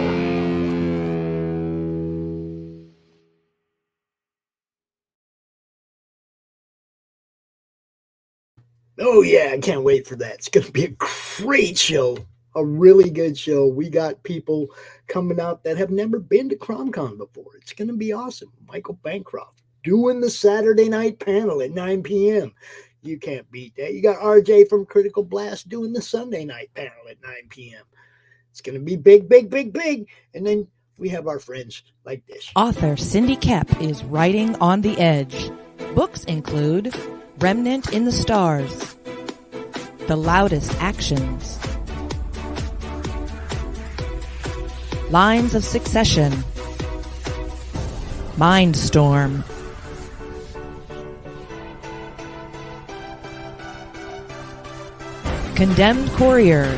Oh, yeah, I can't wait for that. It's going to be a great show, a really good show. We got people coming out that have never been to CromCon before. It's going to be awesome. Michael Bancroft doing the Saturday night panel at 9 p.m. You can't beat that. You got RJ from Critical Blast doing the Sunday night panel at 9 p.m. It's going to be big, big, big, big. And then we have our friends like this. Author Cindy Kep is writing on the edge. Books include Remnant in the Stars, The Loudest Actions, Lines of Succession, Mindstorm, Condemned Courier,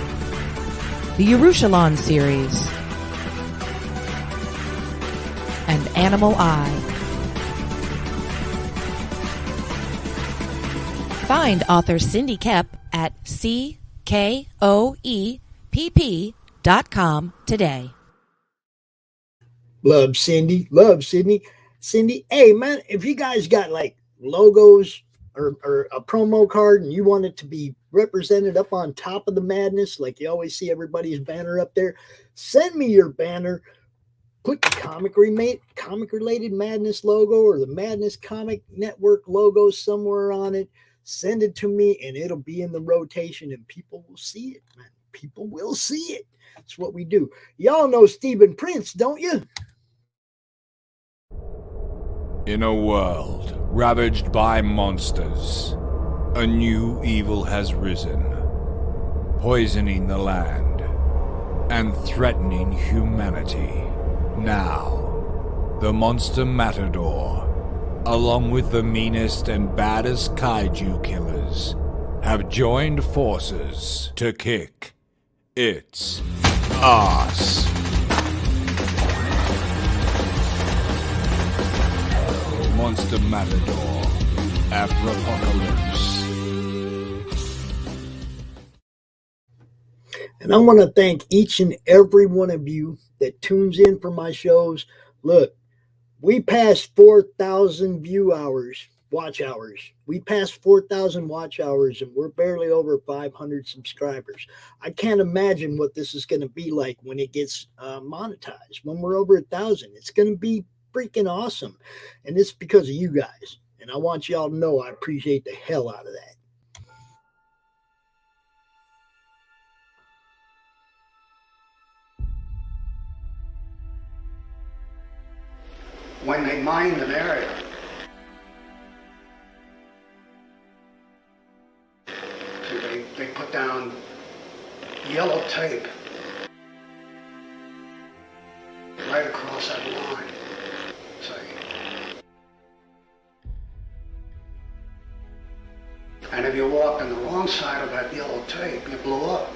the Yerushalayim series, and Animal Eye. Find author Cindy Kep at CKOEPP.com today. Love Cindy. Love Sydney. Cindy, hey, man, if you guys got like logos or a promo card and you want it to be represented up on top of the madness, like you always see everybody's banner up there, send me your banner. Put the comic-related Madness logo or the Madness Comic Network logo somewhere on it. Send it to me, and it'll be in the rotation, and people will see it, man. People will see it. That's what we do. Y'all know Stephen Prince, don't you? In a world ravaged by monsters, a new evil has risen, poisoning the land and threatening humanity. Now, the Monster Matador, along with the meanest and baddest kaiju killers, have joined forces to kick its ass. Monster Matador, Afropocalypse. And I want to thank each and every one of you that tunes in for my shows. Look, we passed 4,000 watch hours. We passed 4,000 watch hours, and we're barely over 500 subscribers. I can't imagine what this is going to be like when it gets monetized. When we're over 1,000, it's going to be freaking awesome. And it's because of you guys. And I want y'all to know I appreciate the hell out of that. when they mined an area. See, they put down yellow tape right across that line. See? And if you walked on the wrong side of that yellow tape, you blew up.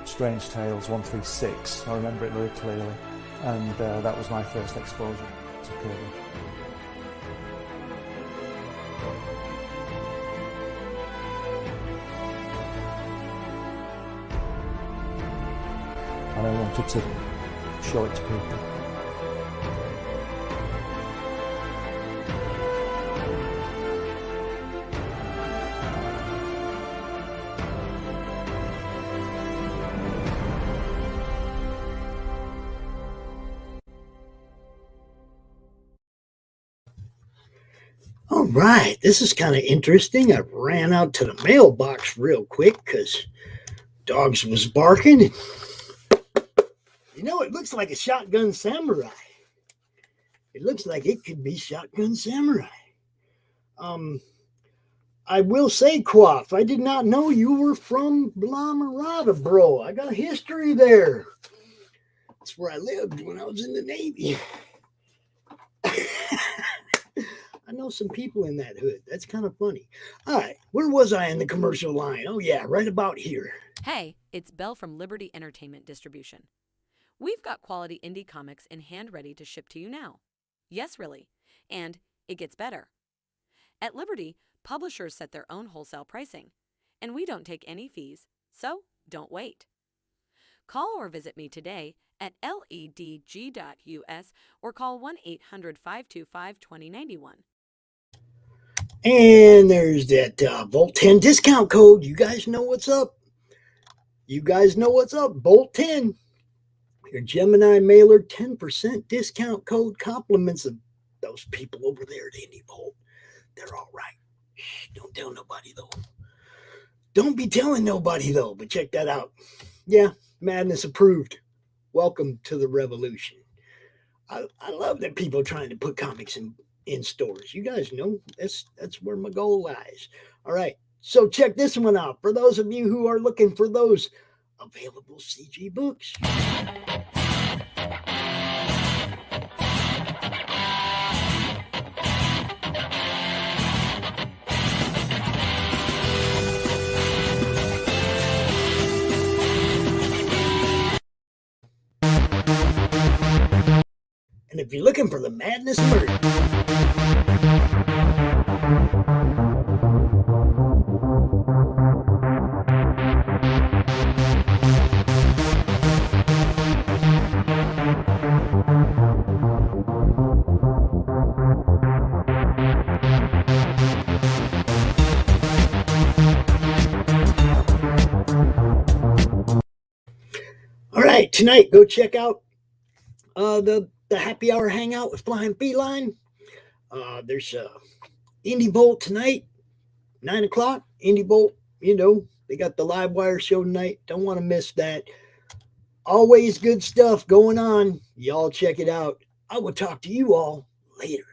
Strange Tales 136. I remember it very clearly, and that was my first exposure to Kirby. And I wanted to show it to people. All right, this is kind of interesting. I ran out to the mailbox real quick because dogs was barking. You know, it looks like a Shotgun Samurai. It looks like it could be Shotgun Samurai. I will say, Quaff, I did not know you were from Blamarada, bro. I got a history there. That's where I lived when I was in the Navy. I know some people in that hood. That's kind of funny. All right, where was I in the commercial line? Oh, yeah, right about here. Hey, it's Belle from Liberty Entertainment Distribution. We've got quality indie comics in hand ready to ship to you now. Yes, really. And it gets better. At Liberty, publishers set their own wholesale pricing, and we don't take any fees, so don't wait. Call or visit me today at ledg.us or call 1-800-525-2091. And there's that Volt 10 discount code. You guys know what's up. You guys know what's up. Volt 10. Your Gemini mailer 10% discount code. Compliments of those people over there at Indie Volt. They're all right. Shh, don't tell nobody, though. Don't be telling nobody, though. But check that out. Yeah, Madness approved. Welcome to the revolution. I love that people are trying to put comics in stores. You guys know that's where my goal lies. All right. So check this one out. For those of you who are looking for those available CG books. And if you're looking for the Madness Murder, all right, tonight go check out the happy hour hangout with Flying Feline. There's Indie Bolt tonight, 9 o'clock. Indie Bolt, you know, they got the live wire show tonight. Don't want to miss that. Always good stuff going on. Y'all check it out. I will talk to you all later.